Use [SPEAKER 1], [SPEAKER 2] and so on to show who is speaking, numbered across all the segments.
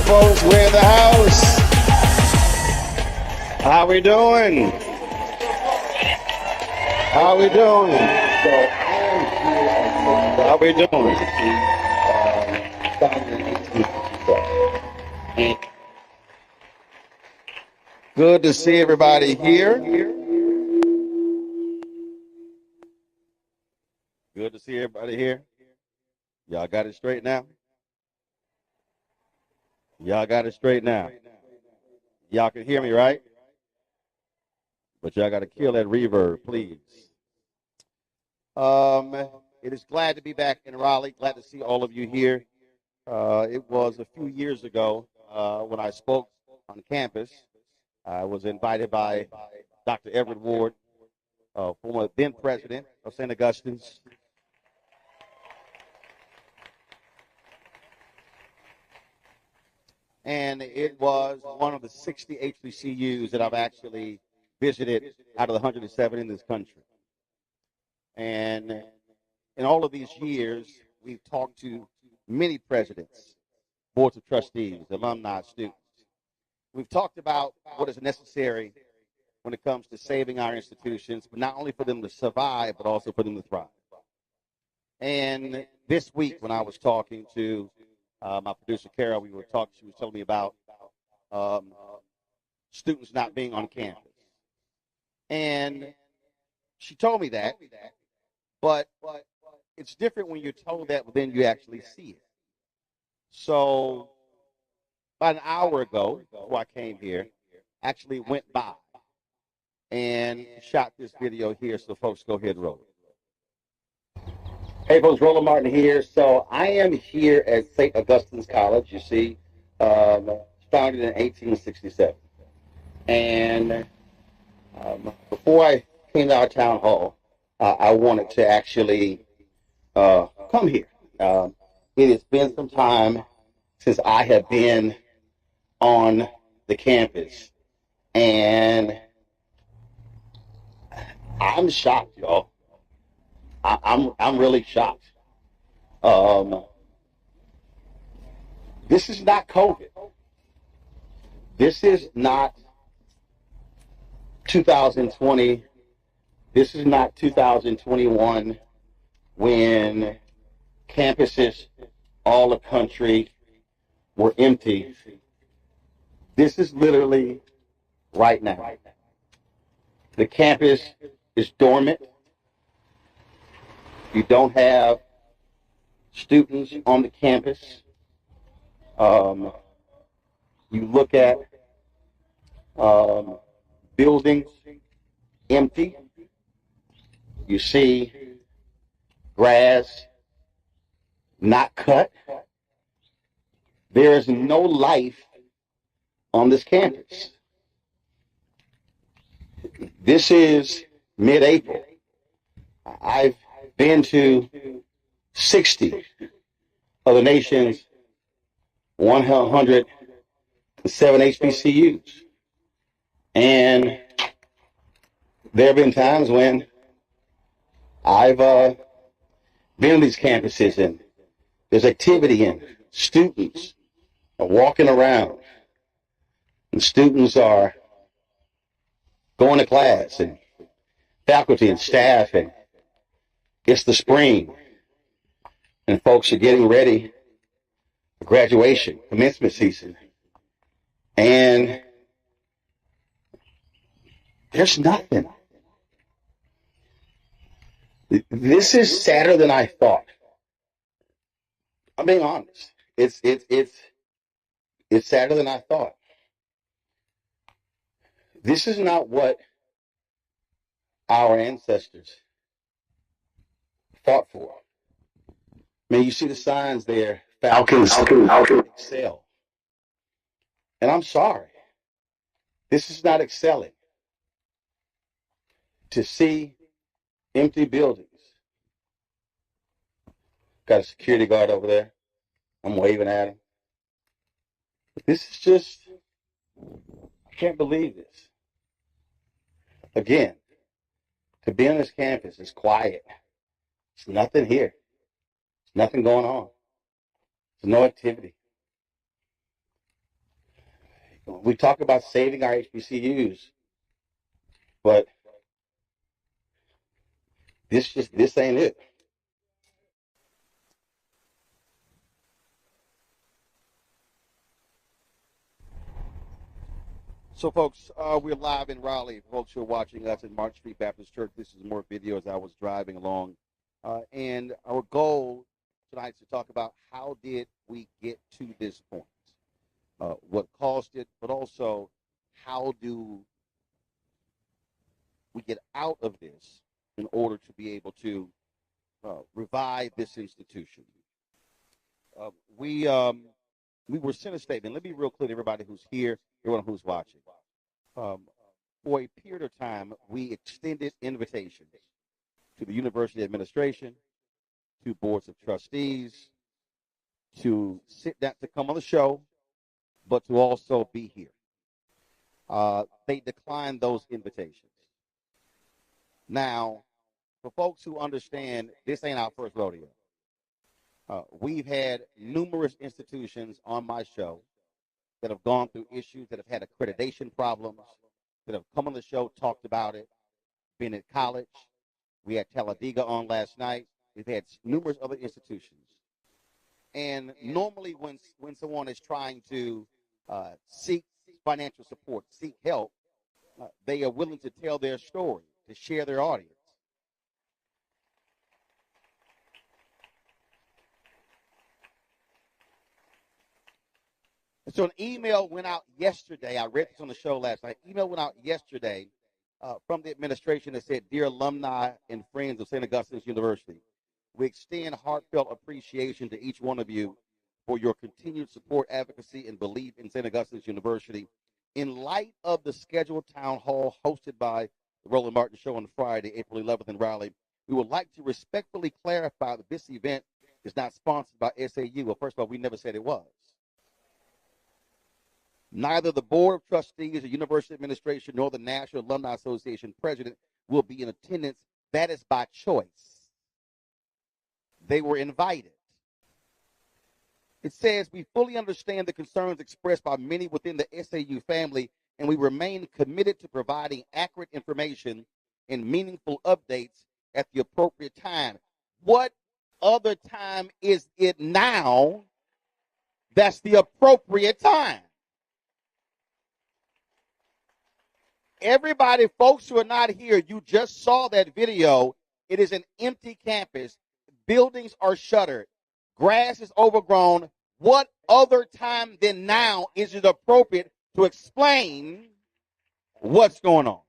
[SPEAKER 1] folks. We're in the house. How we doing? How we doing? How we doing? Good to see everybody here. Good to see everybody here. Y'all got it straight now? Y'all got it straight now. Y'all can hear me, right? But y'all got to kill that reverb, please. It is glad to be back in Raleigh. Glad to see all of you here. It was a few years ago when I spoke on campus. I was invited by Dr. Everett Ward, former then president of Saint Augustine's. And it was one of the 60 HBCUs that I've actually visited out of the 107 in this country. And in all of these years, we've talked to many presidents, boards of trustees, alumni, students. We've talked about what is necessary when it comes to saving our institutions, but not only for them to survive, but also for them to thrive. And this week, when I was talking to my producer, Carol, she was telling me about students not being on campus. And she told me that, but it's different when you're told that, but then you actually see it. So about an hour ago, before I came here, actually went by and shot this video here, so folks go ahead and roll it. Hey folks, Roland Martin here. So I am here at Saint Augustine's College, you see, founded in 1867. And before I came to our town hall, I wanted to actually come here. It has been some time since I have been on the campus, and I'm shocked, y'all. I'm really shocked. This is not COVID. This is not 2020. This is not 2021 when campuses all the country were empty. This is literally right now. The campus is dormant. You don't have students on the campus. You look at buildings empty. You see grass not cut. There is no life on this campus. This is mid-April. I've been to 60 of the nation's 107 HBCUs. And there have been times when I've been on these campuses and there's activity and students are walking around and students are going to class and faculty and staff, and it's the spring and folks are getting ready for graduation, commencement season, and there's nothing. This is sadder than I thought. I'm being honest. It's sadder than I thought. This is not what our ancestors fought for. I mean, you see the signs there, Falcons excel. And I'm sorry, this is not excelling. To see empty buildings. Got a security guard over there. I'm waving at him. This is just, I can't believe this. Again, to be on this campus is quiet. There's nothing here. There's nothing going on. There's no activity. We talk about saving our HBCUs, but this ain't it. So, folks, we're live in Raleigh. Folks who are watching us in March Street Baptist Church, this is more video as I was driving along. And our goal tonight is to talk about how did we get to this point, what caused it, but also how do we get out of this in order to be able to revive this institution. Uh, we um, we were sent a statement. Let me be real clear to everybody who's here, everyone who's watching. Um, for a period of time, we extended invitations to the university administration, to boards of trustees, to sit down, to come on the show, but to also be here. They declined those invitations. Now, for folks who understand, this ain't our first rodeo. We've had numerous institutions on my show that have gone through issues, that have had accreditation problems, that have come on the show, talked about it, been at college. We had Talladega on last night. We've had numerous other institutions. And normally when someone is trying to seek financial support, seek help, they are willing to tell their story, to share their audience. And so an email went out yesterday. I read this on the show last night. Email went out yesterday from the administration that said, "Dear alumni and friends of St. Augustine University, we extend heartfelt appreciation to each one of you for your continued support, advocacy, and belief in St. Augustine University. In light of the scheduled town hall hosted by the Roland Martin Show on Friday, April 11th in Raleigh, we would like to respectfully clarify that this event is not sponsored by SAU." Well, first of all, we never said it was. Neither the Board of Trustees, the University Administration, nor the National Alumni Association president will be in attendance. That is by choice. They were invited. It says, "We fully understand the concerns expressed by many within the SAU family, and we remain committed to providing accurate information and meaningful updates at the appropriate time." What other time is it now that's the appropriate time? Everybody, folks who are not here, you just saw that video. It is an empty campus. Buildings are shuttered. Grass is overgrown. What other time than now is it appropriate to explain what's going on?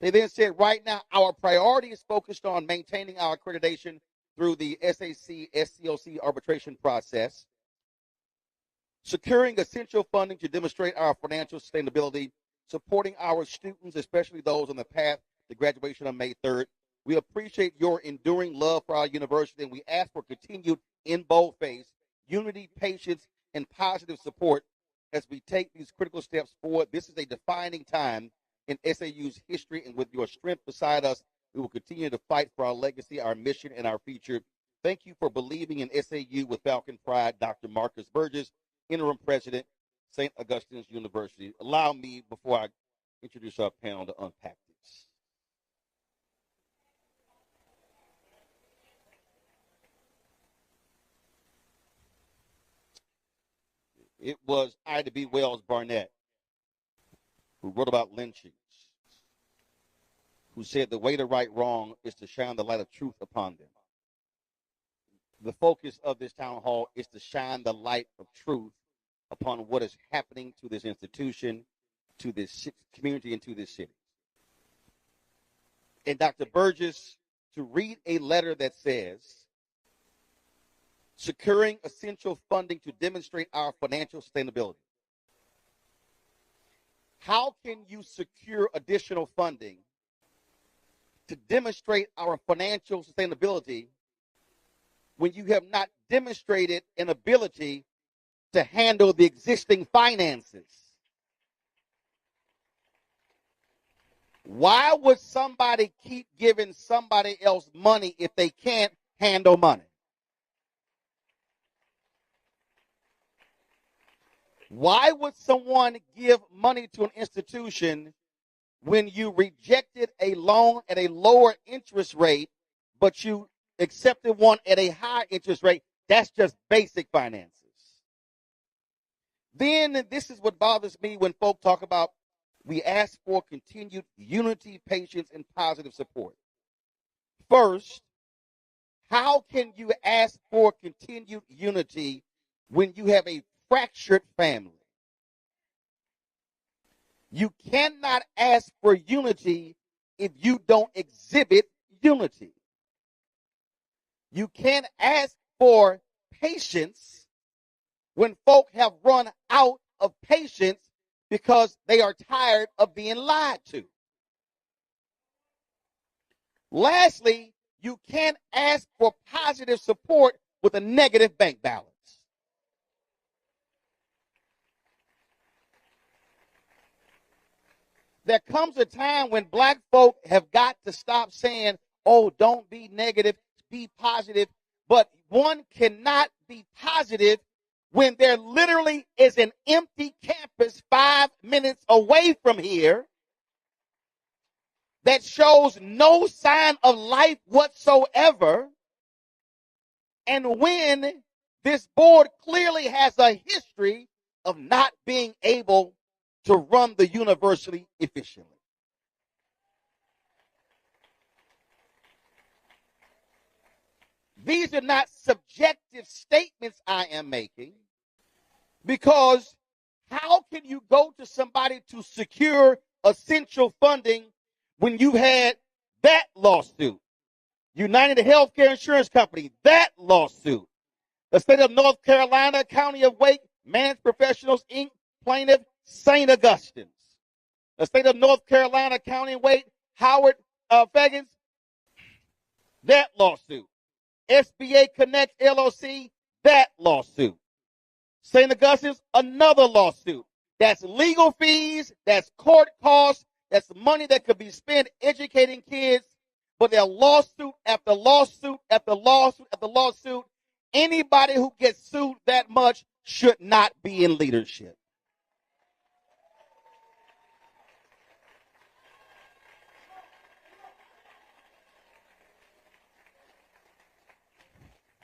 [SPEAKER 1] They then said, right now, our priority is focused on maintaining our accreditation through the SAC SCOC arbitration process, securing essential funding to demonstrate our financial sustainability, supporting our students, especially those on the path to graduation on May 3rd. We appreciate your enduring love for our university, and we ask for continued, in boldface, unity, patience, and positive support as we take these critical steps forward. This is a defining time in SAU's history, and with your strength beside us, we will continue to fight for our legacy, our mission, and our future. Thank you for believing in SAU with Falcon Pride, Dr. Marcus Burgess, Interim President, St. Augustine's University. Allow me, before I introduce our panel, to unpack this. It was Ida B. Wells Barnett who wrote about lynchings, who said the way to right wrong is to shine the light of truth upon them. The focus of this town hall is to shine the light of truth upon what is happening to this institution, to this community, and to this city. And Dr. Burgess, to read a letter that says, securing essential funding to demonstrate our financial sustainability. How can you secure additional funding to demonstrate our financial sustainability when you have not demonstrated an ability to handle the existing finances? Why would somebody keep giving somebody else money if they can't handle money? Why would someone give money to an institution when you rejected a loan at a lower interest rate, but you accepted one at a higher interest rate? That's just basic finances. Then this is what bothers me when folk talk about we ask for continued unity, patience, and positive support. First, how can you ask for continued unity when you have a fractured family? You cannot ask for unity if you don't exhibit unity. You can't ask for patience when folk have run out of patience because they are tired of being lied to. Lastly, you can't ask for positive support with a negative bank balance. There comes a time when black folk have got to stop saying, oh, don't be negative, be positive. But one cannot be positive when there literally is an empty campus 5 minutes away from here that shows no sign of life whatsoever. And when this board clearly has a history of not being able to run the university efficiently. These are not subjective statements I am making, because how can you go to somebody to secure essential funding when you had that lawsuit? United Healthcare Insurance Company, that lawsuit. The state of North Carolina, County of Wake, Managed Professionals, Inc., plaintiff, Saint Augustine. The state of North Carolina, County of Wake, Howard Fagans, that lawsuit. SBA Connect LLC, that lawsuit. St. Augustine's, another lawsuit. That's legal fees, that's court costs, that's money that could be spent educating kids, but they're lawsuit after lawsuit after lawsuit after lawsuit. Anybody who gets sued that much should not be in leadership.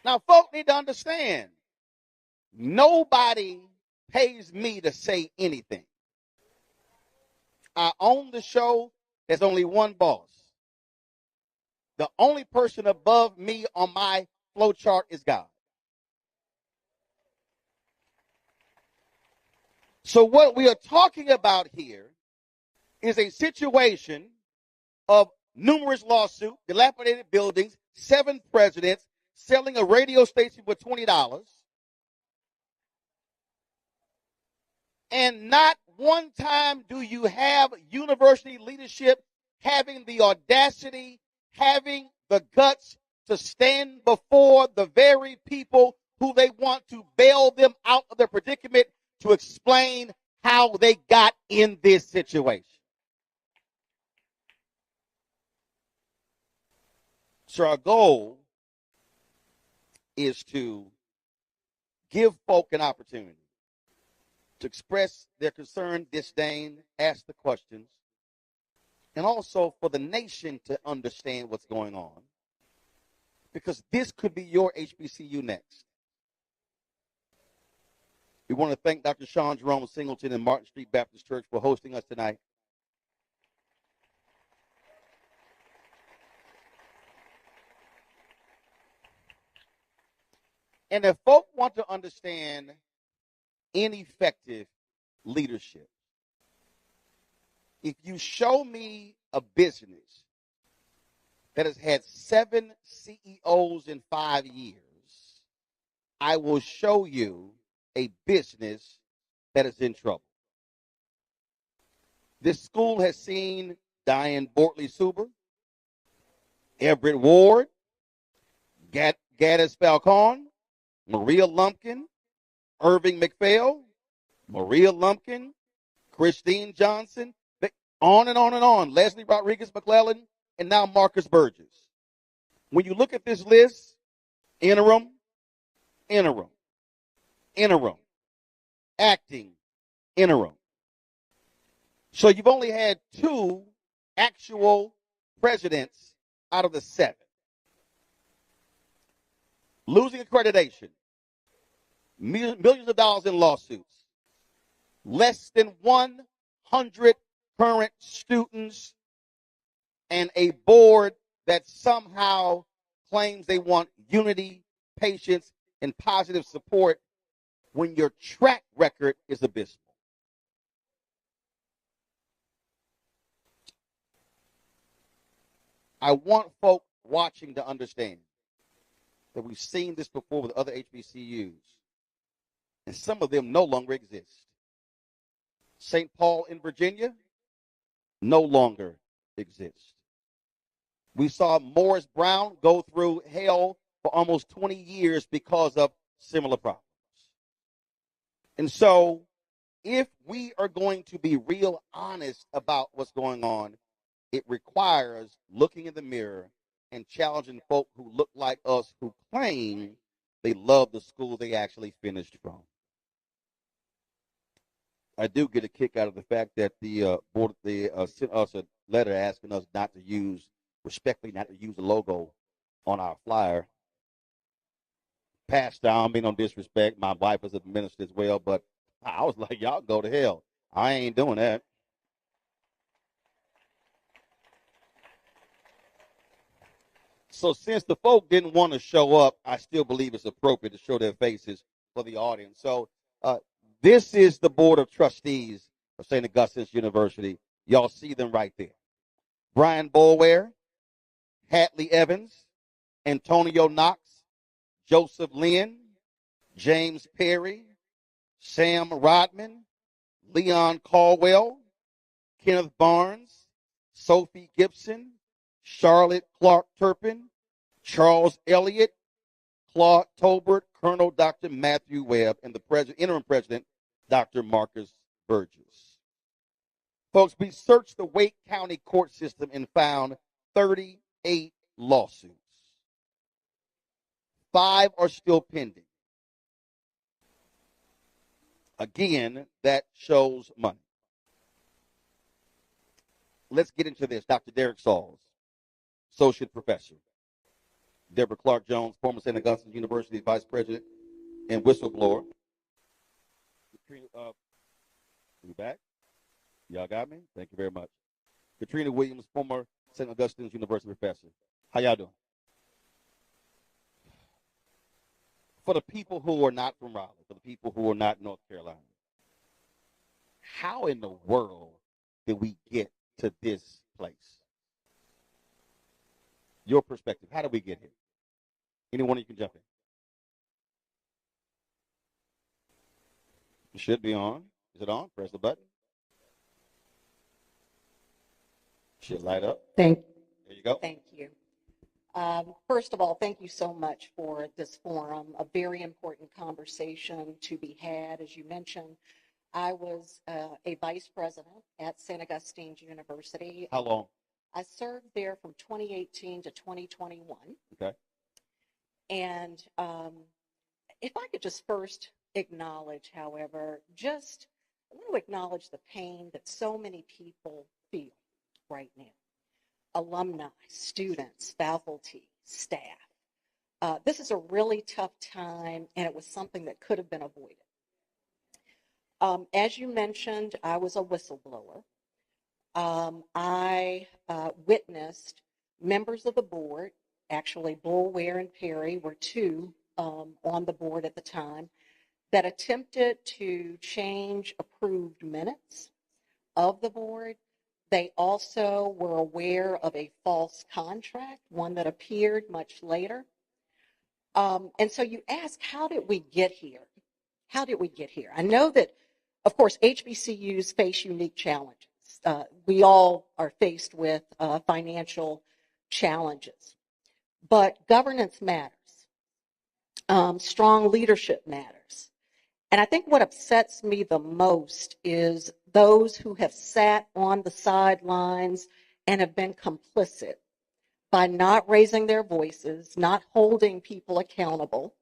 [SPEAKER 1] Now, folk need to understand, nobody pays me to say anything. I own the show. There's only one boss. The only person above me on my flow chart is God. So what we are talking about here is a situation of numerous lawsuits, dilapidated buildings, 7 presidents, selling a radio station for $20, and not one time do you have university leadership having the audacity, having the guts to stand before the very people who they want to bail them out of their predicament to explain how they got in this situation. So our goal is to give folk an opportunity to express their concern, disdain, ask the questions, and also for the nation to understand what's going on, because this could be your HBCU next. We want to thank Dr. Sean Jerome Singleton and Martin Street Baptist Church for hosting us tonight. And if folk want to understand ineffective leadership, if you show me a business that has had 7 CEOs in 5 years, I will show you a business that is in trouble. This school has seen Diane Bortley-Suber, Everett Ward, Gaddis Falcon, Maria Lumpkin, Irving McPhail, Maria Lumpkin, Christine Johnson, on and on and on. Leslie Rodriguez McClellan, and now Marcus Burgess. When you look at this list, interim, interim, interim, acting interim. So you've only had 2 actual presidents out of the 7. Losing accreditation, millions of dollars in lawsuits, less than 100 current students, and a board that somehow claims they want unity, patience, and positive support when your track record is abysmal. I want folk watching to understand that we've seen this before with other HBCUs, and some of them no longer exist. St. Paul in Virginia no longer exists. We saw Morris Brown go through hell for almost 20 years because of similar problems. And so, if we are going to be real honest about what's going on, it requires looking in the mirror and challenging folk who look like us, who claim they love the school they actually finished from. I do get a kick out of the fact that the board sent us a letter asking us not to use, respectfully, not to use the logo on our flyer. Pastor, I don't mean no disrespect. My wife is a minister as well, but I was like, y'all go to hell. I ain't doing that. So since the folk didn't want to show up, I still believe it's appropriate to show their faces for the audience. So this is the Board of Trustees of St. Augustine University. Y'all see them right there. Brian Boulware, Hatley Evans, Antonio Knox, Joseph Lynn, James Perry, Sam Rodman, Leon Caldwell, Kenneth Barnes, Sophie Gibson, Charlotte Clark Turpin, Charles Elliott, Claude Tolbert, Colonel Dr. Matthew Webb, and the interim president, Dr. Marcus Burgess. Folks, we searched the Wake County court system and found 38 lawsuits. 5 are still pending. Again, that shows money. Let's get into this. Dr. Derek Sauls, Associate Professor. Deborah Clark Jones, former St. Augustine University Vice President and whistleblower. We back? Y'all got me? Thank you very much. Katrina Williams, former St. Augustine's University Professor. How y'all doing? For the people who are not from Raleigh, for the people who are not North Carolina, how in the world did we get to this place? Your perspective, how did we get here? Anyone you can jump in. It should be on. Is it on? Press the button. Should light up.
[SPEAKER 2] There
[SPEAKER 1] you go.
[SPEAKER 2] Thank you. First of all, thank you so much for this forum, a very important conversation to be had. As you mentioned, I was a vice president at St. Augustine's University.
[SPEAKER 1] How long?
[SPEAKER 2] I served there from 2018 to 2021.
[SPEAKER 1] Okay.
[SPEAKER 2] And if I could just first acknowledge, however, I want to acknowledge the pain that so many people feel right now. Alumni, students, faculty, staff. This is a really tough time, and it was something that could have been avoided. As you mentioned, I was a whistleblower. I witnessed members of the board, actually Boulware and Perry were 2 on the board at the time, that attempted to change approved minutes of the board. They also were aware of a false contract, one that appeared much later. And so you ask, how did we get here? How did we get here? I know that, of course, HBCUs face unique challenges. We all are faced with financial challenges. But governance matters. Strong leadership matters. And I think what upsets me the most is those who have sat on the sidelines and have been complicit by not raising their voices, not holding people accountable,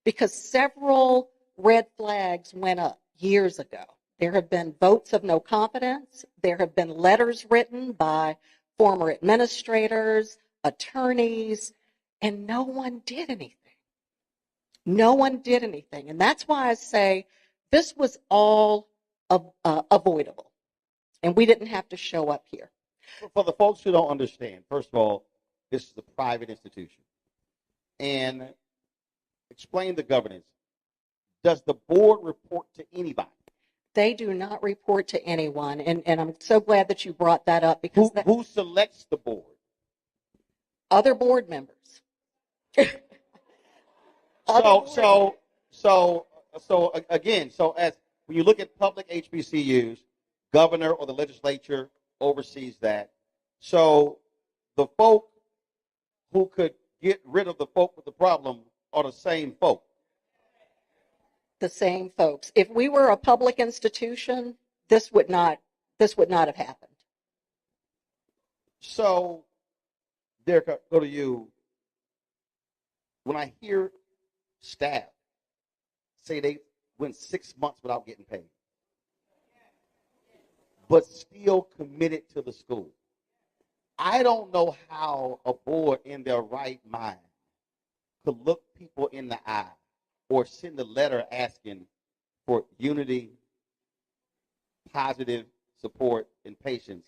[SPEAKER 2] because several red flags went up. years ago. There have been votes of no confidence. There have been letters written by former administrators, attorneys, and no one did anything. No one did anything. And that's why I say this was all avoidable. And we didn't have to show up here.
[SPEAKER 1] For the folks who don't understand, first of all, this is a private institution. And explain the governance. Does the board report to anybody?
[SPEAKER 2] They do not report to anyone. And I'm so glad that you brought that up because
[SPEAKER 1] who selects the board?
[SPEAKER 2] Other board members.
[SPEAKER 1] So again, as when you look at public HBCUs, governor or the legislature oversees that. So the folk who could get rid of the folk with the problem are the same folk.
[SPEAKER 2] The same folks. If we were a public institution, this would not have happened.
[SPEAKER 1] So, Derek, I'll go to you. When I hear staff say they went 6 months without getting paid, but still committed to the school, I don't know how a board in their right mind could look people in the eye or send a letter asking for unity, positive support, and patience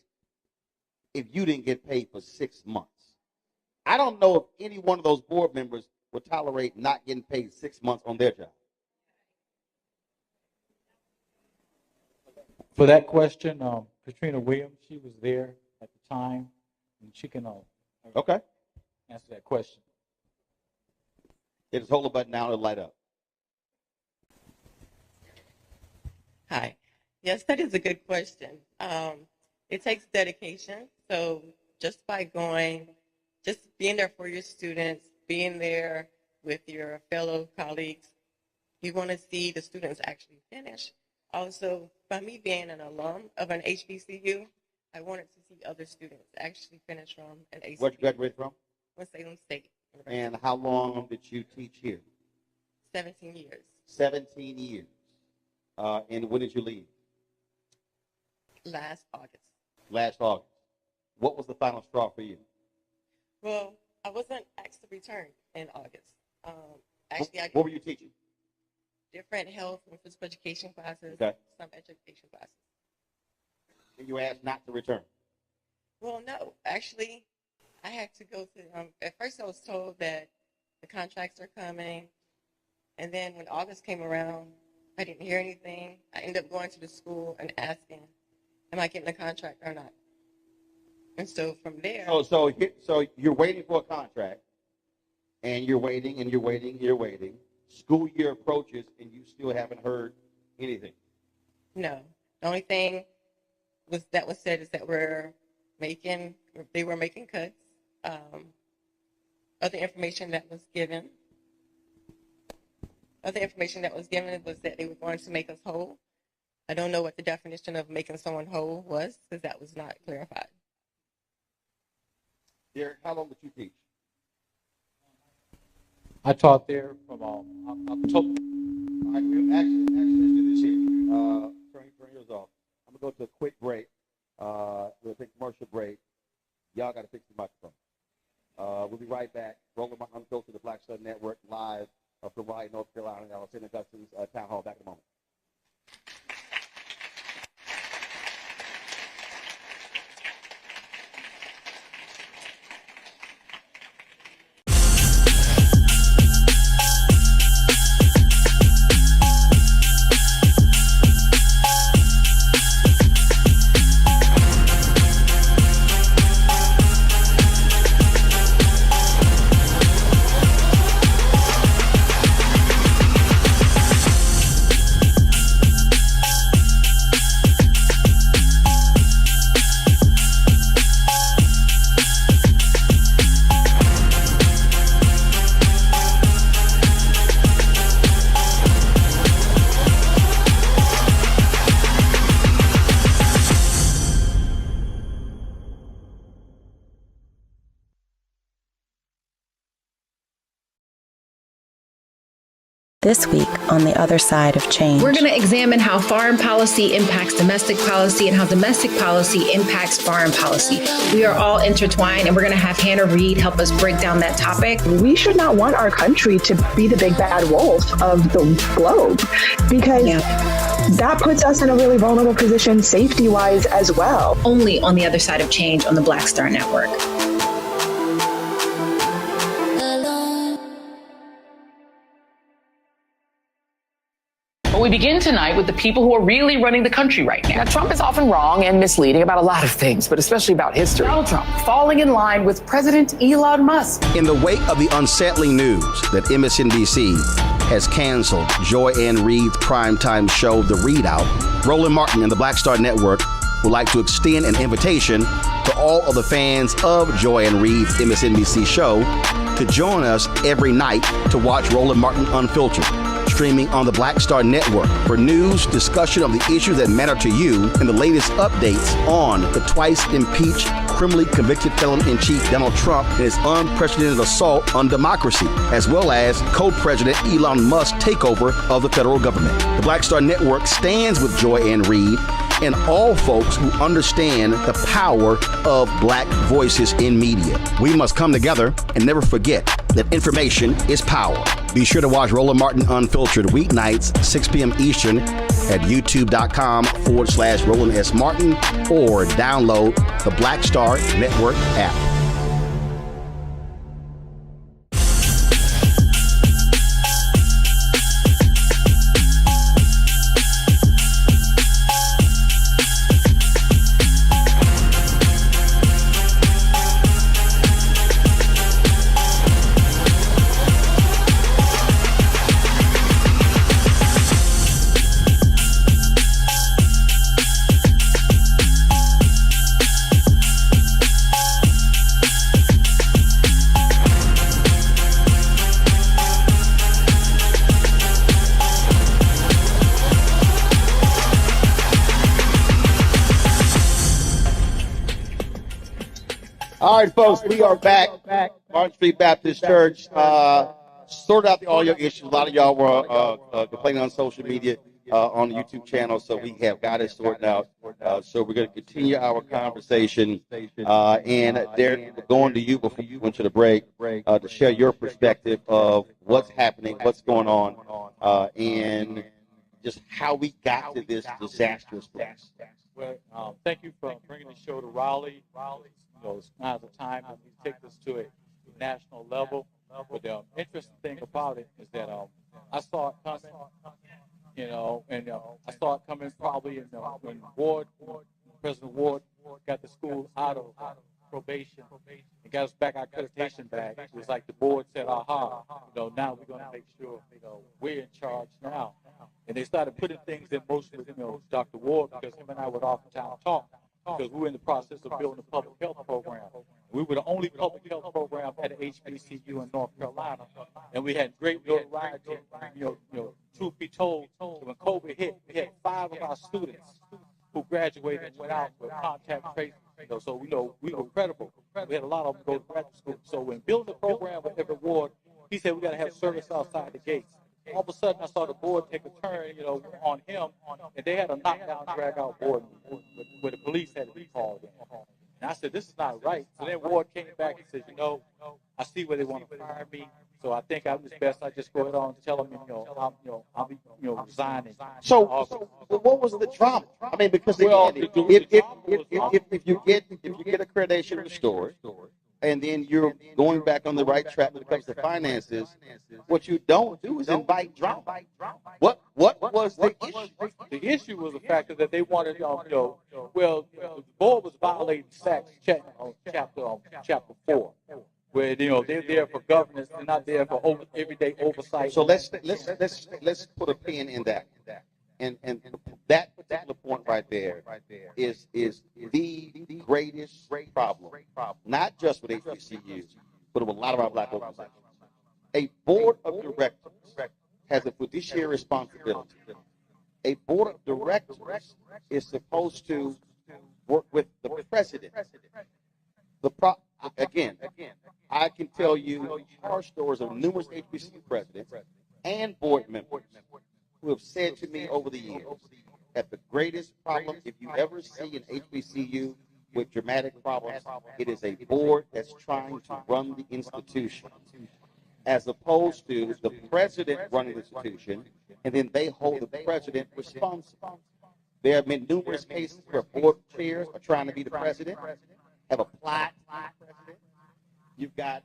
[SPEAKER 1] if you didn't get paid for 6 months. I don't know if any one of those board members would tolerate not getting paid 6 months on their job.
[SPEAKER 3] For that question, Katrina Williams, she was there at the time, and she can
[SPEAKER 1] Okay.
[SPEAKER 3] answer that question.
[SPEAKER 1] Just hold the button down and light up.
[SPEAKER 4] Hi. Yes, that is a good question. It takes dedication. So just by just being there for your students, being there with your fellow colleagues, you want to see the students actually finish. Also, by me being an alum of an HBCU, I wanted to see other students actually finish from an HBCU.
[SPEAKER 1] Where'd you graduate from?
[SPEAKER 4] Salem State University.
[SPEAKER 1] And how long did you teach here?
[SPEAKER 4] 17 years.
[SPEAKER 1] 17 years. And when did you leave?
[SPEAKER 4] Last August.
[SPEAKER 1] Last August. What was the final straw for you?
[SPEAKER 4] Well, I wasn't asked to return in August. Actually,
[SPEAKER 1] What were you teaching?
[SPEAKER 4] different health and physical education classes,
[SPEAKER 1] Okay.
[SPEAKER 4] some education classes.
[SPEAKER 1] And you were asked not to return.
[SPEAKER 4] Well, no, actually, I had to go to, at first I was told that the contracts are coming, and then when August came around, I didn't hear anything. I ended up going to the school and asking, am I getting a contract or not? And so from there,
[SPEAKER 1] So you're waiting for a contract, and you're waiting, and you're waiting, and you're waiting. School year approaches, and you still haven't heard anything.
[SPEAKER 4] no. The only thing that was said is that they were making cuts. Other information that was given was that they were going to make us whole. I don't know what the definition of making someone whole was, because that was not clarified.
[SPEAKER 1] Derek, how long did you teach?
[SPEAKER 3] I taught there from October.
[SPEAKER 1] All right, actually, let's do this here. Turn yours off. I'm going to go to a quick break. We'll take a commercial break. Y'all got to fix the microphone. We'll be right back. Rolling my Unfiltered, the Black Sun Network, live from Raleigh, North Carolina, at Saint Augustine's Town Hall. Back in a moment.
[SPEAKER 5] This week on The Other Side of Change.
[SPEAKER 6] We're going to examine how foreign policy impacts domestic policy and how domestic policy impacts foreign policy. We are all intertwined, and we're going to have Hannah Reid help us break down that topic.
[SPEAKER 7] We should not want our country to be the big bad wolf of the globe, because that puts us in a really vulnerable position safety-wise as well.
[SPEAKER 6] Only on The Other Side of Change on the Black Star Network.
[SPEAKER 8] We begin tonight with the people who are really running the country right now.
[SPEAKER 9] Now, Trump is often wrong and misleading about a lot of things, but especially about history.
[SPEAKER 8] Donald Trump falling in line with President Elon Musk.
[SPEAKER 1] In the wake of the unsettling news that MSNBC has canceled Joy Ann Reid's primetime show, The Readout, Roland Martin and the Black Star Network would like to extend an invitation to all of the fans of Joy Ann Reid's MSNBC show to join us every night to watch Roland Martin Unfiltered, streaming on the Black Star Network for news, discussion of the issues that matter to you, and the latest updates on the twice impeached, criminally convicted felon-in-chief Donald Trump and his unprecedented assault on democracy, as well as co-president Elon Musk's takeover of the federal government. The Black Star Network stands with Joy Ann Reid and all folks who understand the power of black voices in media. We must come together and never forget that information is power. Be sure to watch Roland Martin Unfiltered weeknights, 6 p.m. Eastern at youtube.com/Roland S. Martin or download the Black Star Network app. All right, folks, we are back. Martin Street Baptist Church. Sorted out the audio issues. A lot of y'all were complaining on social media, on the YouTube channel, so we have got it sorted out. So we're going to continue our conversation. And Derek, we're going to you before you went to the break to share your perspective of what's happening, what's going on, and just how we got to this disastrous place.
[SPEAKER 3] Well, thank you for bringing the show to Raleigh. You know, now's the time when we take this to a national level. But the interesting thing about it is that I saw it coming, you know, and I saw it coming probably when President Ward got the school out of probation and got us back our accreditation back. It was like the board said, aha, you know, now we're going to make sure, you know, we're in charge now. And they started putting things in motion with, you know, Dr. Ward, because him and I would oftentimes talk, because we were in the process of building a public health program. We were the only public health program at an HBCU in North Carolina, and we had great notoriety. You know, truth be told, when COVID hit, we had 5 of our students who graduated and went out with contact tracing. You know, so we were credible. We had a lot of them go to graduate school. So when building a program with Everett Ward, he said we got to have service outside the gates. All of a sudden, I saw the board take a turn, you know, on him, and they had a knockdown, drag-out board where the police had to be called in. And I said, this is not right. So then Ward came back and said, you know, I see where they want to fire me. So I think it's best I just go ahead on and tell them, I'll be resigning.
[SPEAKER 1] So what was the drama? I mean, because if you get accreditation restored, and then you're going back on the right track when it comes to finances, what you don't do is invite drama. What was the issue?
[SPEAKER 3] The issue was the fact that they wanted, the board was violating SACS chapter 4. Where they're there for governance, they're not there for everyday oversight.
[SPEAKER 1] So let's put a pin in that, and that particular point right there is the greatest problem, not just with HBCUs, but with a lot of our black organizations. A board of directors has a fiduciary responsibility. A board of directors is supposed to work with the president. Again, I can tell you horror stories of numerous HBCU presidents and board members who have said to me over the years that the greatest problem, if you ever see an HBCU with dramatic problems, it is a board that's trying to run the institution, as opposed to the president running the institution, and then they hold the president responsible. There have been numerous cases where board chairs are trying to be the president, have applied to be the president. You've got,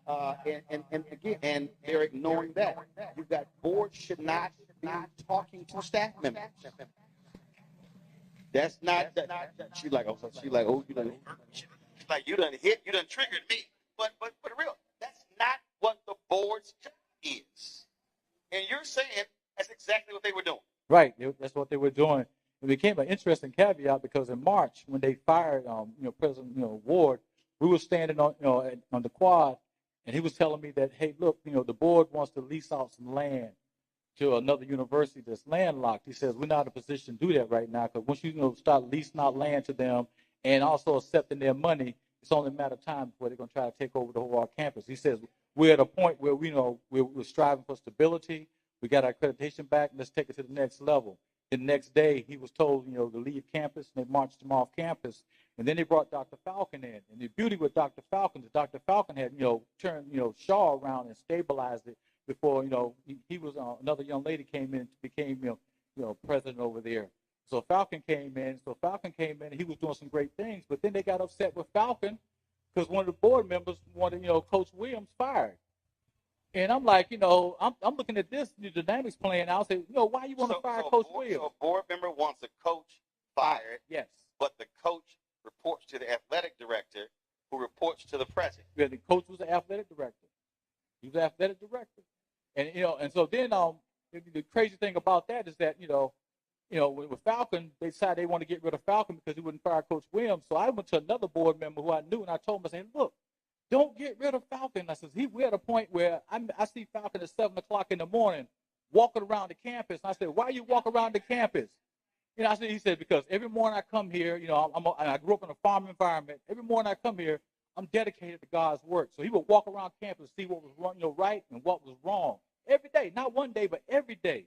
[SPEAKER 1] and they're ignoring that. You've got boards should not be talking to staff members. That's not. She's like, oh, you done. She's like, you done triggered me. But real, that's not what the board's job is. And you're saying that's exactly what they were doing.
[SPEAKER 3] Right, that's what they were doing. It became an interesting caveat because in March, when they fired, President, Ward, we were standing on, on the quad, and he was telling me that, hey, look, the board wants to lease out some land to another university that's landlocked. He says we're not in a position to do that right now because once you start leasing out land to them and also accepting their money, it's only a matter of time before they're going to try to take over the whole campus. He says we're at a point where we're striving for stability. We got our accreditation back. Let's take it to the next level. The next day, he was told, to leave campus, and they marched him off campus. And then they brought Dr. Falcon in. And the beauty with Dr. Falcon is Dr. Falcon had, turned, Shaw around and stabilized it before, he was, another young lady came in, became, president over there. So Falcon came in. And he was doing some great things. But then they got upset with Falcon because one of the board members wanted, Coach Williams fired. And I'm like, I'm looking at this, the dynamics playing out. I say, why you want to fire Coach Williams?
[SPEAKER 1] So a board member wants a coach fired.
[SPEAKER 3] Yes.
[SPEAKER 1] But the coach reports to the athletic director, who reports to the president.
[SPEAKER 3] Yeah, the coach was the athletic director. He was the athletic director. And and so then the crazy thing about that is that with Falcon, they decided they want to get rid of Falcon because he wouldn't fire Coach Williams. So I went to another board member who I knew, and I told him, I said, look, don't get rid of Falcon. I said, we're at a point where I see Falcon at 7 o'clock in the morning walking around the campus. And I said, why you walk around the campus? He said, because every morning I come here, I grew up in a farm environment. Every morning I come here, I'm dedicated to God's work. So he would walk around campus, see what was wrong, right and what was wrong every day, not one day, but every day.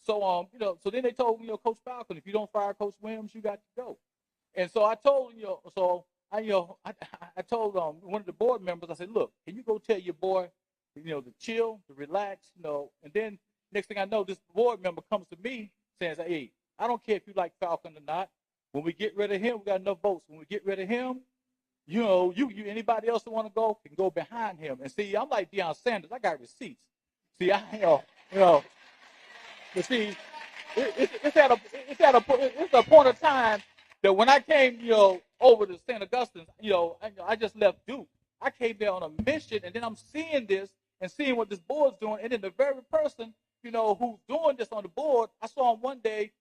[SPEAKER 3] So, so then they told, Coach Falcon, if you don't fire Coach Williams, you got to go. And so I told, I told one of the board members, I said, look, can you go tell your boy, to chill, to relax, and then next thing I know, this board member comes to me saying, hey, I don't care if you like Falcon or not. When we get rid of him, we got enough votes. When we get rid of him, you anybody else that want to go can go behind him. And see, I'm like Deion Sanders. I got receipts. See, but see, it's at a point of time that when I came, over to Saint Augustine, I just left Duke. I came there on a mission, and then I'm seeing this and seeing what this board's doing, and then the very person, who's doing this on the board, I saw him one day,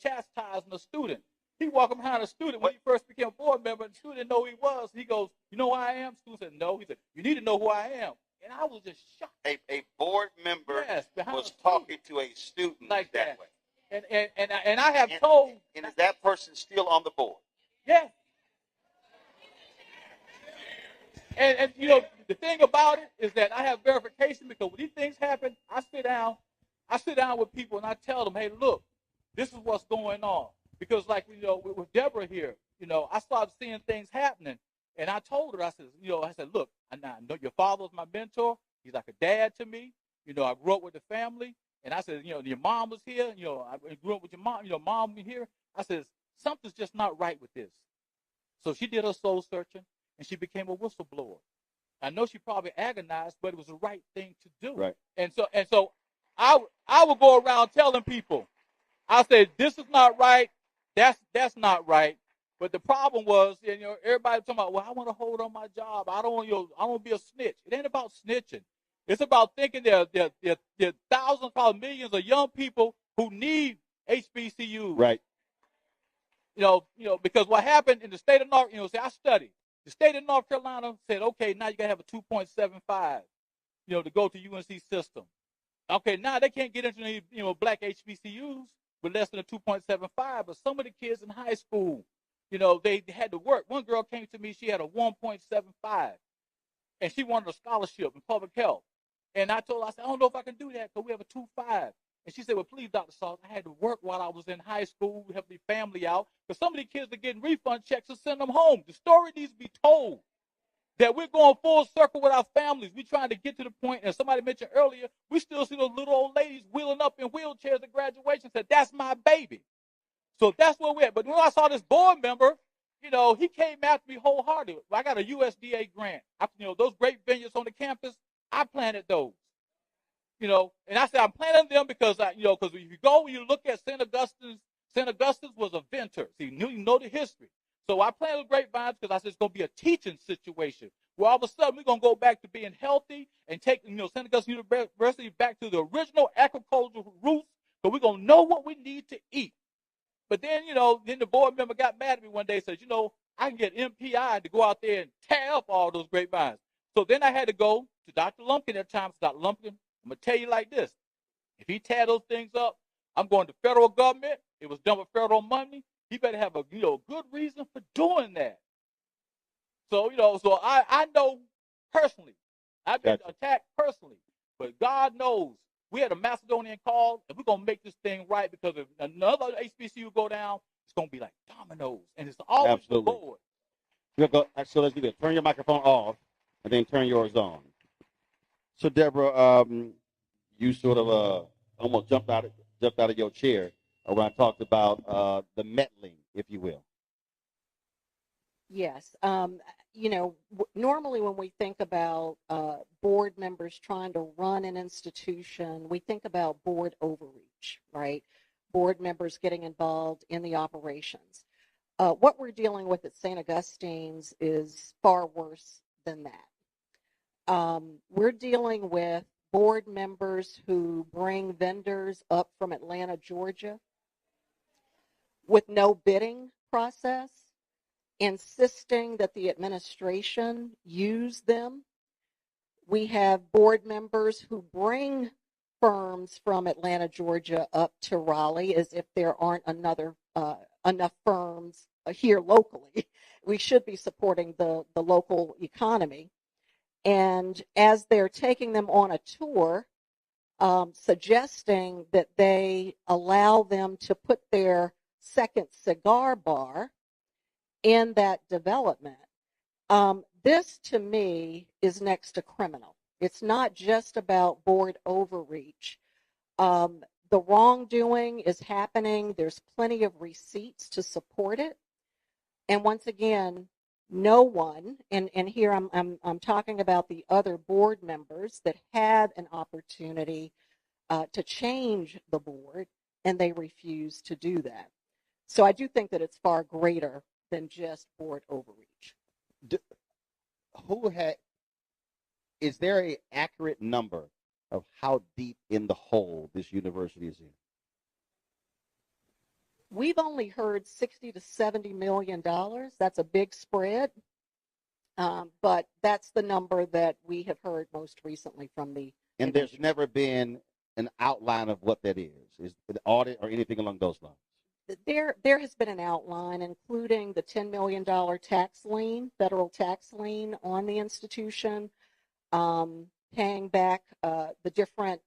[SPEAKER 3] chastising a student. He walked behind a student when he first became a board member, and the student didn't know who he was. He goes, you know who I am? The student said, no. He said, you need to know who I am. And I was just shocked.
[SPEAKER 1] A board member was talking to a student like that way.
[SPEAKER 3] And I have told.
[SPEAKER 1] And is that person still on the board?
[SPEAKER 3] Yeah. And the thing about it is that I have verification because when these things happen, I sit down with people and I tell them, hey, look, this is what's going on. Because like, with Deborah here, I started seeing things happening. And I told her, I said, look, I know your father was my mentor. He's like a dad to me. I grew up with the family. And I said, your mom was here. I grew up with your mom. Mom here. I said, something's just not right with this. So she did her soul searching, and she became a whistleblower. I know she probably agonized, but it was the right thing to do.
[SPEAKER 1] Right.
[SPEAKER 3] And so I would go around telling people, I said, this is not right. That's not right. But the problem was, everybody talking about, well, I want to hold on my job. I don't want to be a snitch. It ain't about snitching. It's about thinking there are thousands, probably millions of young people who need HBCUs.
[SPEAKER 1] Right.
[SPEAKER 3] Because what happened in the state of North, I studied. The state of North Carolina said, okay, now you got to have a 2.75, to go to UNC system. Okay, now they can't get into any, black HBCUs with less than a 2.75, but some of the kids in high school, they had to work. One girl came to me, she had a 1.75, and she wanted a scholarship in public health. And I told her, I said, I don't know if I can do that because we have a 2.5. And she said, well, please, Dr. Sauce, I had to work while I was in high school, help the family out, because some of these kids are getting refund checks to send them home. The story needs to be told that we're going full circle with our families. We're trying to get to the point, and somebody mentioned earlier, we still see those little old ladies wheeling up in wheelchairs at graduation, said, that's my baby. So that's where we're at. But when I saw this board member, he came after me wholeheartedly. I got a USDA grant. Those great vineyards on the campus, I planted those. And I said, I'm planting them because because if you go and you look at Saint Augustine's was a vintner. So you know the history. So I planted grapevines because I said it's going to be a teaching situation where all of a sudden we're going to go back to being healthy and take, Saint Augustine University back to the original agricultural roots, so we're going to know what we need to eat. But then, then the board member got mad at me one day and said, I can get MPI to go out there and tear up all those grapevines. So then I had to go to Dr. Lumpkin at the time. Dr. Lumpkin, I'm going to tell you like this. If he tear those things up, I'm going to federal government. It was done with federal money. He better have a good reason for doing that. So, so I know personally. I've been attacked personally. But God knows we had a Macedonian call, and we're going to make this thing right, because if another HBCU go down, it's going to be like dominoes. And it's always the Lord.
[SPEAKER 1] So let's do this. Turn your microphone off and then turn yours on. So, Deborah, you sort of almost jumped out of your chair when I talked about the meddling, if you will.
[SPEAKER 2] Yes. Normally when we think about board members trying to run an institution, we think about board overreach, right? Board members getting involved in the operations. What we're dealing with at St. Augustine's is far worse than that. We're dealing with board members who bring vendors up from Atlanta, Georgia, with no bidding process, insisting that the administration use them. We have board members who bring firms from Atlanta, Georgia up to Raleigh as if there aren't enough firms here locally. We should be supporting the local economy. And as they're taking them on a tour, suggesting that they allow them to put their second cigar bar in that development, this to me is next to criminal. It's not just about board overreach. The wrongdoing is happening. There's plenty of receipts to support it. And once again, no one, and here I'm talking about the other board members that had an opportunity to change the board, and they refuse to do that. So I do think that it's far greater than just board overreach.
[SPEAKER 1] Is there an accurate number of how deep in the hole this university is in?
[SPEAKER 2] We've only heard $60 to $70 million. That's a big spread, but that's the number that we have heard most recently from the.
[SPEAKER 1] And there's never been an outline of what that is an audit or anything along those lines?
[SPEAKER 2] There has been an outline, including the $10 million tax lien, federal tax lien on the institution, paying back the different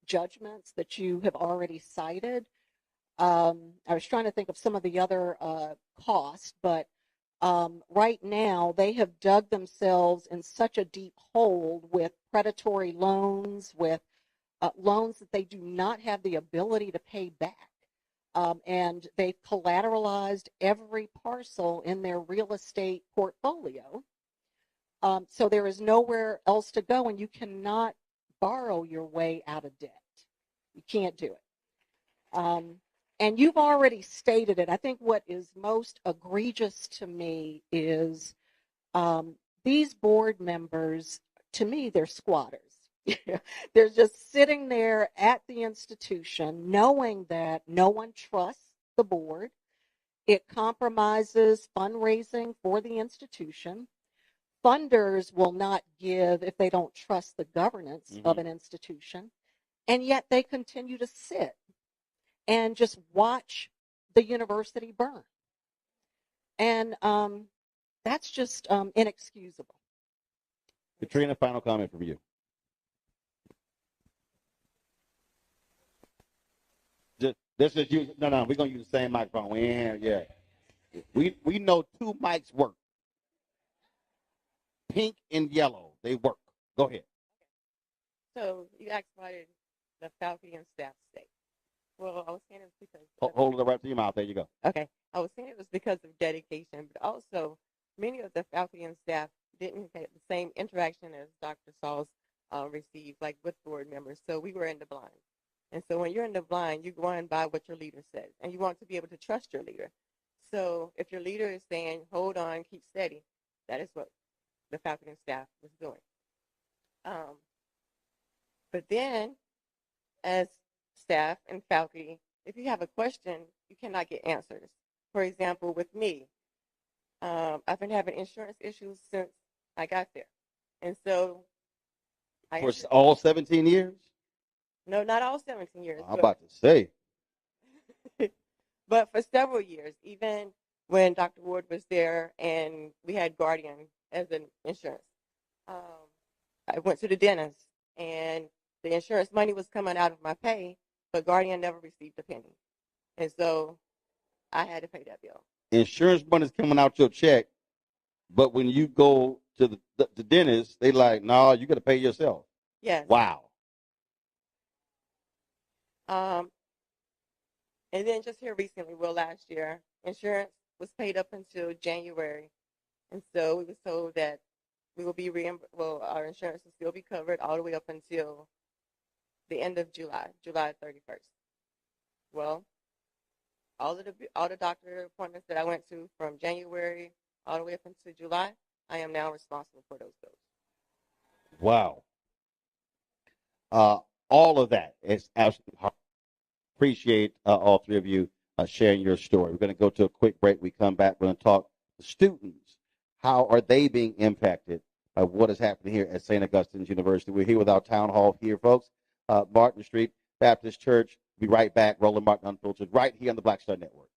[SPEAKER 2] judgments that you have already cited. I was trying to think of some of the other costs, but right now they have dug themselves in such a deep hole with predatory loans, with loans that they do not have the ability to pay back. And they've collateralized every parcel in their real estate portfolio. So there is nowhere else to go, and you cannot borrow your way out of debt. You can't do it. And you've already stated it. I think what is most egregious to me is these board members, to me, they're squatters. They're just sitting there at the institution knowing that no one trusts the board. It compromises fundraising for the institution. Funders will not give if they don't trust the governance of an institution. And yet they continue to sit and just watch the university burn. And that's just inexcusable.
[SPEAKER 1] Katrina, final comment from you. This is use no. We're gonna use the same microphone. We ain't here. Yeah. We know 2 mics work. Pink and yellow, they work. Go ahead.
[SPEAKER 4] So you asked why did the faculty and staff stay? Well, I was saying it was because
[SPEAKER 1] Hold it right to your mouth. There you go.
[SPEAKER 4] okay. I was saying it was because of dedication, but also many of the faculty and staff didn't have the same interaction as Dr. Sauls received, like with board members. So we were in the blind. And so when you're in the blind, you're going by what your leader says, and you want to be able to trust your leader. So if your leader is saying, hold on, keep steady, that is what the faculty and staff was doing. But then, as staff and faculty, if you have a question, you cannot get answers. For example, with me, I've been having insurance issues since I got there. And so
[SPEAKER 1] For all 17 years?
[SPEAKER 4] No, not all 17 years.
[SPEAKER 1] I'm about to say.
[SPEAKER 4] But for several years, even when Dr. Ward was there and we had Guardian as an insurance. I went to the dentist and the insurance money was coming out of my pay, but Guardian never received a penny. And so I had to pay that bill.
[SPEAKER 1] Insurance money's coming out your check, but when you go to the dentist, they like, no, you got to pay yourself.
[SPEAKER 4] Yes.
[SPEAKER 1] Wow.
[SPEAKER 4] And then just here recently, last year, insurance was paid up until January. And so we were told that we will be our insurance will still be covered all the way up until the end of July 31st. Well, all the doctor appointments that I went to from January all the way up until July, I am now responsible for those bills.
[SPEAKER 1] Wow. All of that is absolutely hard. Appreciate all 3 of you sharing your story. We're going to go to a quick break. We come back. We're going to talk to students. How are they being impacted by what is happening here at St. Augustine's University? We're here with our town hall here, folks. Martin Street Baptist Church. We'll be right back. Roland Martin Unfiltered, right here on the Black Star Network.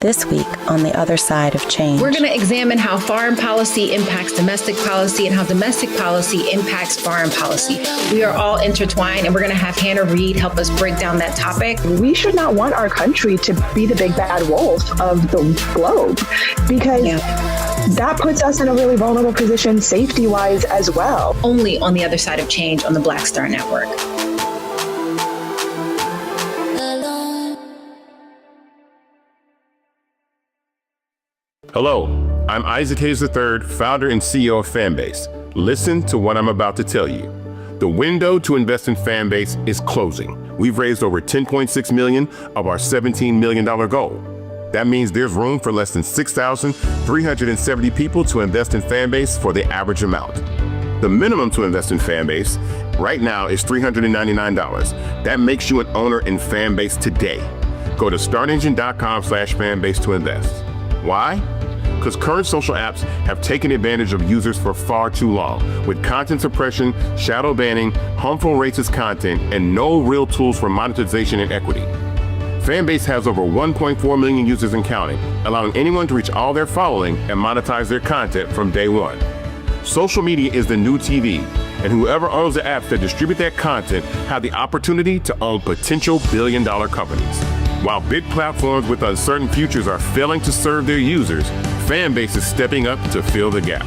[SPEAKER 5] This week on The Other Side of Change.
[SPEAKER 6] We're going to examine how foreign policy impacts domestic policy and how domestic policy impacts foreign policy. We are all intertwined, and we're going to have Hannah Reed help us break down that topic.
[SPEAKER 7] We should not want our country to be the big bad wolf of the globe, because that puts us in a really vulnerable position safety-wise as well.
[SPEAKER 6] Only on The Other Side of Change on the Black Star Network.
[SPEAKER 10] Hello, I'm Isaac Hayes III, founder and CEO of Fanbase. Listen to what I'm about to tell you. The window to invest in Fanbase is closing. We've raised over $10.6 million of our $17 million goal. That means there's room for less than 6,370 people to invest in Fanbase for the average amount. The minimum to invest in Fanbase right now is $399. That makes you an owner in Fanbase today. Go to startengine.com/fanbase to invest. Why? Because current social apps have taken advantage of users for far too long, with content suppression, shadow banning, harmful racist content, and no real tools for monetization and equity. Fanbase has over 1.4 million users and counting, allowing anyone to reach all their following and monetize their content from day one. Social media is the new TV, and whoever owns the apps that distribute that content have the opportunity to own potential billion-dollar companies. While big platforms with uncertain futures are failing to serve their users, Fanbase is stepping up to fill the gap.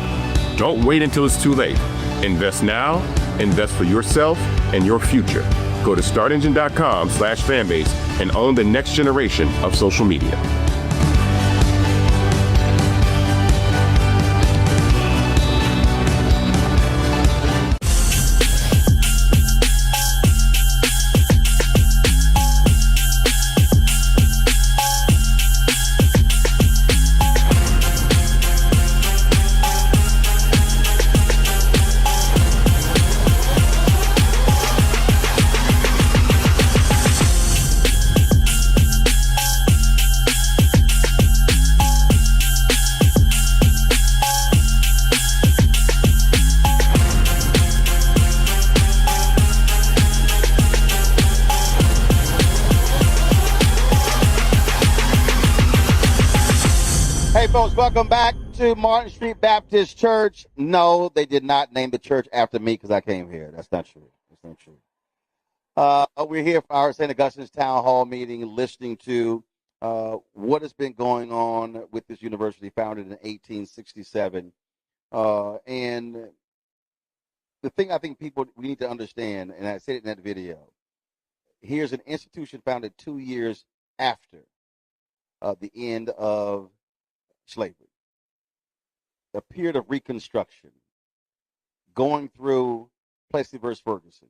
[SPEAKER 10] Don't wait until it's too late. Invest now, invest for yourself and your future. Go to startengine.com/fanbase and own the next generation of social media.
[SPEAKER 1] folks, welcome back to Martin Street Baptist Church. No, they did not name the church after me because I came here. That's not true. That's not true. We're here for our St. Augustine's Town Hall meeting, listening to what has been going on with this university founded in 1867. And the thing I think we need to understand, and I said it in that video, here's an institution founded 2 years after the end of slavery, a period of reconstruction, going through Plessy versus Ferguson,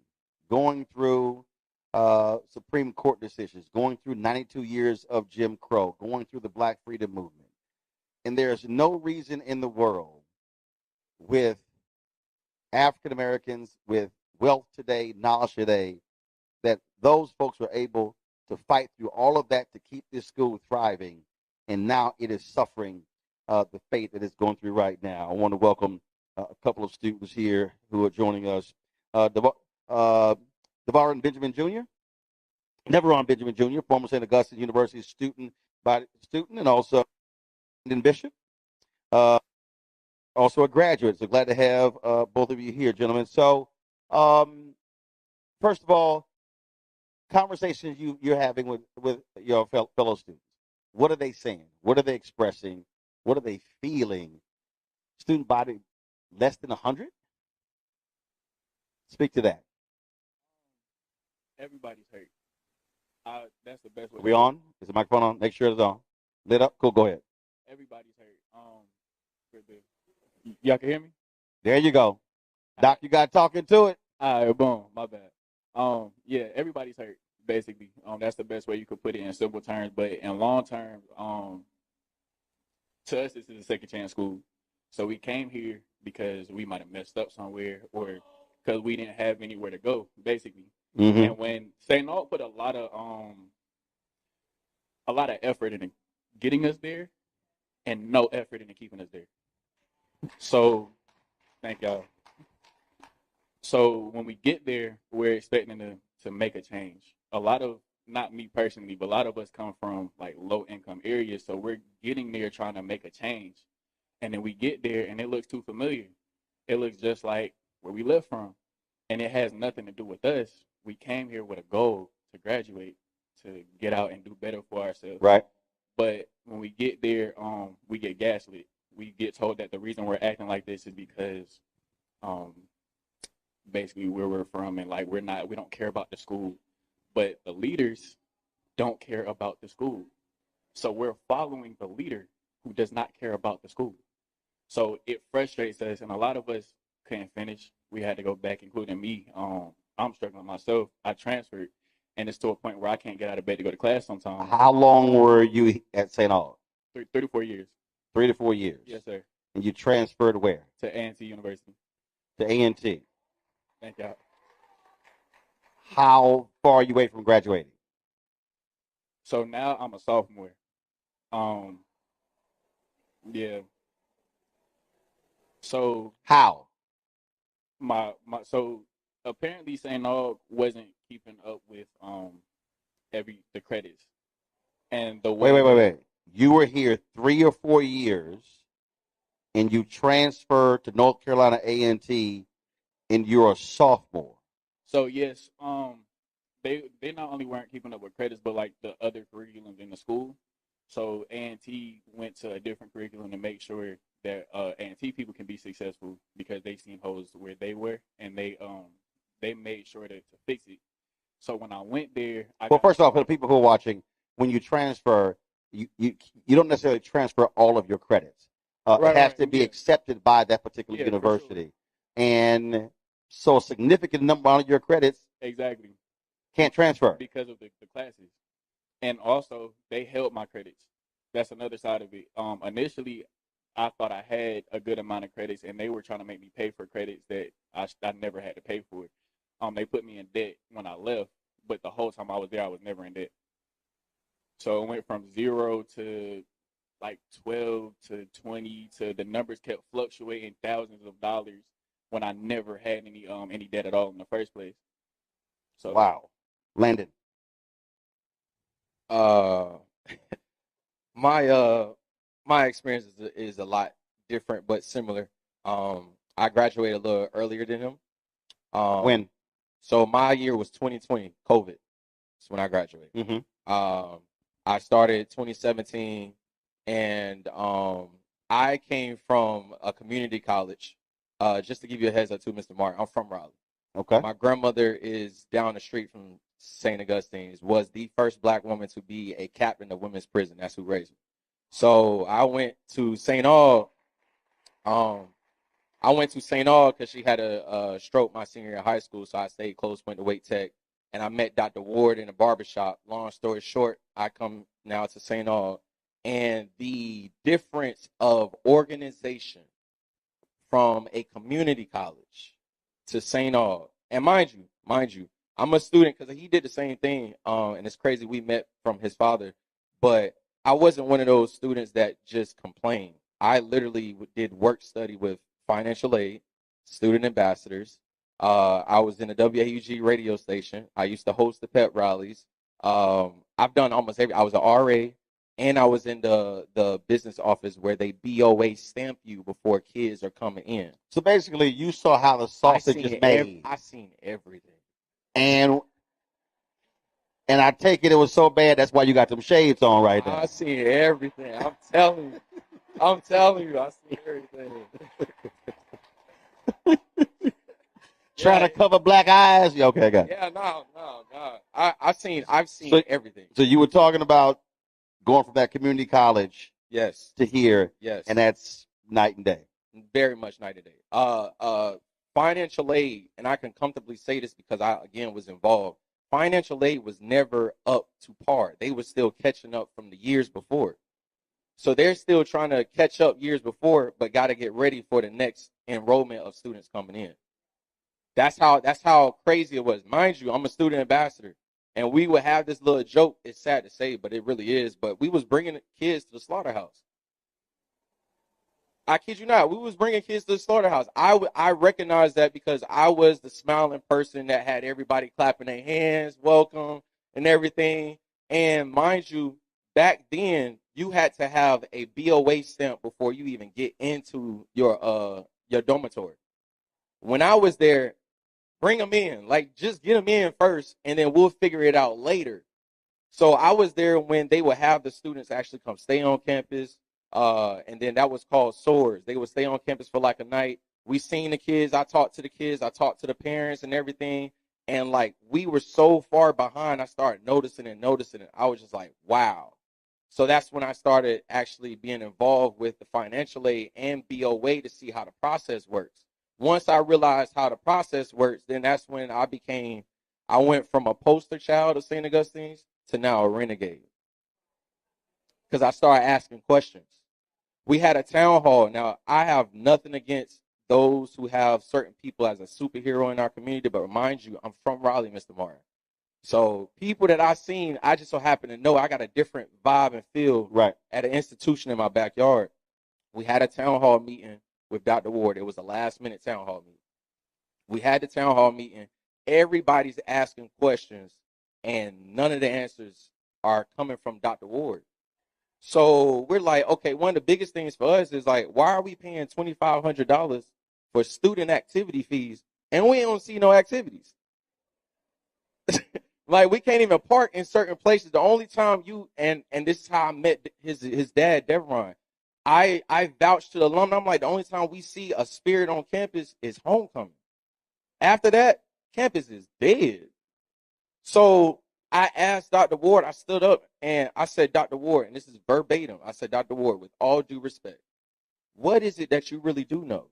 [SPEAKER 1] going through Supreme Court decisions, going through 92 years of Jim Crow, going through the Black Freedom Movement. And there's no reason in the world with African Americans, with wealth today, knowledge today, that those folks were able to fight through all of that to keep this school thriving. And now it is suffering the fate that it's going through right now. I want to welcome a couple of students here who are joining us. DeVaron Benjamin Jr., Neveron Benjamin Jr., former St. Augustine University student, and also Brandon Bishop, also a graduate. So glad to have both of you here, gentlemen. So, first of all, conversations you're having with your fellow students. What are they saying? What are they expressing? What are they feeling? Student body less than 100? Speak to that.
[SPEAKER 3] Everybody's hurt. That's the best way.
[SPEAKER 1] Are we on? Is the microphone on? Make sure it's on. Lit up? Cool, go ahead.
[SPEAKER 3] Everybody's hurt. Y'all can hear me?
[SPEAKER 1] There you go. Doc, you got talking to it.
[SPEAKER 3] All right, boom. My bad. Yeah, everybody's hurt, basically. That's the best way you could put it in simple terms. But in long term, to us, this is a second chance school. So we came here because we might have messed up somewhere or because we didn't have anywhere to go, basically. Mm-hmm. And when St. Aug put a lot of effort into getting us there and no effort into keeping us there. So, thank y'all. So when we get there, we're expecting to make a change. A lot of, not me personally, but a lot of us come from like low income areas. So we're getting there trying to make a change. And then we get there and it looks too familiar. It looks just like where we live from. And it has nothing to do with us. We came here with a goal to graduate, to get out and do better for ourselves.
[SPEAKER 1] Right.
[SPEAKER 3] But when we get there, we get gaslit. We get told that the reason we're acting like this is because basically where we're from and like we don't care about the school. But the leaders don't care about the school. So we're following the leader who does not care about the school. So it frustrates us, and a lot of us couldn't finish. We had to go back, including me. I'm struggling myself. I transferred, and it's to a point where I can't get out of bed to go to class sometimes.
[SPEAKER 1] How long were you at St. Aug?
[SPEAKER 3] 3 to 4 years.
[SPEAKER 1] 3 to 4 years.
[SPEAKER 3] Yes, sir.
[SPEAKER 1] And you transferred where?
[SPEAKER 3] To A&T University.
[SPEAKER 1] To A&T.
[SPEAKER 3] Thank y'all.
[SPEAKER 1] How far are you away from graduating?
[SPEAKER 3] So now I'm a sophomore. Yeah. So
[SPEAKER 1] how?
[SPEAKER 3] So apparently St. Aug wasn't keeping up with the credits. And the way
[SPEAKER 1] wait. You were here 3 or 4 years and you transferred to North Carolina A&T and you're a sophomore.
[SPEAKER 3] So yes, they not only weren't keeping up with credits, but like the other curriculums in the school. So A&T went to a different curriculum to make sure that A&T people can be successful because they seen holes where they were, and they made sure to fix it. So when I went there,
[SPEAKER 1] first off, for the people who are watching, when you transfer, you don't necessarily transfer all of your credits. It has to be accepted by that particular university, sure. And so a significant number of your credits
[SPEAKER 3] exactly
[SPEAKER 1] can't transfer
[SPEAKER 3] because of the classes. And also, they held my credits. That's another side of it. Initially, I thought I had a good amount of credits, and they were trying to make me pay for credits that I never had to pay for. They put me in debt when I left, but the whole time I was there, I was never in debt. So it went from 0 to like 12 to 20 to the numbers kept fluctuating thousands of dollars when I never had any debt at all in the first place. So
[SPEAKER 1] wow, Landon.
[SPEAKER 11] My my experience is a lot different but similar. I graduated a little earlier than him.
[SPEAKER 1] When?
[SPEAKER 11] So my year was 2020, COVID. That's when I graduated.
[SPEAKER 1] Mm-hmm.
[SPEAKER 11] I started 2017, and I came from a community college. Just to give you a heads up too, Mr. Martin, I'm from Raleigh.
[SPEAKER 1] Okay.
[SPEAKER 11] My grandmother is down the street from Saint Augustine, was the first black woman to be a captain of women's prison. That's who raised me. So I went to St. Aug. I went to St. Aug because she had a stroke my senior year of high school, so I stayed close, went to Wake Tech, and I met Dr. Ward in a barbershop. Long story short, I come now to St. Aug, and the difference of organization from a community college to St. Aug, and mind you, I'm a student because he did the same thing, and it's crazy we met from his father, but I wasn't one of those students that just complained. I literally did work study with financial aid, student ambassadors. I was in a WAUG radio station. I used to host the pep rallies. I've done almost every. I was an RA, and I was in the business office where they BOA stamp you before kids are coming in.
[SPEAKER 1] So basically, you saw how the sausage is made.
[SPEAKER 11] I seen everything.
[SPEAKER 1] And I take it was so bad that's why you got them shades on right now.
[SPEAKER 11] I seen everything. I'm telling you, I seen everything.
[SPEAKER 1] Trying to cover black eyes. Yeah, okay, I got it.
[SPEAKER 11] Yeah, no. I've seen everything.
[SPEAKER 1] So you were talking about going from that community college,
[SPEAKER 11] yes,
[SPEAKER 1] to here,
[SPEAKER 11] yes,
[SPEAKER 1] and that's night and day.
[SPEAKER 11] Very much night and day. Financial aid, and I can comfortably say this because I again was involved. Financial aid was never up to par. They were still catching up from the years before. So they're still trying to catch up years before, but got to get ready for the next enrollment of students coming in. That's how crazy it was. Mind you, I'm a student ambassador, and we would have this little joke. It's sad to say, but it really is. But we was bringing kids to the slaughterhouse. I kid you not. We was bringing kids to the slaughterhouse. I recognized that because I was the smiling person that had everybody clapping their hands, welcome, and everything. And mind you, back then, you had to have a BOA stamp before you even get into your dormitory. When I was there, bring them in. Like, just get them in first, and then we'll figure it out later. So I was there when they would have the students actually come stay on campus. And then that was called SOARs. They would stay on campus for like a night. We seen the kids. I talked to the kids. I talked to the parents and everything. And like, we were so far behind. I started noticing it. I was just like, wow. So that's when I started actually being involved with the financial aid and BOA to see how the process works. Once I realized how the process works, then that's when I went from a poster child of St. Augustine's to now a renegade. Because I started asking questions. We had a town hall. Now, I have nothing against those who have certain people as a superhero in our community, but remind you, I'm from Raleigh, Mr. Martin. So people that I've seen, I just so happen to know I got a different vibe and feel at an institution in my backyard. We had a town hall meeting with Dr. Ward. It was a last-minute town hall meeting. We had the town hall meeting. Everybody's asking questions, and none of the answers are coming from Dr. Ward. So we're like, okay, one of the biggest things for us is like, why are we paying $2,500 for student activity fees and we don't see no activities? Like, we can't even park in certain places. The only time and this is how I met his dad, Devron. I vouched to the alumni. I'm like, the only time we see a spirit on campus is homecoming. After that, campus is dead. So I asked Dr. Ward, I stood up and I said, Dr. Ward, and this is verbatim. I said, Dr. Ward, with all due respect, what is it that you really do know?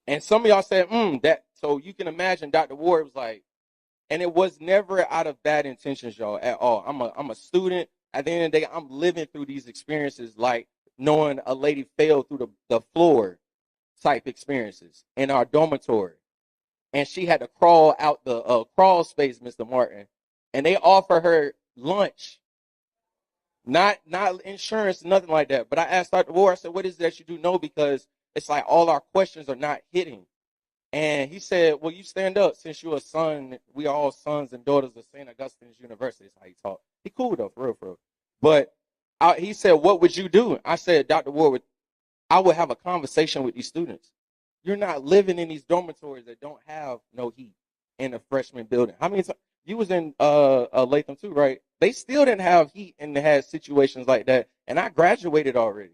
[SPEAKER 11] And some of y'all said, that. So you can imagine Dr. Ward was like, and it was never out of bad intentions, y'all, at all. I'm a student. At the end of the day, I'm living through these experiences like knowing a lady fell through the floor type experiences in our dormitory. And she had to crawl out the crawl space, Mr. Martin. And they offer her lunch. Not insurance, nothing like that. But I asked Dr. Ward, I said, what is it that you do know? Because it's like all our questions are not hitting. And he said, well, you stand up since you're a son. We are all sons and daughters of St. Augustine's University. That's how he talked. He cool though, for real. But He said, what would you do? I said, Dr. Ward, I would have a conversation with these students. You're not living in these dormitories that don't have no heat in a freshman building. How many times? You was in Latham too, right? They still didn't have heat and they had situations like that. And I graduated already.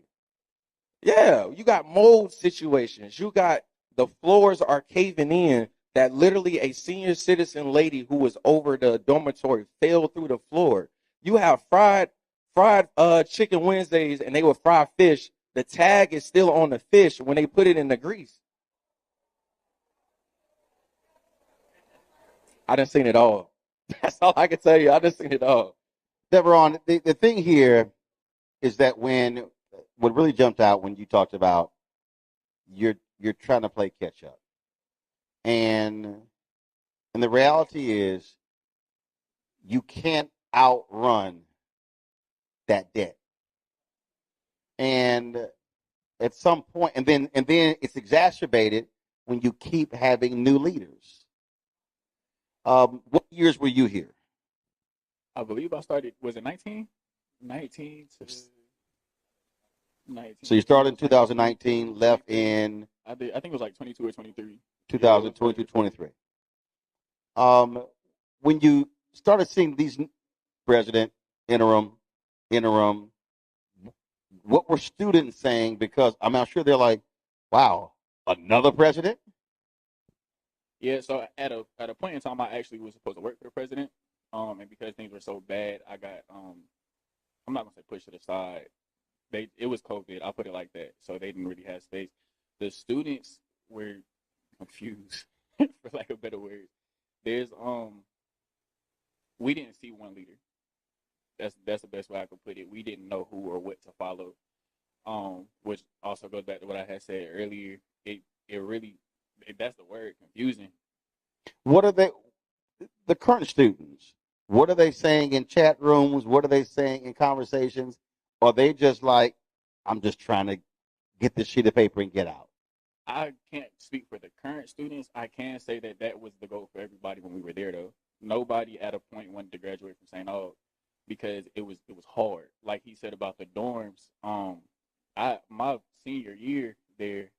[SPEAKER 11] Yeah, you got mold situations. You got the floors are caving in that literally a senior citizen lady who was over the dormitory fell through the floor. You have fried chicken Wednesdays and they would fry fish. The tag is still on the fish when they put it in the grease. I done seen it all. That's all I can tell you. I done seen it all.
[SPEAKER 1] Deveron, the thing here is that what really jumped out when you talked about you're trying to play catch up. And the reality is you can't outrun that debt. And at some point, and then it's exacerbated when you keep having new leaders. What years were you here?
[SPEAKER 3] I believe I started, was it 19? 19 to 19.
[SPEAKER 1] So you started in 2019, left in?
[SPEAKER 3] I think it was like 22 or 23.
[SPEAKER 1] 2022, 23. When you started seeing these president, interim, what were students saying? Because I'm sure they're like, wow, another president?
[SPEAKER 3] Yeah, so at a point in time, I actually was supposed to work for the president, and because things were so bad, I got I'm not gonna say pushed to the side. It was COVID. I'll put it like that. So they didn't really have space. The students were confused, for lack of better words. There's we didn't see one leader. That's the best way I could put it. We didn't know who or what to follow. Which also goes back to what I had said earlier. It really, that's the word, confusing.
[SPEAKER 1] What are the current students? What are they saying in chat rooms? What are they saying in conversations? Are they just like, I'm just trying to get this sheet of paper and get out?
[SPEAKER 3] I can't speak for the current students. I can say that was the goal for everybody when we were there, though. Nobody at a point wanted to graduate from St. Aug because it was hard. Like he said about the dorms. My senior year there,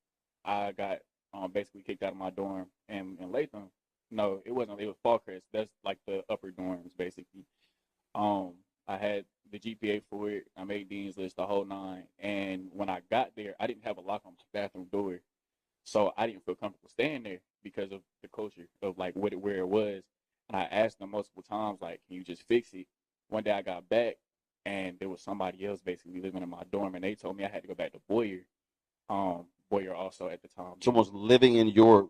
[SPEAKER 3] I got basically kicked out of my dorm in Latham. No, it wasn't. It was Fallcrest. That's like the upper dorms, basically. I had the GPA for it. I made Dean's List, the whole nine. And when I got there, I didn't have a lock on my bathroom door. So I didn't feel comfortable staying there because of the culture of like where it was. And I asked them multiple times, like, can you just fix it? One day I got back and there was somebody else basically living in my dorm and they told me I had to go back to Boyer. Boyer also at the time.
[SPEAKER 1] Someone's living in your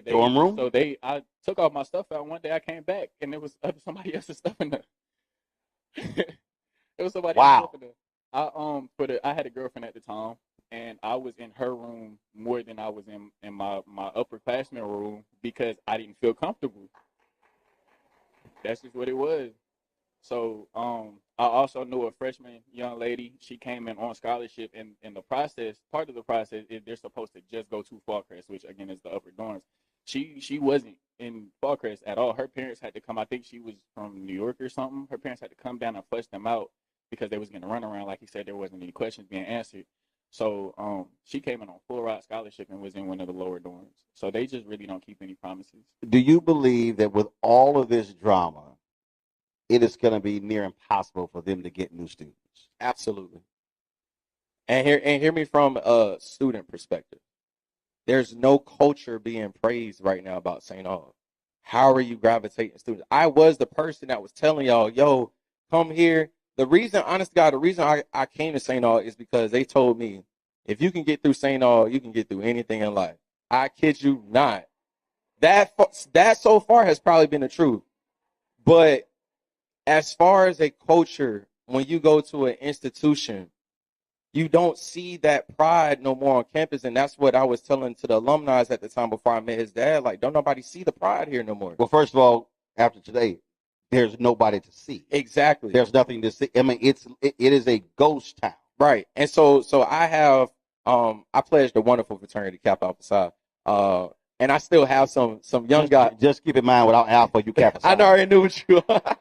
[SPEAKER 1] dorm room?
[SPEAKER 3] So I took all my stuff out. One day I came back and there was somebody else's stuff in there. It was somebody else's stuff in there. I had a girlfriend at the time. And I was in her room more than I was in my upperclassmen room because I didn't feel comfortable. That's just what it was. So I also knew a freshman young lady. She came in on scholarship, and in the process, part of the process is they're supposed to just go to Fallcrest, which again is the upper dorms. She wasn't in Fallcrest at all. Her parents had to come. I think she was from New York or something. Her parents had to come down and flush them out because they was going to run around. Like he said, there wasn't any questions being answered. So she came in on full ride scholarship and was in one of the lower dorms. So they just really don't keep any promises.
[SPEAKER 1] Do you believe that with all of this drama, it is going to be near impossible for them to get new students?
[SPEAKER 11] Absolutely. And hear me from a student perspective. There's no culture being praised right now about St. Aug. How are you gravitating students? I was the person that was telling y'all, yo, come here. The reason, honest to God, the reason I came to St. Aug is because they told me, if you can get through St. Aug, you can get through anything in life. I kid you not. That so far has probably been the truth. But as far as a culture, when you go to an institution, you don't see that pride no more on campus. And that's what I was telling to the alumni at the time before I met his dad. Like, don't nobody see the pride here no more.
[SPEAKER 1] Well, first of all, after today, there's nobody to see.
[SPEAKER 11] Exactly.
[SPEAKER 1] There's nothing to see. I mean, it is a ghost town.
[SPEAKER 11] Right. And so I have I pledged a wonderful fraternity, Kappa Alpha Psi. And I still have some young guys.
[SPEAKER 1] Just keep in mind, without Alpha, you Kappa Psi.
[SPEAKER 11] I already knew what you are.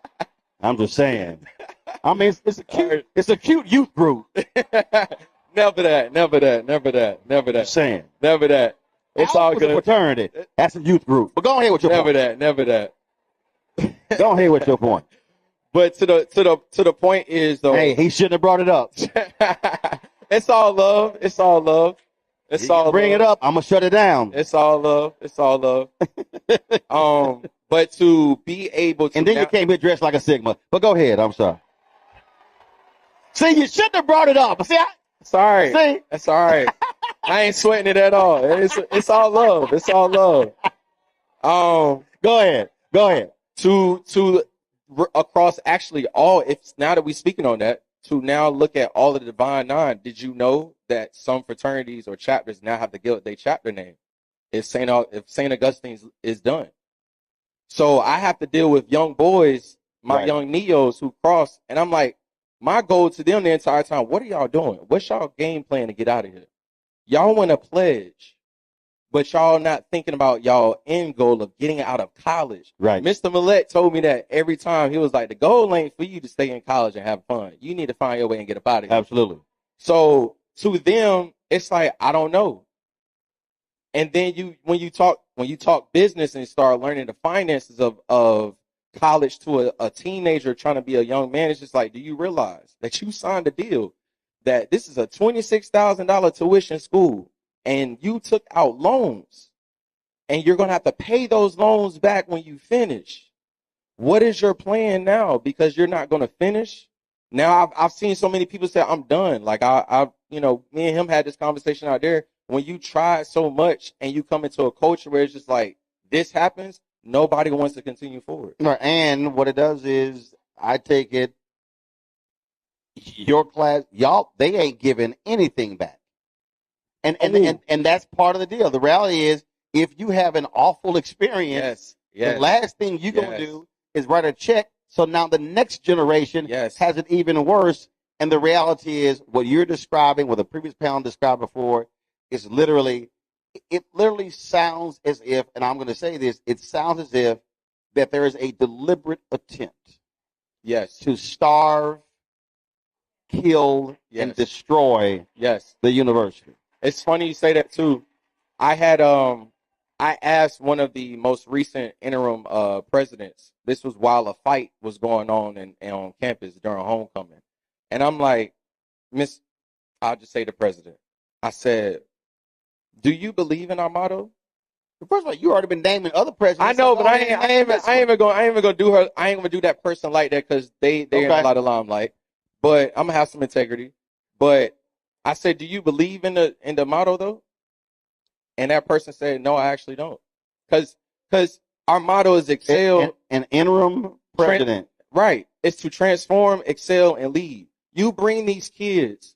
[SPEAKER 1] I'm just saying. I mean, it's a cute youth group.
[SPEAKER 11] Never that.
[SPEAKER 1] Just saying.
[SPEAKER 11] Never that. It's all
[SPEAKER 1] Alpha's a
[SPEAKER 11] good.
[SPEAKER 1] fraternity. That's a youth group. But go ahead with your point.
[SPEAKER 11] Never that.
[SPEAKER 1] Go ahead with your point.
[SPEAKER 11] But to the point is though.
[SPEAKER 1] Hey, he shouldn't have brought it up.
[SPEAKER 11] It's all love. It's all love. It's all
[SPEAKER 1] bring
[SPEAKER 11] love.
[SPEAKER 1] it up. I'm gonna shut it down.
[SPEAKER 11] It's all love. It's all love. But to be able to,
[SPEAKER 1] and then you came here dressed like a Sigma. But go ahead. I'm sorry. See, you shouldn't have brought it up. See,
[SPEAKER 11] sorry.
[SPEAKER 1] See,
[SPEAKER 11] that's all right. I ain't sweating it at all. It's all love. It's all love.
[SPEAKER 1] Go ahead.
[SPEAKER 11] To across actually all. If now that we're speaking on that, to now look at all of the Divine Nine. Did you know that some fraternities or chapters now have to give their chapter name if Saint Augustine is done? So I have to deal with young boys, my young neos who cross, and I'm like, my goal to them the entire time, what are y'all doing? What's y'all game plan to get out of here? Y'all want to pledge, but y'all not thinking about y'all end goal of getting out of college.
[SPEAKER 1] Right.
[SPEAKER 11] Mr. Millette told me that every time. He was like, the goal ain't for you to stay in college and have fun. You need to find your way and get up out of here.
[SPEAKER 1] Absolutely.
[SPEAKER 11] So to them, it's like, I don't know. And then when you talk business and start learning the finances of college to a teenager trying to be a young man, it's just like, do you realize that you signed a deal that this is a $26,000 tuition school and you took out loans and you're going to have to pay those loans back when you finish? What is your plan now? Because you're not going to finish. Now I've seen so many people say, I'm done. Like I me and him had this conversation out there. When you try so much and you come into a culture where it's just like, this happens, nobody wants to continue forward.
[SPEAKER 1] Right. And what it does is, I take it, your class, y'all, they ain't giving anything back. And that's part of the deal. The reality is, if you have an awful experience, the last thing you're going to do is write a check. So now the next generation has it even worse. And the reality is, what you're describing, what the previous panel described before, is literally, it literally sounds as if, and I'm going to say this, it sounds as if that there is a deliberate attempt to starve, kill, and destroy the university.
[SPEAKER 11] It's funny you say that too. I asked one of the most recent interim presidents. This was while a fight was going on campus during homecoming. And I'm like, I'll just say the president. I said, do you believe in our motto?
[SPEAKER 1] First of all, you already been naming other presidents.
[SPEAKER 11] I know, but I ain't even gonna do her. I ain't gonna do that person like that because they in a lot of limelight. But I'm gonna have some integrity. But I said, do you believe in the motto though? And that person said, no, I actually don't. Because our motto is excel.
[SPEAKER 1] An interim president.
[SPEAKER 11] Right. It's to transform, excel, and lead. You bring these kids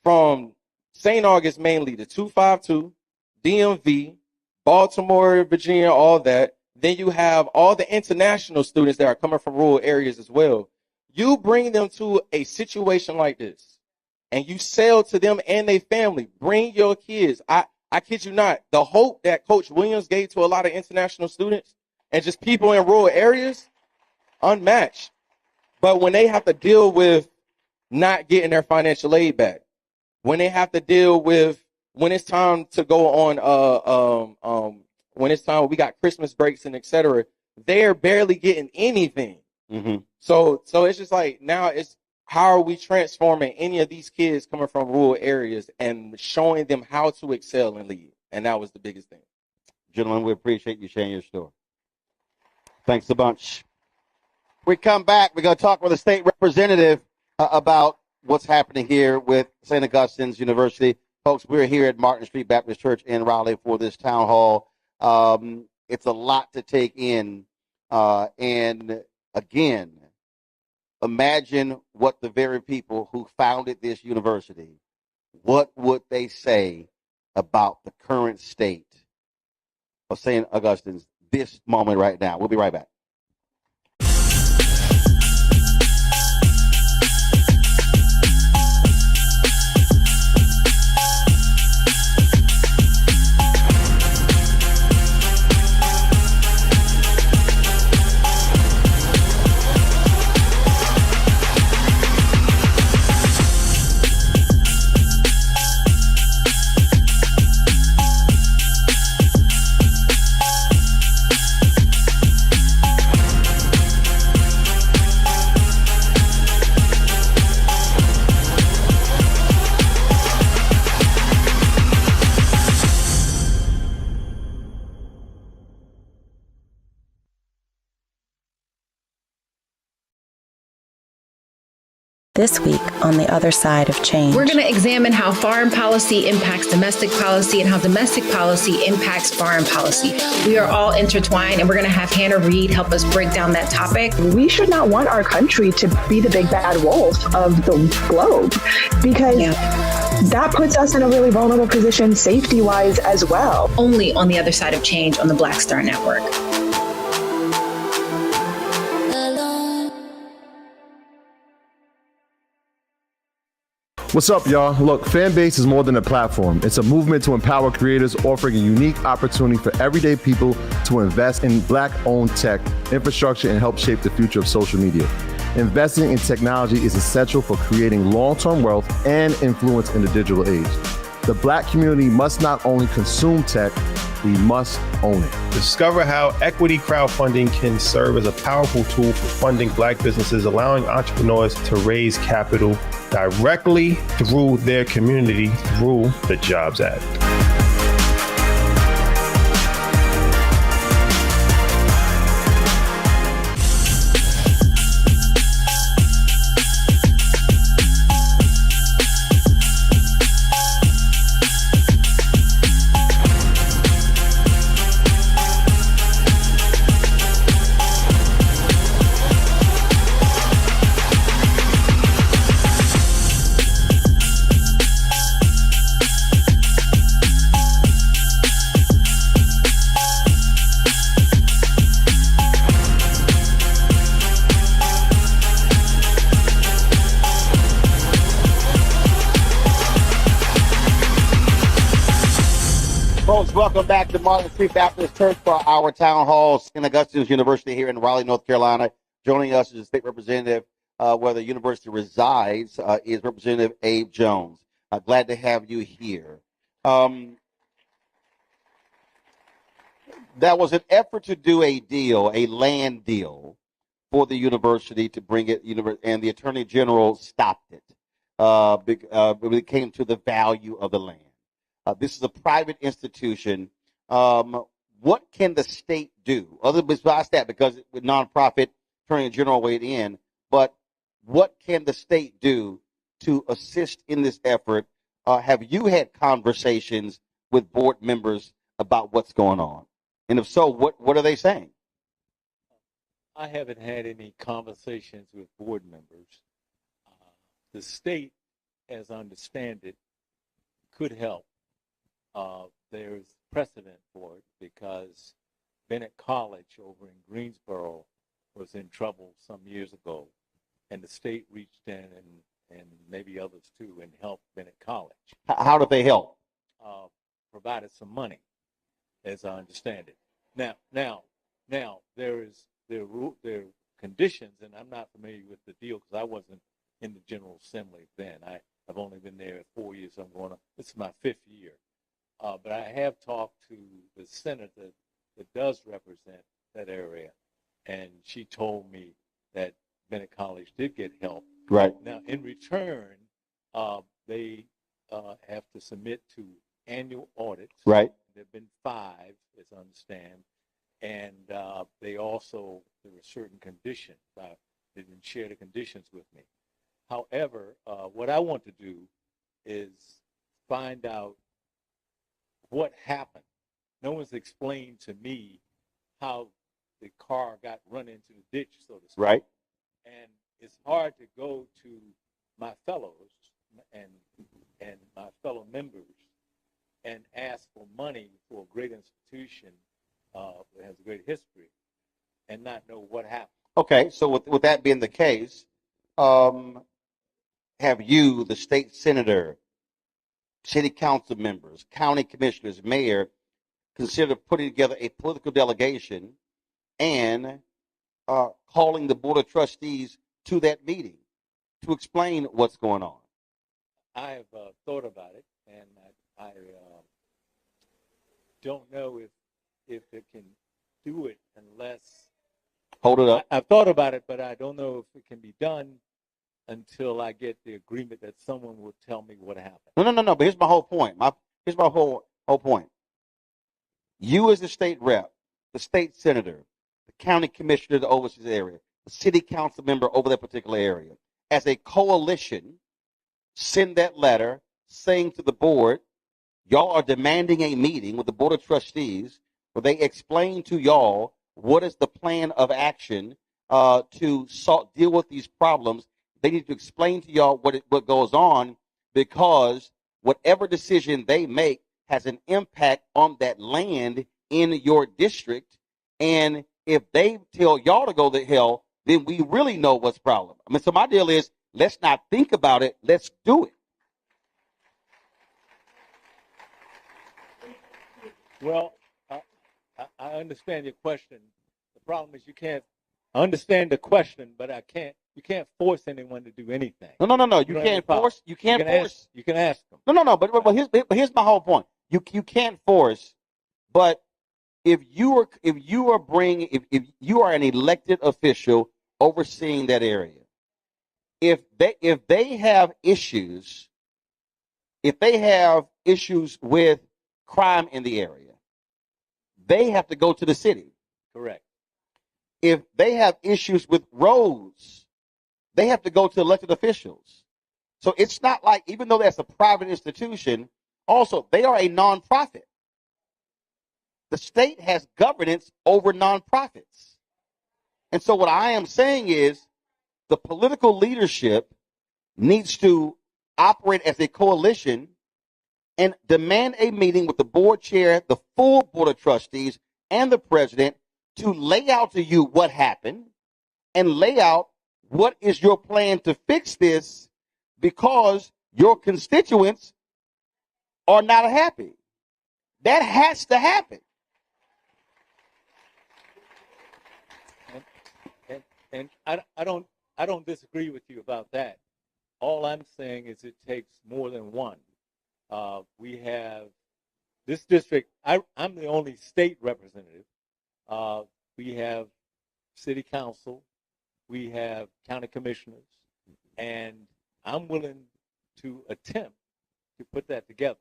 [SPEAKER 11] from St. August mainly to 252, DMV, Baltimore, Virginia, all that. Then you have all the international students that are coming from rural areas as well. You bring them to a situation like this, and you sell to them and their family. Bring your kids. I kid you not. The hope that Coach Williams gave to a lot of international students and just people in rural areas, unmatched. But when they have to deal with not getting their financial aid back, when they have to deal with when it's time to go on, when it's time we got Christmas breaks and etc., they're barely getting anything.
[SPEAKER 1] Mm-hmm.
[SPEAKER 11] So it's just like now it's how are we transforming any of these kids coming from rural areas and showing them how to excel and lead? And that was the biggest thing.
[SPEAKER 1] Gentlemen, we appreciate you sharing your story. Thanks a bunch. We come back, we're going to talk with a state representative about what's happening here with St. Augustine's University. Folks, we're here at Martin Street Baptist Church in Raleigh for this town hall. It's a lot to take in. And again, imagine what the very people who founded this university, what would they say about the current state of St. Augustine's this moment right now? We'll be right back.
[SPEAKER 5] This week on The Other Side of Change.
[SPEAKER 6] We're going to examine how foreign policy impacts domestic policy and how domestic policy impacts foreign policy. We are all intertwined, and we're going to have Hannah Reed help us break down that topic.
[SPEAKER 7] We should not want our country to be the big bad wolf of the globe, because that puts us in a really vulnerable position safety-wise as well.
[SPEAKER 6] Only on The Other Side of Change on the Black Star Network.
[SPEAKER 12] What's up, y'all? Look, Fanbase is more than a platform. It's a movement to empower creators, offering a unique opportunity for everyday people to invest in Black-owned tech, infrastructure, and help shape the future of social media. Investing in technology is essential for creating long-term wealth and influence in the digital age. The Black community must not only consume tech, we must own it.
[SPEAKER 13] Discover how equity crowdfunding can serve as a powerful tool for funding Black businesses, allowing entrepreneurs to raise capital directly through their community through the Jobs Act.
[SPEAKER 1] Welcome back to Martin Street Baptist Church for our town hall. Saint Augustine University here in Raleigh, North Carolina. Joining us is the state representative where the university resides is Representative Abe Jones. Glad to have you here. That was an effort to do a deal, a land deal for the university to bring it, and the Attorney General stopped it when it came to the value of the land. This is a private institution. What can the state do? Other besides that, because with nonprofit, Attorney General weighed in, but what can the state do to assist in this effort? Have you had conversations with board members about what's going on? And if so, what are they saying?
[SPEAKER 3] I haven't had any conversations with board members. The state, as I understand it, could help. There's precedent for it because Bennett College over in Greensboro was in trouble some years ago, and the state reached in and maybe others too and helped Bennett College.
[SPEAKER 1] How did they help?
[SPEAKER 3] Provided some money, as I understand it. Now there are conditions, and I'm not familiar with the deal because I wasn't in the General Assembly then. I've only been there 4 years. This is my 5th year. But I have talked to the senator that does represent that area, and she told me that Bennett College did get help.
[SPEAKER 1] Right.
[SPEAKER 3] Now, in return, they have to submit to annual audits.
[SPEAKER 1] Right.
[SPEAKER 3] There have been 5, as I understand, and there were certain conditions. They didn't share the conditions with me. However, what I want to do is find out what happened. No one's explained to me how the car got run into the ditch, so to speak.
[SPEAKER 1] Right.
[SPEAKER 3] And it's hard to go to my fellows and my fellow members and ask for money for a great institution that has a great history and not know what happened.
[SPEAKER 1] Okay, so with that being the case, have you, the state senator, city council members, county commissioners, mayor, consider putting together a political delegation and calling the board of trustees to that meeting to explain what's going on?
[SPEAKER 3] I have thought about it, and I don't know if it can do it unless...
[SPEAKER 1] Hold it up.
[SPEAKER 3] I've thought about it, but I don't know if it can be done until I get the agreement that someone will tell me what happened.
[SPEAKER 1] No. But here's my whole point. Here's my whole point. You as the state rep, the state senator, the county commissioner that oversees the area, the city council member over that particular area, as a coalition, send that letter saying to the board, y'all are demanding a meeting with the Board of Trustees where they explain to y'all what is the plan of action to deal with these problems. They need to explain to y'all what goes on, because whatever decision they make has an impact on that land in your district. And if they tell y'all to go to hell, then we really know what's the problem. I mean, so my deal is, let's not think about it. Let's do it.
[SPEAKER 3] Well, I understand your question. The problem is I understand the question, but you can't force anyone to do anything.
[SPEAKER 1] No. You can't force. You can't force.
[SPEAKER 3] You can ask them.
[SPEAKER 1] No. But here's my whole point. You can't force, but if you are an elected official overseeing that area, if they have issues with crime in the area, they have to go to the city.
[SPEAKER 3] Correct.
[SPEAKER 1] If they have issues with roads, they have to go to elected officials. So it's not like, even though that's a private institution, also they are a nonprofit. The state has governance over nonprofits. And so what I am saying is, the political leadership needs to operate as a coalition and demand a meeting with the board chair, the full board of trustees, and the president to lay out to you what happened and lay out what is your plan to fix this, because your constituents are not happy. That has to happen.
[SPEAKER 3] And I don't disagree with you about that. All I'm saying is it takes more than one. We have this district. I'm the only state representative. We have city council. We have county commissioners. And I'm willing to attempt to put that together.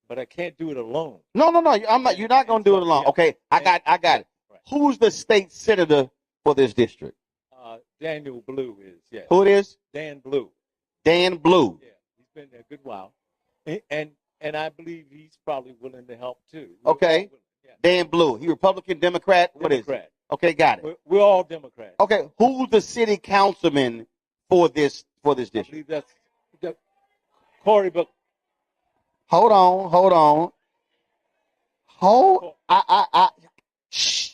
[SPEAKER 3] But I can't do it alone.
[SPEAKER 1] No. I'm not. You're not going to do it alone. Okay, I got it. Right. Who's the state senator for this district?
[SPEAKER 3] Daniel Blue is. Yeah.
[SPEAKER 1] Who it is?
[SPEAKER 3] Dan Blue.
[SPEAKER 1] Dan Blue.
[SPEAKER 3] Yeah, he's been there a good while, and I believe he's probably willing to help too.
[SPEAKER 1] Okay. Yeah. Dan Blue. He Republican, Democrat. What is it? Okay, got it.
[SPEAKER 3] We're all Democrats.
[SPEAKER 1] Okay, who's the city councilman for this district?
[SPEAKER 3] I believe that's Corey. But
[SPEAKER 1] hold on. Shh.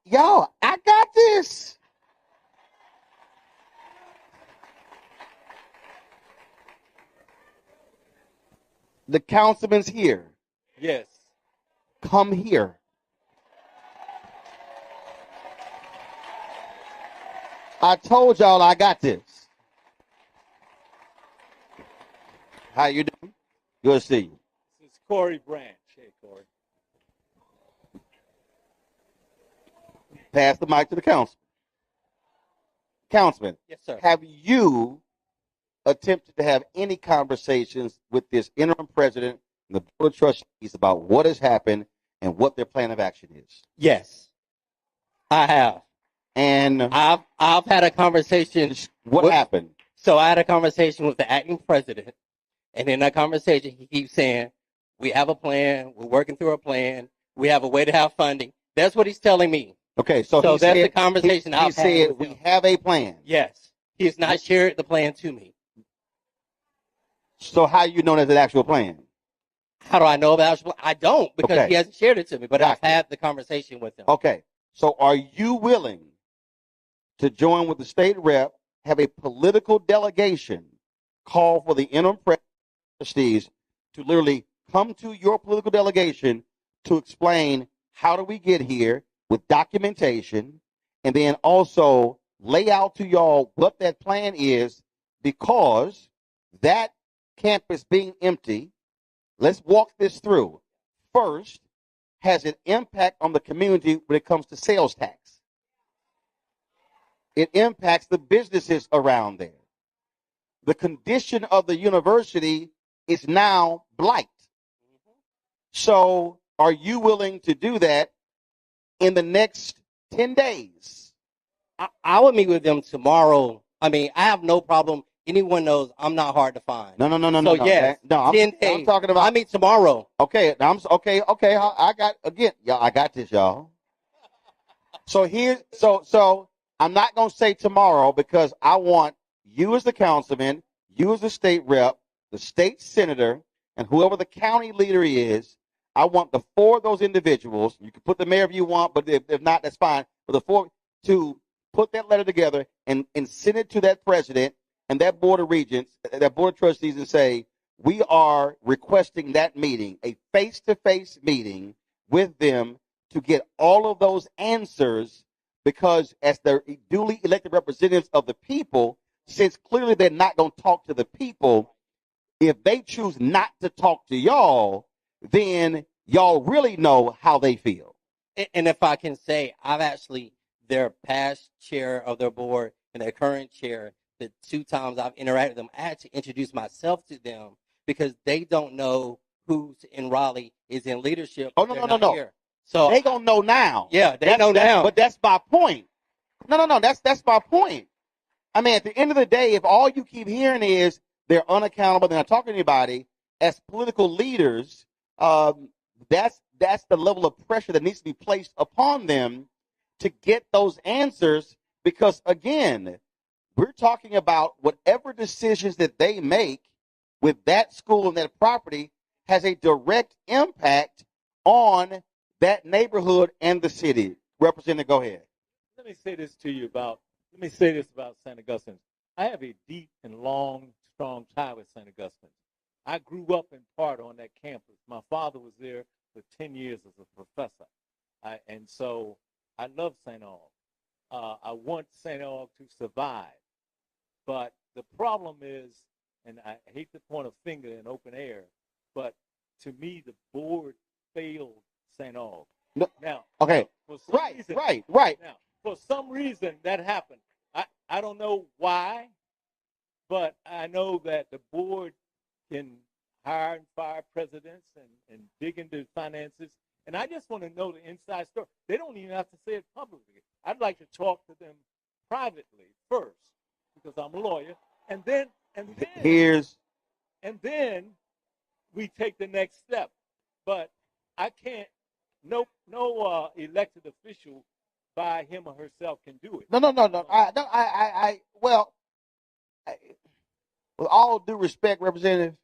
[SPEAKER 1] Yo, I got this. The councilman's here.
[SPEAKER 3] Yes.
[SPEAKER 1] Come here. I told y'all I got this. How you doing? Good to see you.
[SPEAKER 3] This is Corey Branch. Hey, Corey.
[SPEAKER 1] Pass the mic to the councilman. Councilman,
[SPEAKER 14] yes, sir.
[SPEAKER 1] Have you attempted to have any conversations with this interim president and the board of trustees about what has happened and what their plan of action is?
[SPEAKER 14] Yes, I have.
[SPEAKER 1] And
[SPEAKER 14] I've had a conversation.
[SPEAKER 1] What happened?
[SPEAKER 14] So I had a conversation with the acting president, and in that conversation, he keeps saying, "We have a plan. We're working through a plan. We have a way to have funding." That's what he's telling me.
[SPEAKER 1] Okay, so
[SPEAKER 14] that's the conversation I've had.
[SPEAKER 1] He said we have a plan.
[SPEAKER 14] Yes, he has not shared the plan to me.
[SPEAKER 1] So how you know there's an actual plan?
[SPEAKER 14] How do I know about it? I don't, because he hasn't shared it to me, but
[SPEAKER 1] Gotcha.
[SPEAKER 14] I've had the conversation with him.
[SPEAKER 1] Okay, so are you willing to join with the state rep, have a political delegation call for the interim trustees to literally come to your political delegation to explain how do we get here with documentation, and then also lay out to y'all what that plan is, because that campus being empty, let's walk this through, first, has an impact on the community when it comes to sales tax. It impacts the businesses around there. The condition of the university is now blight. So are you willing to do that in the next 10 days?
[SPEAKER 14] I would meet with them tomorrow. I mean, I have no problem. Anyone knows I'm not hard to find.
[SPEAKER 1] No.
[SPEAKER 14] So yes,
[SPEAKER 1] I'm
[SPEAKER 14] 10 days.
[SPEAKER 1] I'm talking about.
[SPEAKER 14] I meet tomorrow.
[SPEAKER 1] Okay, okay. I got again, y'all. I got this, y'all. So I'm not gonna say tomorrow because I want you as the councilman, you as the state rep, the state senator, and whoever the county leader is. I want the four of those individuals. You can put the mayor if you want, but if not, that's fine. But the four to put that letter together and send it to that president and that board of regents, that board of trustees, and say we are requesting that meeting, a face-to-face meeting with them to get all of those answers, because as the duly elected representatives of the people, since clearly they're not going to talk to the people, if they choose not to talk to y'all, then y'all really know how they feel.
[SPEAKER 14] And if I can say, I've actually, their past chair of their board and their current chair, the 2 times I've interacted with them, I had to introduce myself to them because they don't know who's in Raleigh is in leadership.
[SPEAKER 1] Oh, no.
[SPEAKER 14] Here. So
[SPEAKER 1] they gonna know now.
[SPEAKER 14] Yeah, they know now.
[SPEAKER 1] But that's my point. No. That's my point. I mean, at the end of the day, if all you keep hearing is they're unaccountable, they're not talking to anybody, as political leaders, that's the level of pressure that needs to be placed upon them to get those answers. Because again, we're talking about whatever decisions that they make with that school and that property has a direct impact on that neighborhood and the city. Representative, go ahead.
[SPEAKER 3] Let me say this about Saint Augustine. I have a deep and long, strong tie with Saint Augustine. I grew up in part on that campus. My father was there for 10 years as a professor. And so I love St. Aug. I want St. Aug to survive. But the problem is, and I hate to point a finger in open air, but to me, the board failed St. Aug.
[SPEAKER 1] No.
[SPEAKER 3] Now,
[SPEAKER 1] okay. Right.
[SPEAKER 3] Now, for some reason, that happened. I don't know why, but I know that the board can hire and fire presidents and dig into finances. And I just want to know the inside story. They don't even have to say it publicly. I'd like to talk to them privately first because I'm a lawyer, and then we take the next step. But I can't. No elected official by him or herself can do it.
[SPEAKER 1] No. With all due respect, Representative,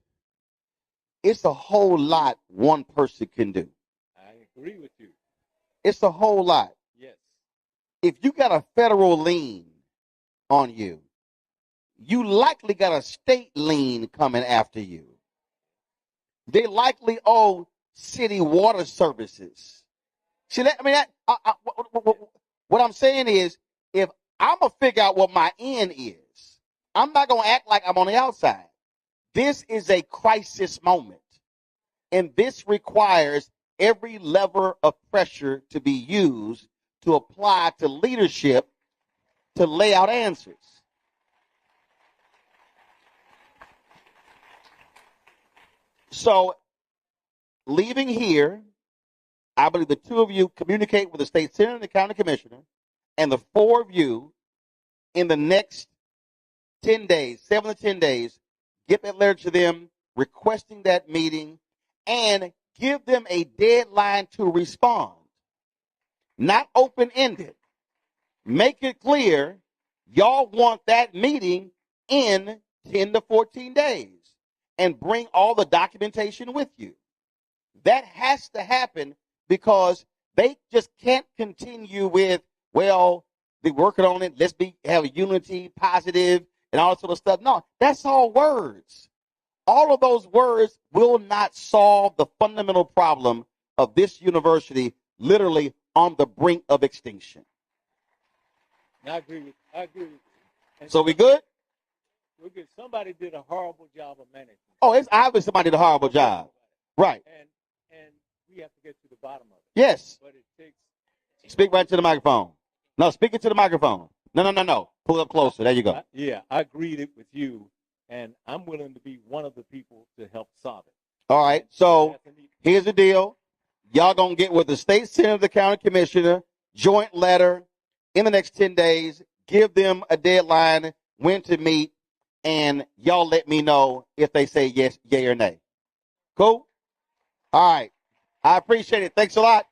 [SPEAKER 1] it's a whole lot one person can do.
[SPEAKER 3] I agree with you.
[SPEAKER 1] It's a whole lot.
[SPEAKER 3] Yes.
[SPEAKER 1] If you got a federal lien on you, you likely got a state lien coming after you. They likely owe city water services. See, what I'm saying is, if I'm going to figure out what my end is, I'm not going to act like I'm on the outside. This is a crisis moment. And this requires every lever of pressure to be used to apply to leadership to lay out answers. So, leaving here, I believe the 2 of you communicate with the state senator and the county commissioner, and the 4 of you in the next 10 days, 7 to 10 days, get that letter to them requesting that meeting and give them a deadline to respond. Not open-ended. Make it clear y'all want that meeting in 10 to 14 days and bring all the documentation with you. That has to happen because they just can't continue with, well, they're working on it, have a unity, positive, and all that sort of stuff. No, that's all words. All of those words will not solve the fundamental problem of this university literally on the brink of extinction.
[SPEAKER 3] I agree with you.
[SPEAKER 1] So we good?
[SPEAKER 3] We're good. Somebody did a horrible job of management.
[SPEAKER 1] Oh, it's obvious somebody did a horrible job. Right.
[SPEAKER 3] And we have to get to the bottom of it.
[SPEAKER 1] Yes.
[SPEAKER 3] But it takes.
[SPEAKER 1] Speak right to the microphone. No, speak it to the microphone. No. Pull up closer. There you go.
[SPEAKER 3] I agreed with you, and I'm willing to be one of the people to help solve it.
[SPEAKER 1] All right. So here's the deal. Y'all going to get with the state senator, the county commissioner, joint letter, in the next 10 days. Give them a deadline when to meet, and y'all let me know if they say yes, yay, or nay. Cool? All right. I appreciate it. Thanks a lot.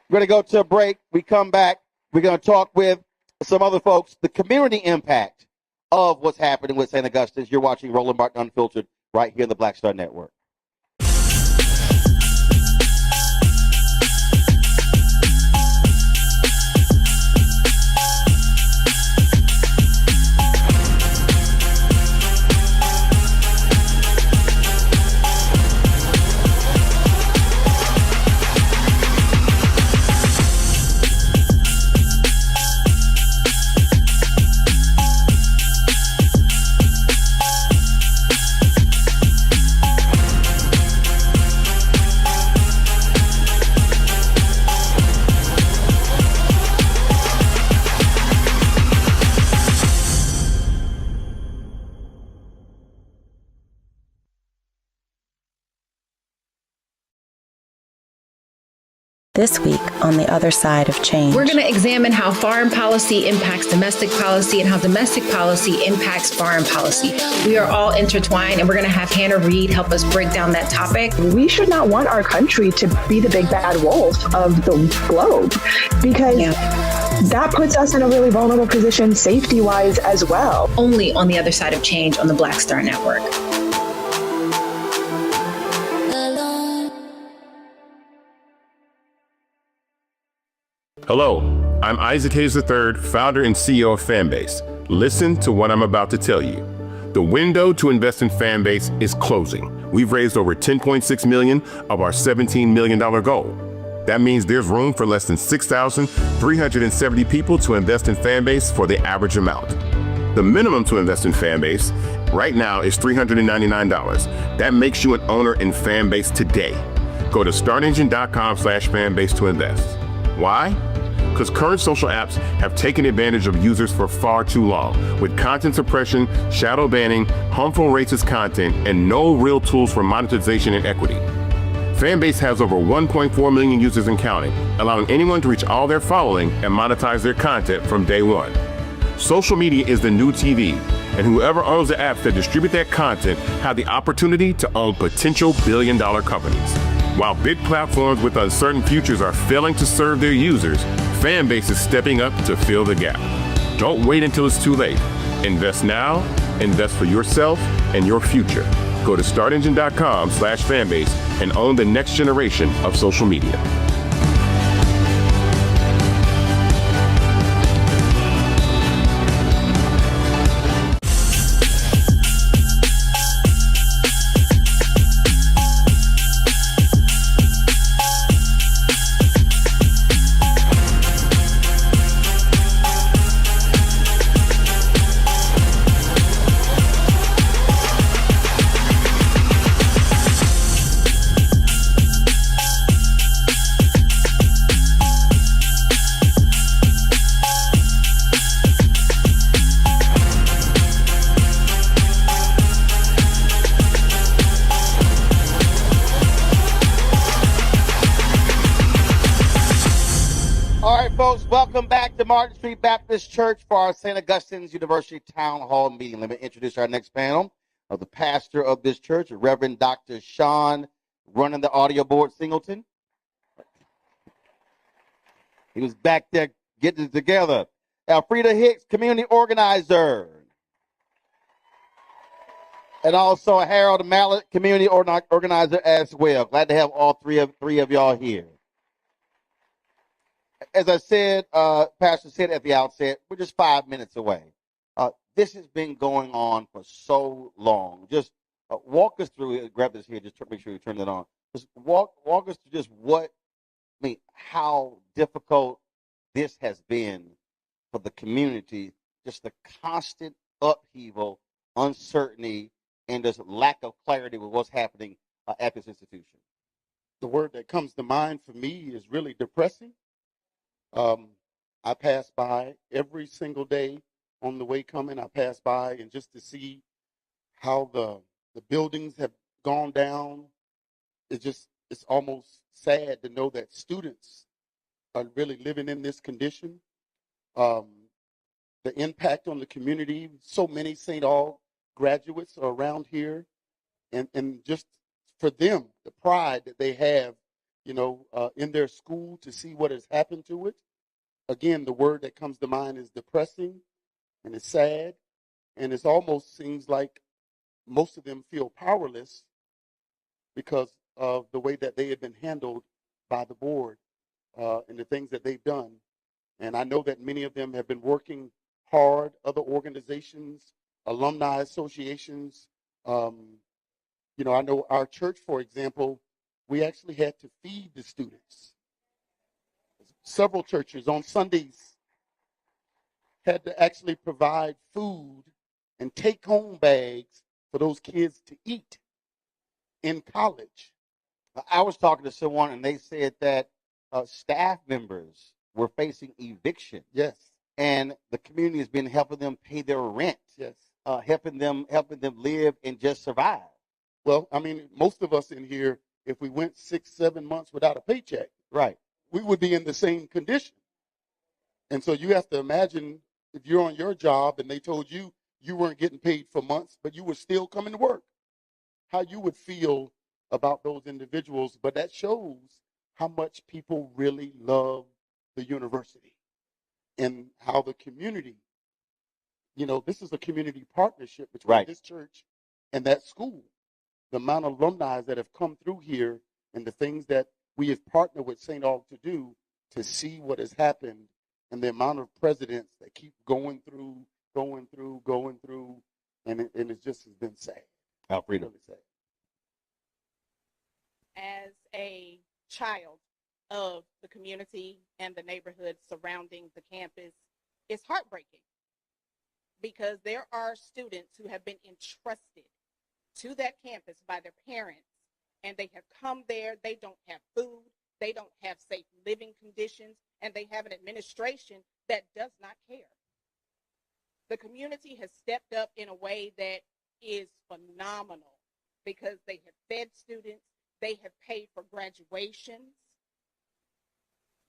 [SPEAKER 1] We're going to go to a break. We come back. We're going to talk with some other folks, the community impact of what's happening with St. Augustine. You're watching Roland Martin Unfiltered right here in the Black Star Network.
[SPEAKER 5] This week on The Other Side of Change.
[SPEAKER 6] We're going to examine how foreign policy impacts domestic policy and how domestic policy impacts foreign policy. We are all intertwined, and we're going to have Hannah Reed help us break down that topic.
[SPEAKER 7] We should not want our country to be the big bad wolf of the globe, because that puts us in a really vulnerable position safety-wise as well.
[SPEAKER 6] Only on The Other Side of Change on the Black Star Network.
[SPEAKER 10] Hello, I'm Isaac Hayes III, founder and CEO of Fanbase. Listen to what I'm about to tell you. The window to invest in Fanbase is closing. We've raised over $10.6 million of our $17 million goal. That means there's room for less than 6,370 people to invest in Fanbase for the average amount. The minimum to invest in Fanbase right now is $399. That makes you an owner in Fanbase today. Go to startengine.com/fanbase to invest. Why? Because current social apps have taken advantage of users for far too long, with content suppression, shadow banning, harmful racist content, and no real tools for monetization and equity. Fanbase has over 1.4 million users and counting, allowing anyone to reach all their following and monetize their content from day one. Social media is the new TV, and whoever owns the apps that distribute that content have the opportunity to own potential billion-dollar companies. While big platforms with uncertain futures are failing to serve their users, Fanbase is stepping up to fill the gap. Don't wait until it's too late. Invest now, invest for yourself and your future. Go to startengine.com/fanbase and own the next generation of social media.
[SPEAKER 1] Welcome back to Martin Street Baptist Church for our St. Augustine's University Town Hall meeting. Let me introduce our next panel of the pastor of this church, Reverend Dr. Sean, running the audio board, Singleton. He was back there getting it together. Elfrida Hicks, community organizer. And also Harold Mallett, community organizer as well. Glad to have all three of y'all here. As I said, Pastor said at the outset, we're just 5 minutes away. This has been going on for so long. Just walk us through it. Grab this here. Just make sure you turn it on. Just walk us through just how difficult this has been for the community. Just the constant upheaval, uncertainty, and just lack of clarity with what's happening at this institution.
[SPEAKER 15] The word that comes to mind for me is really depressing. I pass by every single day on the way coming. I pass by, and just to see how the buildings have gone down, it's almost sad to know that students are really living in this condition. Um, the impact on the community. So many St. Aug graduates are around here, and just for them, the pride that they have, in their school to see what has happened to it. Again, the word that comes to mind is depressing, and it's sad, and it almost seems like most of them feel powerless because of the way that they have been handled by the board and the things that they've done. And I know that many of them have been working hard, other organizations, alumni associations. I know our church, for example, we actually had to feed the students. Several churches on Sundays had to actually provide food and take home bags for those kids to eat in college.
[SPEAKER 1] I was talking to someone and they said that staff members were facing eviction.
[SPEAKER 15] Yes.
[SPEAKER 1] And the community has been helping them pay their rent.
[SPEAKER 15] Yes.
[SPEAKER 1] Helping them live and just survive.
[SPEAKER 15] Well, I mean, most of us in here, if we went 6-7 months without a paycheck,
[SPEAKER 1] right,
[SPEAKER 15] we would be in the same condition. And so you have to imagine if you're on your job and they told you you weren't getting paid for months, but you were still coming to work, how you would feel about those individuals. But that shows how much people really love the university and how the community, this is a community partnership between this church and that school. The amount of alumni that have come through here and the things that we have partnered with St. Aug to do to see what has happened, and the amount of presidents that keep going through, and it just has been sad.
[SPEAKER 1] Alfreda.
[SPEAKER 15] Really sad.
[SPEAKER 16] As a child of the community and the neighborhood surrounding the campus, it's heartbreaking because there are students who have been entrusted to that campus by their parents, and they have come there. They don't have food, they don't have safe living conditions, and they have an administration that does not care. The community has stepped up in a way that is phenomenal because they have fed students, they have paid for graduations,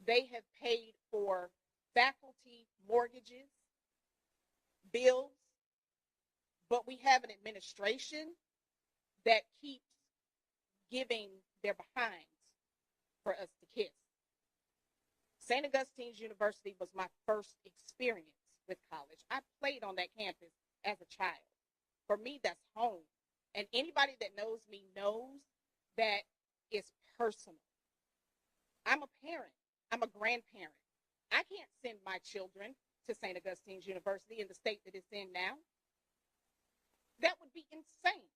[SPEAKER 16] they have paid for faculty mortgages, bills, but we have an administration that keeps giving their behinds for us to kiss. St. Augustine's University was my first experience with college. I played on that campus as a child. For me, that's home. And anybody that knows me knows that it's personal. I'm a parent. I'm a grandparent. I can't send my children to St. Augustine's University in the state that it's in now. That would be insane.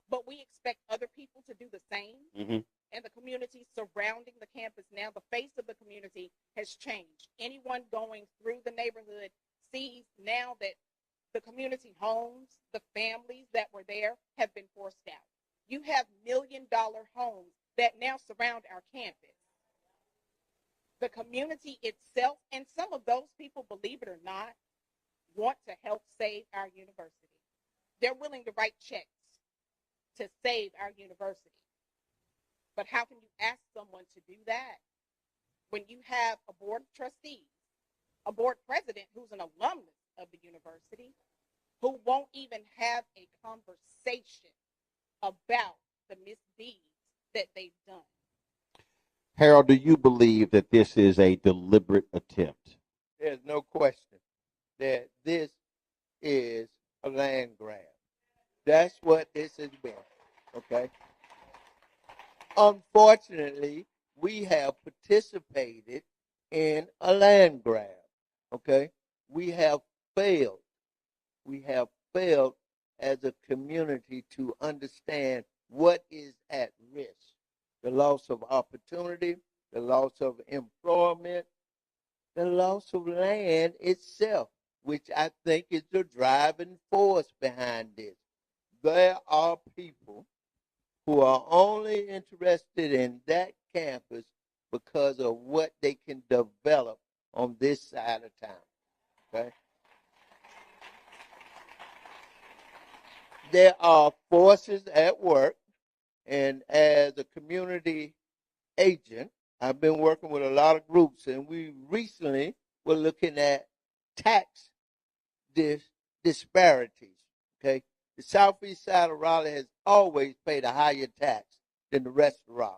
[SPEAKER 16] But we expect other people to do the same.
[SPEAKER 1] Mm-hmm.
[SPEAKER 16] And the community surrounding the campus now, the face of the community has changed. Anyone going through the neighborhood sees now that the community homes, the families that were there have been forced out. You have $1 million homes that now surround our campus. The community itself, and some of those people, believe it or not, want to help save our university. They're willing to write checks to save our university. But how can you ask someone to do that when you have a board of trustees, a board president who's an alumnus of the university, who won't even have a conversation about the misdeeds that they've done?
[SPEAKER 1] Harold, do you believe that this is a deliberate attempt?
[SPEAKER 17] There's no question that this is a land grab. That's what this has been, okay? Unfortunately, we have participated in a land grab, okay? We have failed. We have failed as a community to understand what is at risk. The loss of opportunity, the loss of employment, the loss of land itself, which I think is the driving force behind this. There are people who are only interested in that campus because of what they can develop on this side of town. Okay? There are forces at work, and as a community agent, I've been working with a lot of groups, and we recently were looking at tax disparities. Okay, the southeast side of Raleigh has always paid a higher tax than the rest of Raleigh.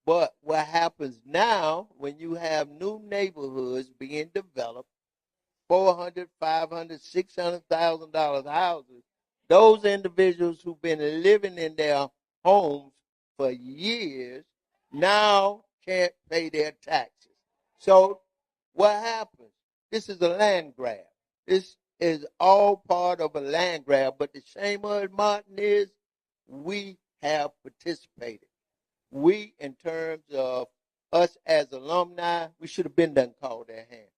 [SPEAKER 17] But what happens now when you have new neighborhoods being developed, $400,000, $500,000, $600,000 houses, those individuals who've been living in their homes for years now can't pay their taxes. So what happens? This is a land grab. This is all part of a land grab. But the shame of it, Martin, is we have participated. We, in terms of us as alumni, we should have been done called their hand.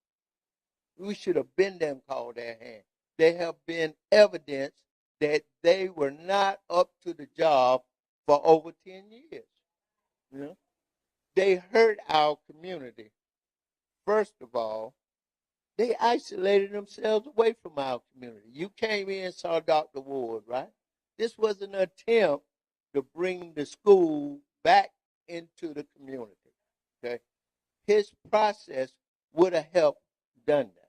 [SPEAKER 17] We should have been them called their hand. There have been evidence that they were not up to the job for over 10 years. You know? They hurt our community. First of all, they isolated themselves away from our community. You came in and saw Dr. Ward, right? This was an attempt to bring the school back into the community. Okay, his process would have helped done that.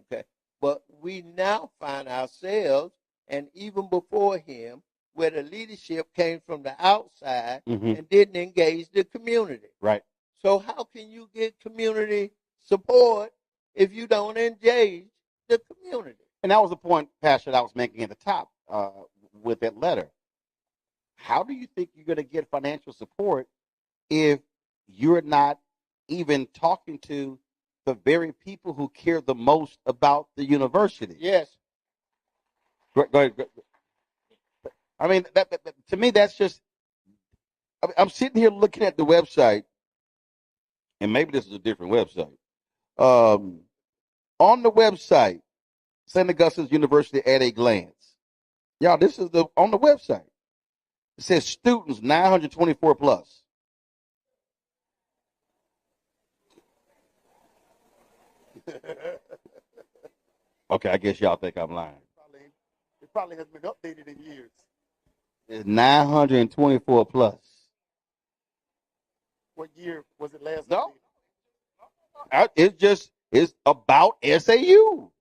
[SPEAKER 17] Okay, but we now find ourselves, and even before him, where the leadership came from the outside and didn't engage the community.
[SPEAKER 1] Right.
[SPEAKER 17] So how can you get community support if you don't engage the community?
[SPEAKER 1] And that was the point, Pastor, that I was making at the top with that letter. How do you think you're going to get financial support if you're not even talking to the very people who care the most about the university?
[SPEAKER 17] Yes.
[SPEAKER 1] Go ahead. I mean, that to me, that's just. I'm sitting here looking at the website, and maybe this is a different website. On the website, Saint Augustine University at a glance. Y'all, this is on the website. It says students 924 plus. Okay, I guess y'all think I'm lying.
[SPEAKER 15] It probably has been updated in years.
[SPEAKER 1] It's 924 plus.
[SPEAKER 15] What year was it last?
[SPEAKER 1] No. It's about SAU.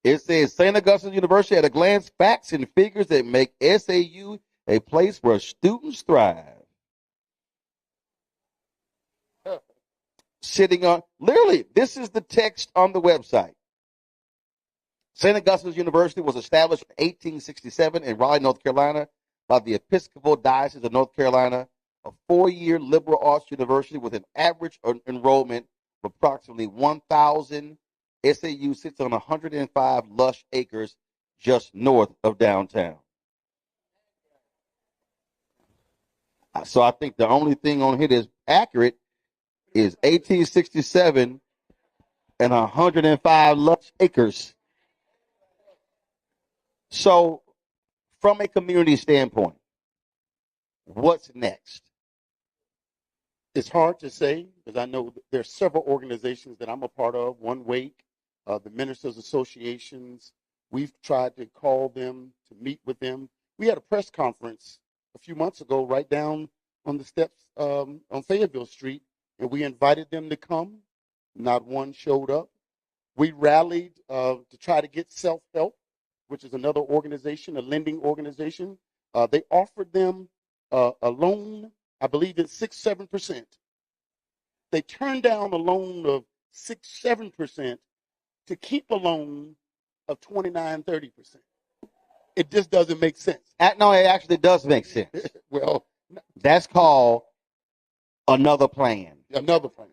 [SPEAKER 1] It says St. Augustine University at a glance, facts and figures that make SAU a place where students thrive. Sitting on, literally, this is the text on the website. St. Augustine's University was established in 1867 in Raleigh, North Carolina by the Episcopal Diocese of North Carolina, a 4-year liberal arts university with an average enrollment of approximately 1,000. SAU sits on 105 lush acres just north of downtown. So I think the only thing on here that's accurate is 1867 and 105 lush acres. So from a community standpoint, what's next?
[SPEAKER 15] It's hard to say because I know there are several organizations that I'm a part of. One Wake, the Ministers Associations. We've tried to call them to meet with them. We had a press conference a few months ago right down on the steps on Fayetteville Street, and we invited them to come. Not one showed up. We rallied to try to get Self-Help, which is another organization, a lending organization. They offered them a loan, I believe it's 6-7%. They turned down a loan of 6-7% to keep a loan of 29-30%. It just doesn't make sense.
[SPEAKER 1] No, it actually does make sense.
[SPEAKER 15] Well,
[SPEAKER 1] that's called another plan.
[SPEAKER 15] Another plan.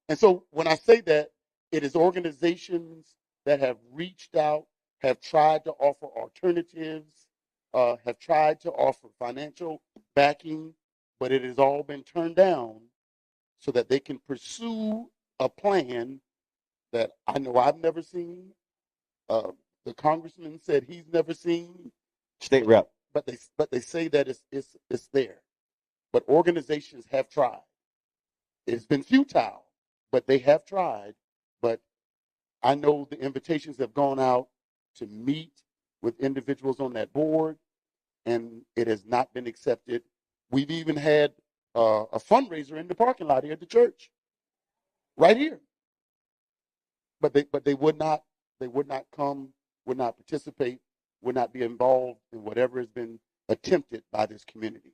[SPEAKER 15] And so when I say that, it is organizations that have reached out, have tried to offer alternatives, have tried to offer financial backing, but it has all been turned down so that they can pursue a plan that I know I've never seen. The congressman said he's never seen.
[SPEAKER 1] State rep.
[SPEAKER 15] But they say that it's there. But organizations have tried. It's been futile, but they have tried. But I know the invitations have gone out to meet with individuals on that board, and it has not been accepted. We've even had a fundraiser in the parking lot here at the church, right here. But they would not come, would not participate, would not be involved in whatever has been attempted by this community.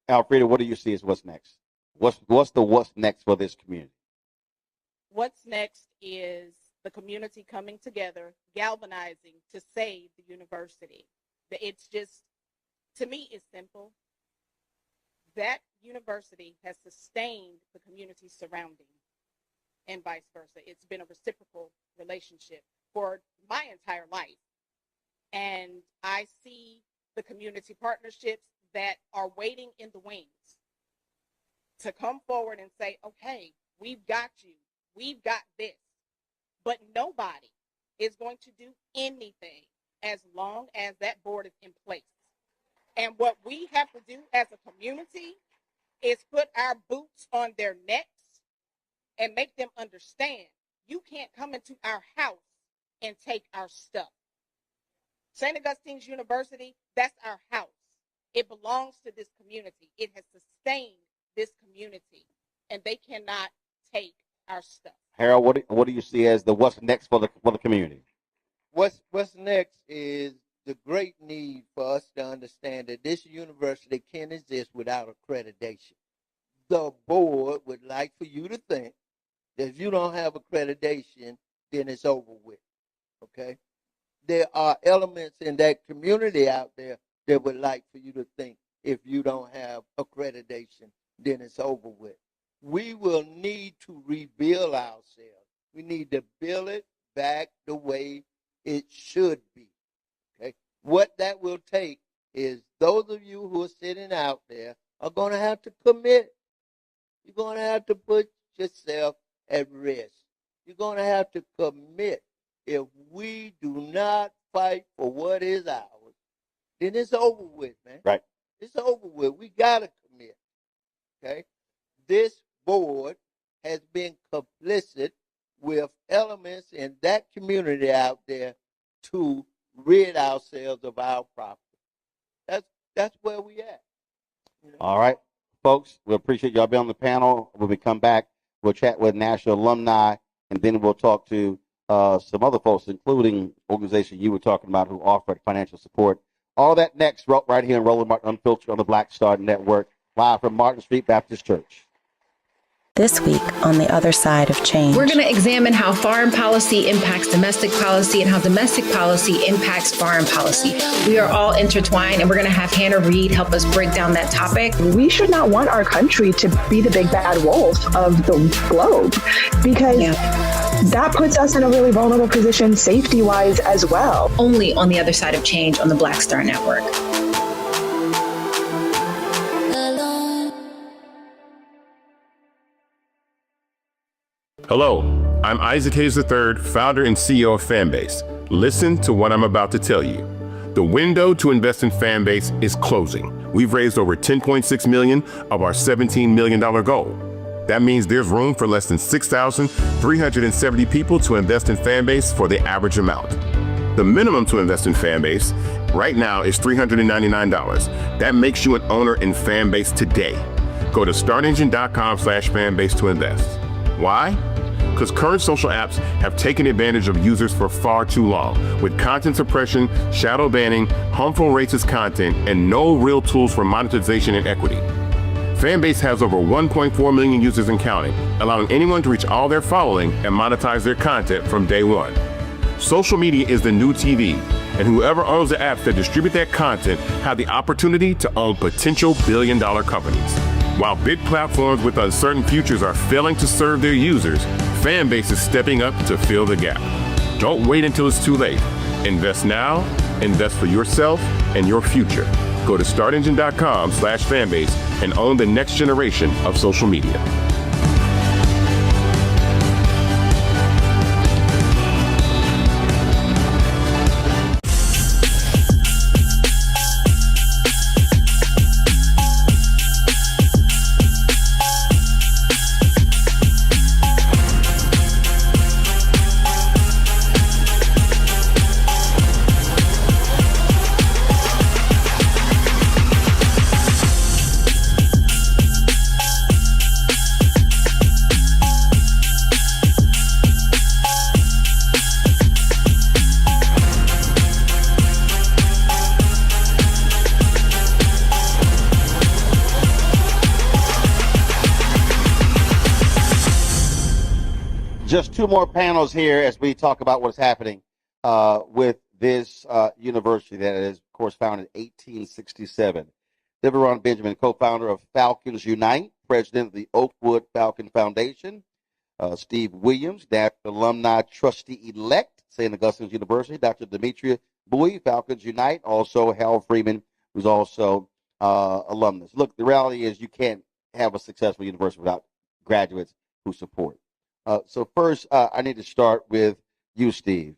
[SPEAKER 1] Alfreda, what do you see as what's next? What's next for this community?
[SPEAKER 16] What's next is the community coming together, galvanizing to save the university. It's just, to me, it's simple. That university has sustained the community surrounding, and vice versa. It's been a reciprocal relationship for my entire life. And I see the community partnerships that are waiting in the wings to come forward and say, okay, we've got you. We've got this. But nobody is going to do anything as long as that board is in place. And what we have to do as a community is put our boots on their necks and make them understand you can't come into our house and take our stuff. Saint Augustine's University, that's our house. It belongs to this community. It has sustained this community, and they cannot take our stuff.
[SPEAKER 1] Harold, what do you see as the what's next for the community?
[SPEAKER 17] What's next is the great need for us to understand that this university can't exist without accreditation. The board would like for you to think that if you don't have accreditation, then it's over with. Okay? There are elements in that community out there that would like for you to think if you don't have accreditation, then it's over with. We will need to rebuild ourselves. We need to build it back the way it should be. Okay? What that will take is those of you who are sitting out there are going to have to commit. You're going to have to put yourself at risk. You're going to have to commit. If we do not fight for what is ours, then it's over with, man.
[SPEAKER 1] Right.
[SPEAKER 17] It's over with. We got to commit. Okay? This board has been complicit with elements in that community out there to rid ourselves of our property. That's where we at. You know?
[SPEAKER 1] All right, folks, we appreciate y'all being on the panel. When we come back, we'll chat with National Alumni, and then we'll talk to some other folks, including organization you were talking about who offered financial support. All that next, right here in Roland Martin Unfiltered on the Black Star Network, live from Martin Street Baptist Church.
[SPEAKER 5] This week on The Other Side of Change.
[SPEAKER 6] We're going to examine how foreign policy impacts domestic policy and how domestic policy impacts foreign policy. We are all intertwined, and we're going to have Hannah Reed help us break down that topic.
[SPEAKER 7] We should not want our country to be the big bad wolf of the globe, because that puts us in a really vulnerable position safety-wise as well.
[SPEAKER 6] Only on The Other Side of Change on the Black Star Network.
[SPEAKER 10] Hello, I'm Isaac Hayes III, founder and CEO of Fanbase. Listen to what I'm about to tell you. The window to invest in Fanbase is closing. We've raised over $10.6 million of our $17 million goal. That means there's room for less than 6,370 people to invest in Fanbase for the average amount. The minimum to invest in Fanbase right now is $399. That makes you an owner in Fanbase today. Go to startengine.com/fanbase to invest. Why? Because current social apps have taken advantage of users for far too long, with content suppression, shadow banning, harmful racist content, and no real tools for monetization and equity. Fanbase has over 1.4 million users and counting, allowing anyone to reach all their following and monetize their content from day one. Social media is the new TV, and whoever owns the apps that distribute that content have the opportunity to own potential billion-dollar companies. While big platforms with uncertain futures are failing to serve their users, Fanbase is stepping up to fill the gap. Don't wait until it's too late. Invest now, invest for yourself and your future. Go to startengine.com/fanbase and own the next generation of social media.
[SPEAKER 1] Just two more panels here as we talk about what's happening with this university that is, of course, founded in 1867. Deveron Benjamin, co-founder of Falcons Unite, president of the Oakwood Falcon Foundation. Steve Williams, NAP alumni trustee-elect, St. Augustine University. Dr. Demetria Bowie, Falcons Unite. Also, Hal Freeman, who's also alumnus. Look, the reality is you can't have a successful university without graduates who support. So first, I need to start with you, Steve.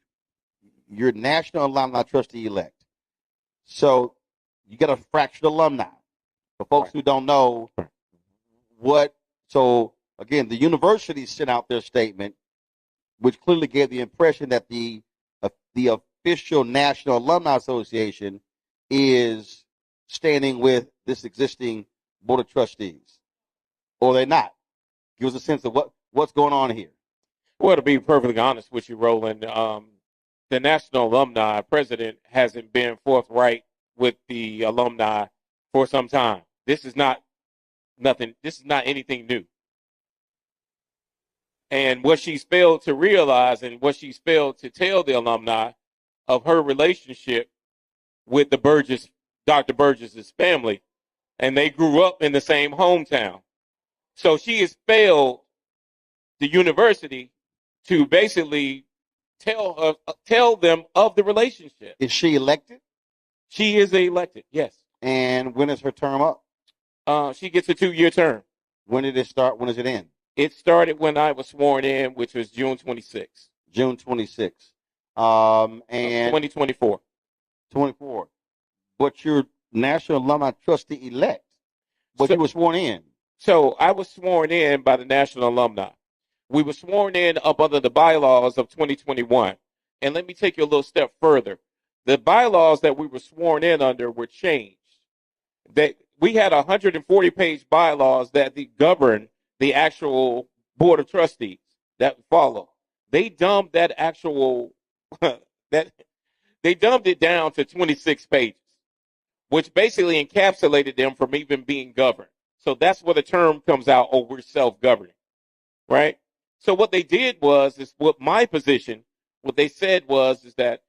[SPEAKER 1] You're National Alumni Trustee-elect. So you got a fractured alumni. For folks who don't know so again, the university sent out their statement, which clearly gave the impression that the official National Alumni Association is standing with this existing Board of Trustees. Or they're not. Give us a sense of what's going on here.
[SPEAKER 18] Well, to be perfectly honest with you, Roland, the National Alumni President hasn't been forthright with the alumni for some time. This is not anything new. And what she's failed to realize and what she's failed to tell the alumni of her relationship with Dr. Burgess's family, and they grew up in the same hometown. So she has failed the university to basically tell them of the relationship.
[SPEAKER 1] Is she elected?
[SPEAKER 18] She is elected, yes.
[SPEAKER 1] And when is her term up?
[SPEAKER 18] She gets a 2-year term.
[SPEAKER 1] When did it start? When does it end?
[SPEAKER 18] It started when I was sworn in, which was June 26th.
[SPEAKER 1] June 26th. And
[SPEAKER 18] 2024.
[SPEAKER 1] 24. But you're National Alumni Trustee-elect. But you were sworn in.
[SPEAKER 18] So I was sworn in by the National Alumni. We were sworn in up under the bylaws of 2021. And let me take you a little step further. The bylaws that we were sworn in under were changed. We had 140-page bylaws that govern the actual Board of Trustees that follow. They dumbed that actual they dumbed it down to 26 pages, which basically encapsulated them from even being governed. So that's where the term comes out, oh, we're self-governing, right? So what they did is what my position, what they said is that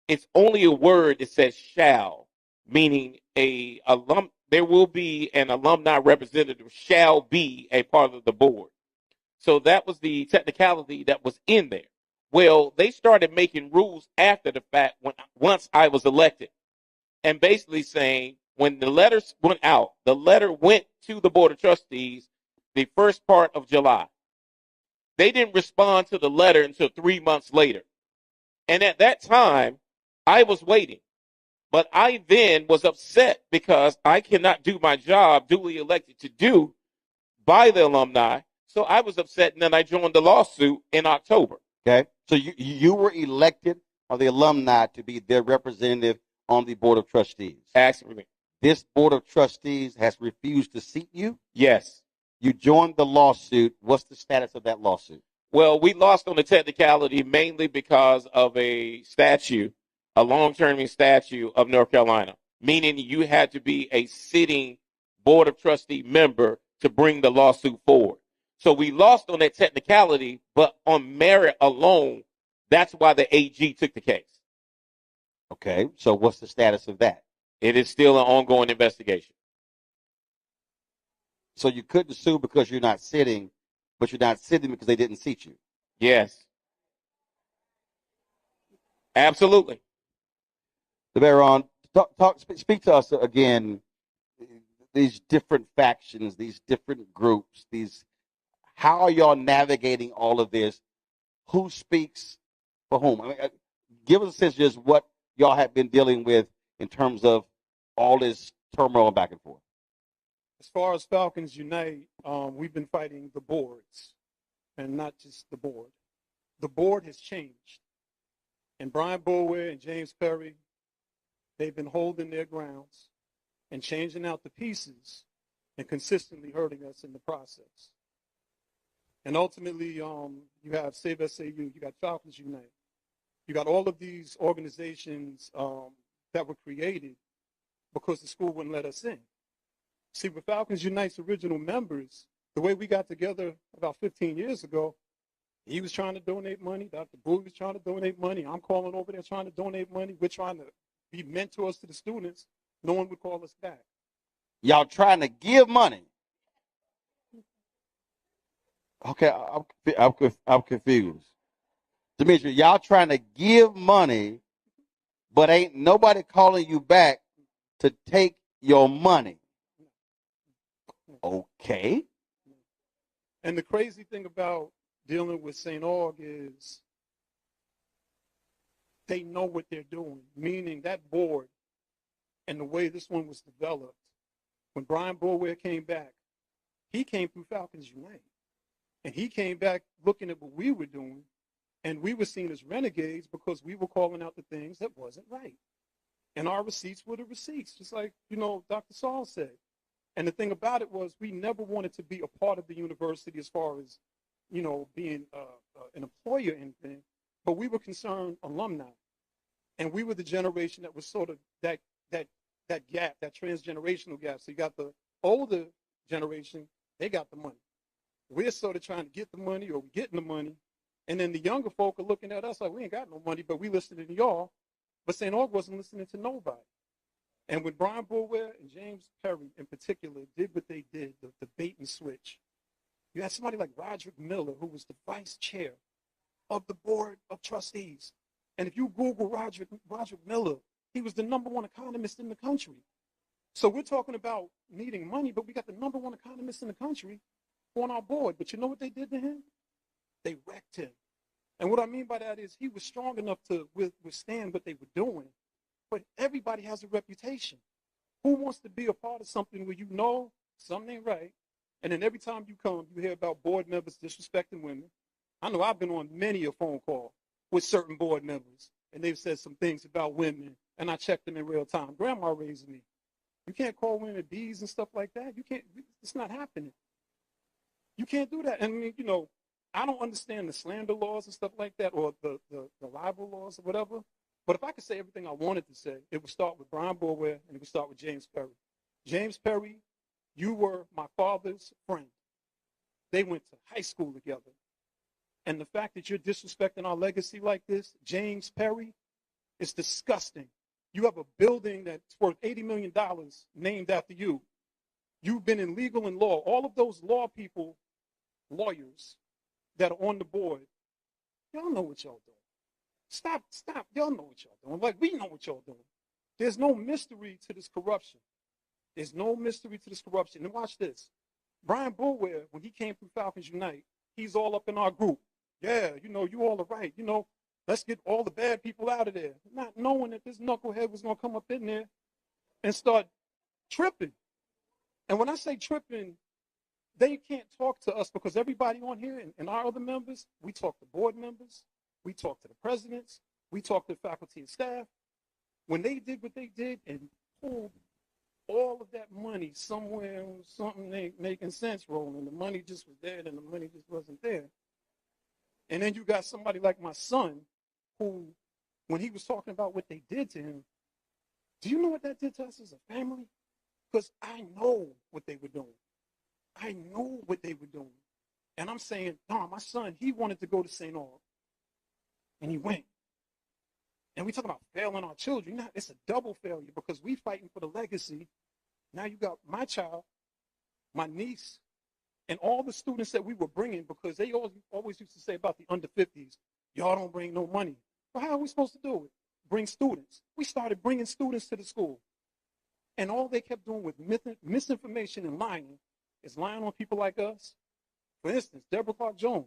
[SPEAKER 18] it's only a word that says shall, meaning there will be an alumni representative shall be a part of the board. So that was the technicality that was in there. Well, they started making rules after the fact once I was elected, and basically saying when the letters went out, the letter went to the Board of Trustees the first part of July. They didn't respond to the letter until 3 months later. And at that time, I was waiting. But I then was upset because I cannot do my job duly elected to do by the alumni. So I was upset, and then I joined the lawsuit in October.
[SPEAKER 1] Okay. So you were elected by the alumni to be their representative on the Board of Trustees.
[SPEAKER 18] Absolutely.
[SPEAKER 1] This Board of Trustees has refused to seat you?
[SPEAKER 18] Yes.
[SPEAKER 1] You joined the lawsuit. What's the status of that lawsuit?
[SPEAKER 18] Well, we lost on the technicality mainly because of a statute, a long-term statute of North Carolina, meaning you had to be a sitting Board of Trustee member to bring the lawsuit forward. So we lost on that technicality, but on merit alone, that's why the AG took the case.
[SPEAKER 1] Okay, so what's the status of that?
[SPEAKER 18] It is still an ongoing investigation.
[SPEAKER 1] So you couldn't sue because you're not sitting, but you're not sitting because they didn't seat you?
[SPEAKER 18] Yes. Absolutely.
[SPEAKER 1] Deveron, speak to us again, these different factions, these different groups, how are y'all navigating all of this? Who speaks for whom? I mean, give us a sense of just what y'all have been dealing with in terms of all this turmoil back and forth.
[SPEAKER 19] As far as Falcons Unite, we've been fighting the boards and not just the board. The board has changed. And Brian Boulware and James Perry, they've been holding their grounds and changing out the pieces and consistently hurting us in the process. And ultimately, you have Save SAU, you got Falcons Unite. You got all of these organizations that were created because the school wouldn't let us in. See, with Falcons Unite's original members, the way we got together about 15 years ago, He was trying to donate money. Dr. Bowie was trying to donate money. I'm calling over there trying to donate money. We're trying to be mentors to the students. No one would call us back.
[SPEAKER 1] Y'all trying to give money. Okay, I'm confused. Demetri, y'all trying to give money, but ain't nobody calling you back to take your money. Okay.
[SPEAKER 19] And the crazy thing about dealing with St. Aug is they know what they're doing, meaning that board and the way this one was developed. When Brian Boulware came back, he came through Falcons Unite. And he came back looking at what we were doing, and we were seen as renegades because we were calling out the things that wasn't right. And our receipts were the receipts, just like, Dr. Saul said. And the thing about it was we never wanted to be a part of the university as far as, being an employee or anything, but we were concerned alumni. And we were the generation that was sort of that gap, that transgenerational gap. So you got the older generation, they got the money. We're sort of trying to get the money, or we're getting the money. And then the younger folk are looking at us like, we ain't got no money, but we listening to y'all. But St. Aug wasn't listening to nobody. And when Brian Boulware and James Perry in particular did what they did, the bait and switch, you had somebody like Roderick Miller, who was the vice chair of the board of trustees. And if you Google Roderick Miller, he was the #1 economist in the country. So we're talking about needing money, but we got the #1 economist in the country on our board. But you know what they did to him? They wrecked him. And what I mean by that is he was strong enough to withstand what they were doing. But everybody has a reputation. Who wants to be a part of something where you know something ain't right, and then every time you come, you hear about board members disrespecting women? I know I've been on many a phone call with certain board members, and they've said some things about women, and I checked them in real time. Grandma raised me. You can't call women bees and stuff like that. You can't. It's not happening. You can't do that. And I don't understand the slander laws and stuff like that, or the libel laws or whatever. But if I could say everything I wanted to say, it would start with Brian Boulware and it would start with James Perry. James Perry, you were my father's friend. They went to high school together. And the fact that you're disrespecting our legacy like this, James Perry, is disgusting. You have a building that's worth $80 million named after you. You've been in legal and law. All of those lawyers that are on the board, y'all know what y'all doing. Stop. Y'all know what y'all doing. Like, we know what y'all doing. There's no mystery to this corruption. There's no mystery to this corruption. And watch this. Brian Boulware, when he came through Falcons Unite, he's all up in our group. Yeah, you all are right. Let's get all the bad people out of there. Not knowing that this knucklehead was going to come up in there and start tripping. And when I say tripping, they can't talk to us because everybody on here and our other members, we talk to board members. We talked to the presidents. We talked to faculty and staff. When they did what they did and pulled all of that money somewhere, something ain't making sense rolling. The money just was there and the money just wasn't there. And then you got somebody like my son who, when he was talking about what they did to him, do you know what that did to us as a family? Because I know what they were doing. I know what they were doing. And I'm saying, no, my son, he wanted to go to St. Aug. And he went. And we talk about failing our children. It's a double failure because we fighting for the legacy. Now you got my child, my niece, and all the students that we were bringing, because they always used to say about the under 50s, y'all don't bring no money. Well, how are we supposed to do it? Bring students. We started bringing students to the school. And all they kept doing with misinformation and lying is lying on people like us. For instance, Deborah Clark Jones.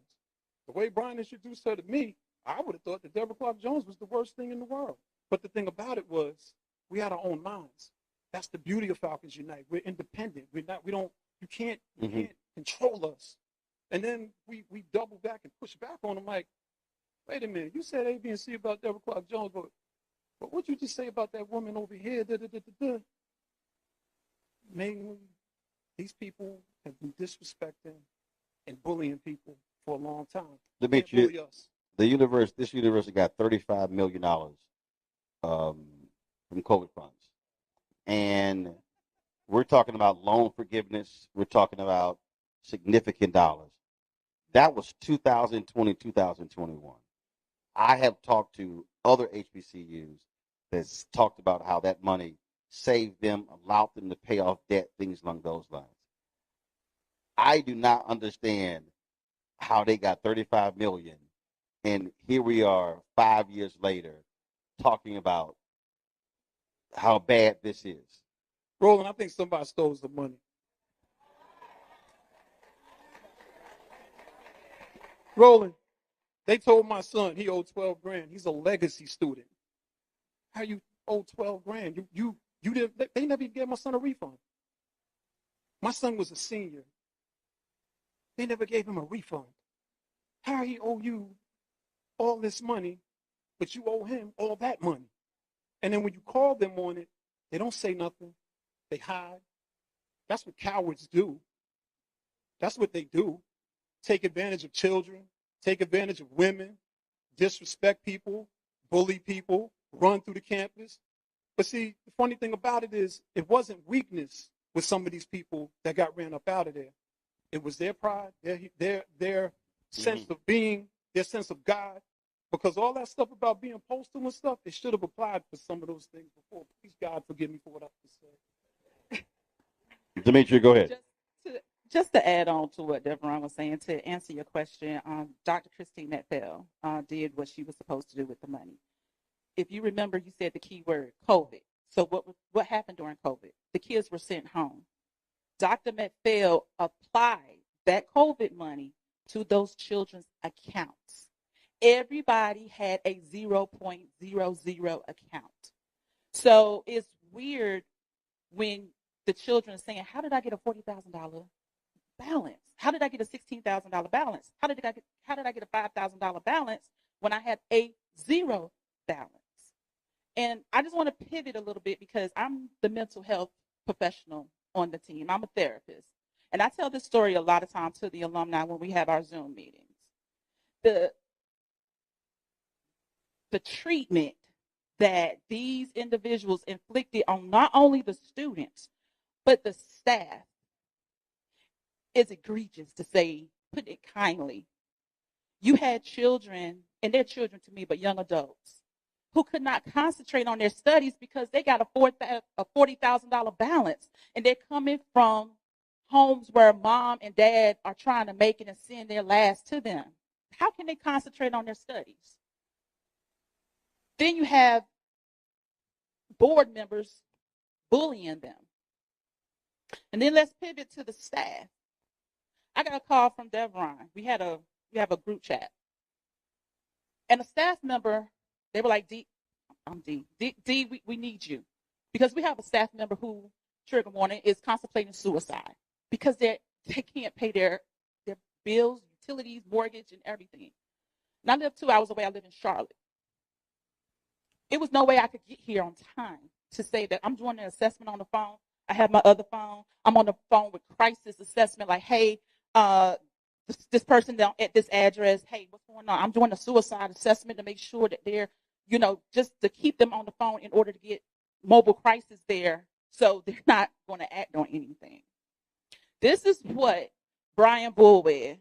[SPEAKER 19] The way Brian introduced her to me, I would have thought that Deborah Clark Jones was the worst thing in the world. But the thing about it was we had our own minds. That's the beauty of Falcons Unite. We're independent. You can't control us. And then we double back and push back on them like, wait a minute, you said A, B, and C about Deborah Clark Jones, but what'd you just say about that woman over here? Mainly, these people have been disrespecting and bullying people for a long time.
[SPEAKER 1] This university got $35 million from COVID funds. And we're talking about loan forgiveness. We're talking about significant dollars. That was 2020, 2021. I have talked to other HBCUs that's talked about how that money saved them, allowed them to pay off debt, things along those lines. I do not understand how they got 35 million, and here we are 5 years later talking about how bad this is.
[SPEAKER 19] Roland, I think somebody stole some money. Roland, they told my son he owed 12 grand. He's a legacy student. How you owe 12 grand? You didn't. They never gave my son a refund. My son was a senior. They never gave him a refund. How he owe you all this money, but you owe him all that money? And then when you call them on it, they don't say nothing. They hide. That's what cowards do. That's what they do. Take advantage of children, take advantage of women, disrespect people, bully people, run through the campus. But see, the funny thing about it is it wasn't weakness with some of these people that got ran up out of there. It was their pride, their sense of being, their sense of God. Because all that stuff about being postal and stuff, it should have applied for some of those things before. Please, God, forgive me for what I have to say.
[SPEAKER 1] Demetria, go ahead.
[SPEAKER 20] Just to add on to what Devron was saying, to answer your question, Dr. Christine Metfeld did what she was supposed to do with the money. If you remember, you said the key word, COVID. So what happened during COVID? The kids were sent home. Dr. Metfeld applied that COVID money to those children's accounts. Everybody had a 0.00 account. So it's weird when the children are saying, how did I get a $40,000 balance? How did I get a $16,000 balance? How did I get a $5,000 balance when I had a zero balance? And I just want to pivot a little bit because I'm the mental health professional on the team. I'm a therapist. And I tell this story a lot of times to the alumni when we have our Zoom meetings. The treatment that these individuals inflicted on not only the students, but the staff is egregious, to say, put it kindly. You had children, and they're children to me, but young adults, who could not concentrate on their studies because they got a $40,000 balance, and they're coming from homes where mom and dad are trying to make it and send their last to them. How can they concentrate on their studies? Then you have board members bullying them. And then let's pivot to the staff. I got a call from Devron. We have a group chat. And a staff member, they were like, D, we need you. Because we have a staff member who, trigger warning, is contemplating suicide because they can't pay their bills, utilities, mortgage, and everything. And I live 2 hours away. I live in Charlotte. It was no way I could get here on time to say that I'm doing an assessment on the phone. I have my other phone. I'm on the phone with crisis assessment, like, hey, this person down at this address, hey, what's going on? I'm doing a suicide assessment to make sure that they're, just to keep them on the phone in order to get mobile crisis there so they're not going to act on anything. This is what Brian Bulwer,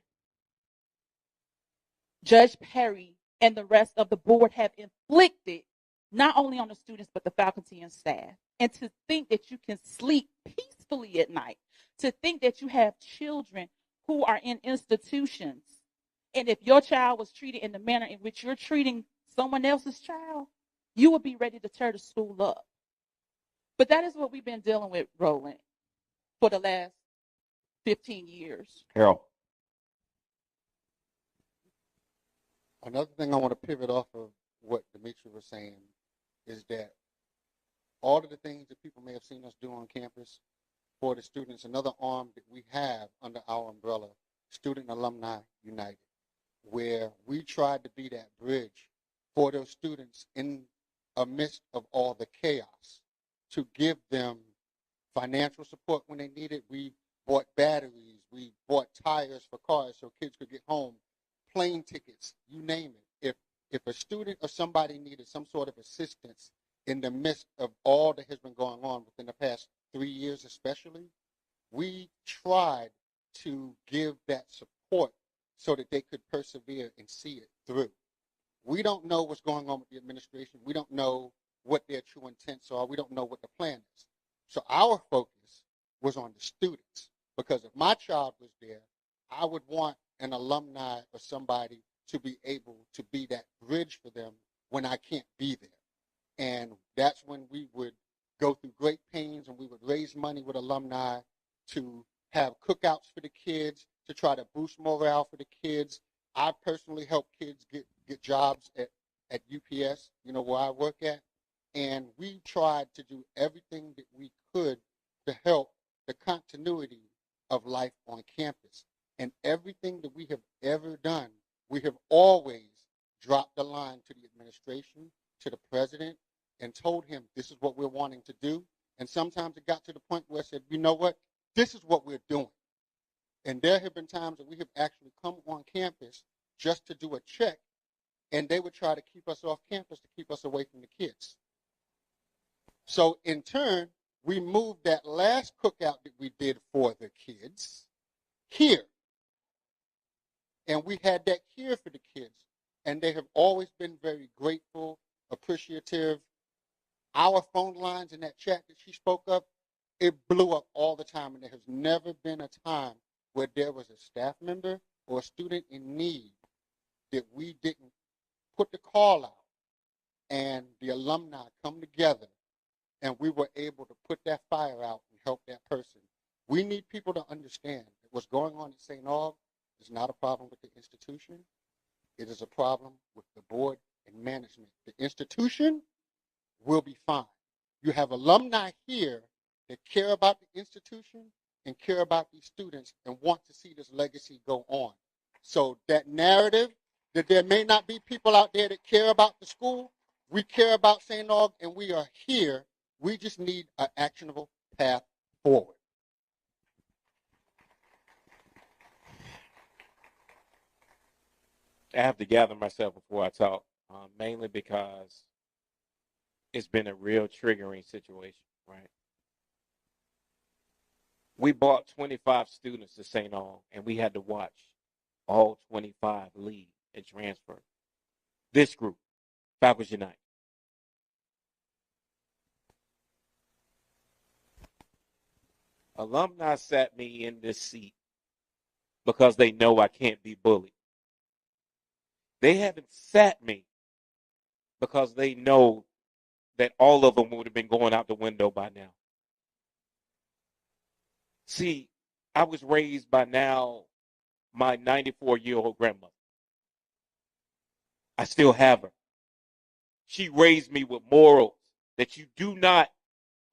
[SPEAKER 20] Judge Perry, and the rest of the board have inflicted not only on the students, but the faculty and staff. And to think that you can sleep peacefully at night, to think that you have children who are in institutions, and if your child was treated in the manner in which you're treating someone else's child, you would be ready to tear the school up. But that is what we've been dealing with, Roland, for the last 15 years.
[SPEAKER 1] Carol.
[SPEAKER 15] Another thing I want to pivot off of what Demetria was saying is that all of the things that people may have seen us do on campus for the students, another arm that we have under our umbrella, Student Alumni United, where we tried to be that bridge for those students in amidst of all the chaos, to give them financial support when they need it. We bought batteries, we bought tires for cars so kids could get home, plane tickets, you name it. If a student or somebody needed some sort of assistance in the midst of all that has been going on within the past 3 years especially, we tried to give that support
[SPEAKER 21] so that they could persevere and see it through. We don't know what's going on with the administration. We don't know what their true intents are. We don't know what the plan is. So our focus was on the students, because if my child was there, I would want an alumni or somebody to be able to be that bridge for them when I can't be there. And that's when we would go through great pains, and we would raise money with alumni to have cookouts for the kids, to try to boost morale for the kids. I personally help kids get jobs at UPS, where I work at. And we tried to do everything that we could to help the continuity of life on campus. And everything that we have ever done, we have always dropped the line to the administration, to the president, and told him this is what we're wanting to do. And sometimes it got to the point where I said, you know what, this is what we're doing. And there have been times that we have actually come on campus just to do a check, and they would try to keep us off campus to keep us away from the kids. So in turn, we moved that last cookout that we did for the kids here. And we had that here for the kids. And they have always been very grateful, appreciative. Our phone lines in that chat that she spoke of, it blew up all the time. And there has never been a time where there was a staff member or a student in need that we didn't put the call out and the alumni come together and we were able to put that fire out and help that person. We need people to understand that what's going on at St. Aug is not a problem with the institution. It is a problem with the board and management. The institution will be fine. You have alumni here that care about the institution and care about these students and want to see this legacy go on. So that narrative that there may not be people out there that care about the school, we care about St. Aug and we are here. We just need an actionable path forward.
[SPEAKER 18] I have to gather myself before I talk, mainly because it's been a real triggering situation, right? We brought 25 students to St. Aug, and we had to watch all 25 leave and transfer. This group, Falcons Unite. Alumni sat me in this seat because they know I can't be bullied. They haven't sat me because they know that all of them would have been going out the window by now. See, I was raised by now my 94-year-old grandmother. I still have her. She raised me with morals that you do not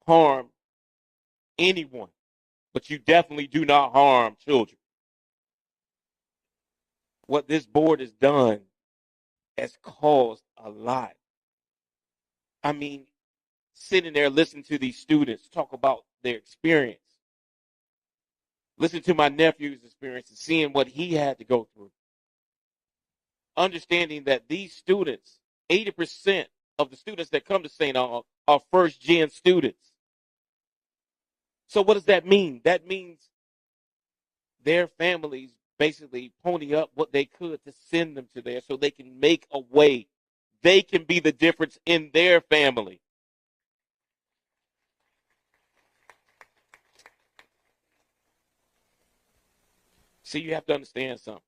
[SPEAKER 18] harm anyone, but you definitely do not harm children. What this board has done has caused a lot. I mean, sitting there listening to these students talk about their experience, listen to my nephew's experience and seeing what he had to go through. Understanding that these students, 80% of the students that come to St. Aug are first-gen students. So what does that mean? That means their families basically pony up what they could to send them to there so they can make a way. They can be the difference in their family. See, you have to understand something.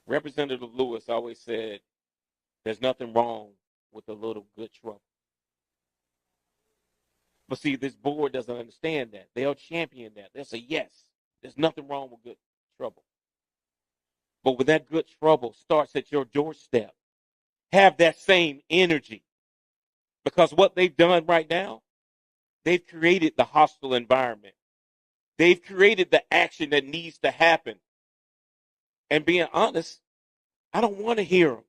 [SPEAKER 18] Representative Lewis always said, there's nothing wrong with a little good trouble. But see, this board doesn't understand that. They'll champion that. They'll say, yes, there's nothing wrong with good trouble. But when that good trouble starts at your doorstep, have that same energy. Because what they've done right now, they've created the hostile environment. They've created the action that needs to happen. And being honest, I don't want to hear them.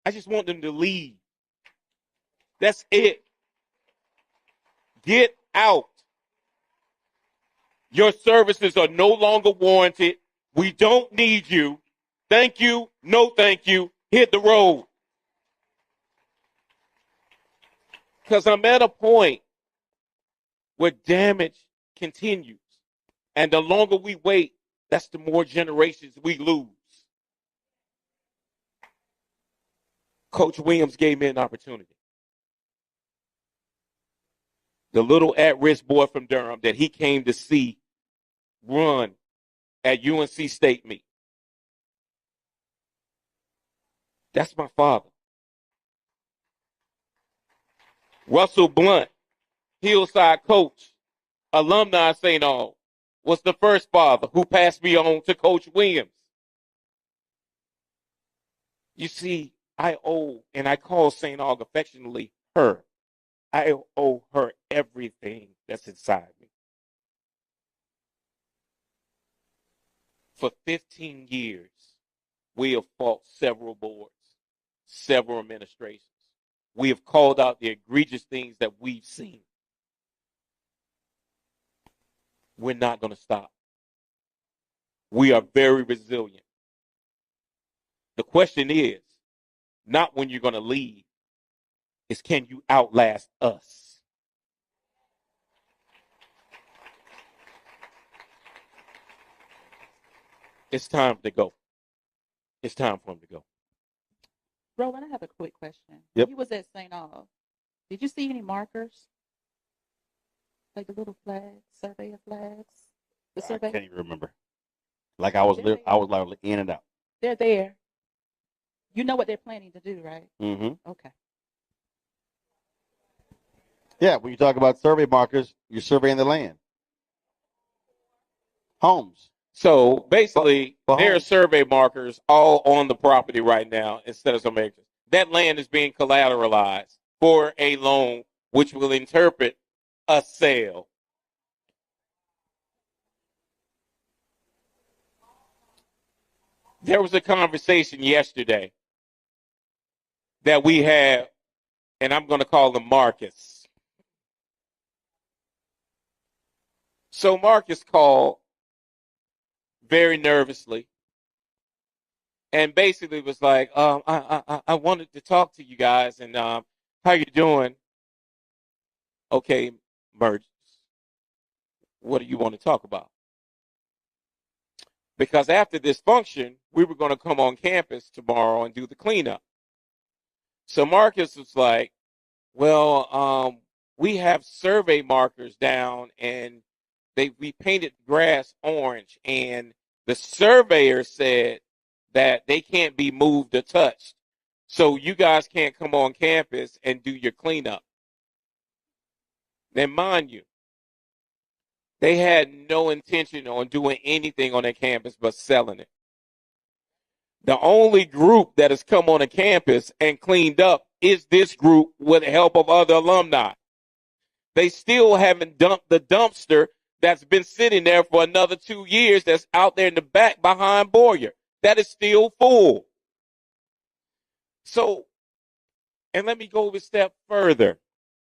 [SPEAKER 18] I just want them to leave. That's it. Get out. Your services are no longer warranted. We don't need you. Thank you. No thank you. Hit the road. Because I'm at a point where damage continues. And the longer we wait, that's the more generations we lose. Coach Williams gave me an opportunity. The little at-risk boy from Durham that he came to see run at UNC State meet. That's my father. Russell Blunt, Hillside coach, alumni St. Aug, was the first father who passed me on to Coach Williams. You see, I owe, and I call St. Aug affectionately her. I owe her everything that's inside me. For 15 years, we have fought several boards, several administrations. We have called out the egregious things that we've seen. We're not going to stop. We are very resilient. The question is not when you're going to leave, is can you outlast us? It's time to go. It's time for him to go.
[SPEAKER 20] Roland, I have a quick question.
[SPEAKER 1] Yep.
[SPEAKER 20] When you was at St. Aug, did you see any markers? Like the little flags, surveyor flags? The
[SPEAKER 1] I
[SPEAKER 20] survey?
[SPEAKER 1] can't even remember. Like I was literally in and out.
[SPEAKER 20] They're there. You know what they're planning to do, right?
[SPEAKER 1] Mm-hmm.
[SPEAKER 20] Okay.
[SPEAKER 1] Yeah, when you talk about survey markers, you're surveying the land. Homes.
[SPEAKER 18] So basically, there are survey markers all on the property right now instead of some acres. That land is being collateralized for a loan, which will interpret a sale. There was a conversation yesterday that we had, and I'm going to call him Marcus. So Marcus called very nervously and basically was like, I wanted to talk to you guys, and how you doing? Okay, Merge, what do you want to talk about? Because after this function, we were going to come on campus tomorrow and do the cleanup. So Marcus was like, well, we have survey markers down, and we painted grass orange, and the surveyor said that they can't be moved or touched. So you guys can't come on campus and do your cleanup. Then mind you, they had no intention on doing anything on their campus but selling it. The only group that has come on a campus and cleaned up is this group with the help of other alumni. They still haven't dumped the dumpster that's been sitting there for another 2 years that's out there in the back behind Boyer. That is still full. So, and let me go a step further.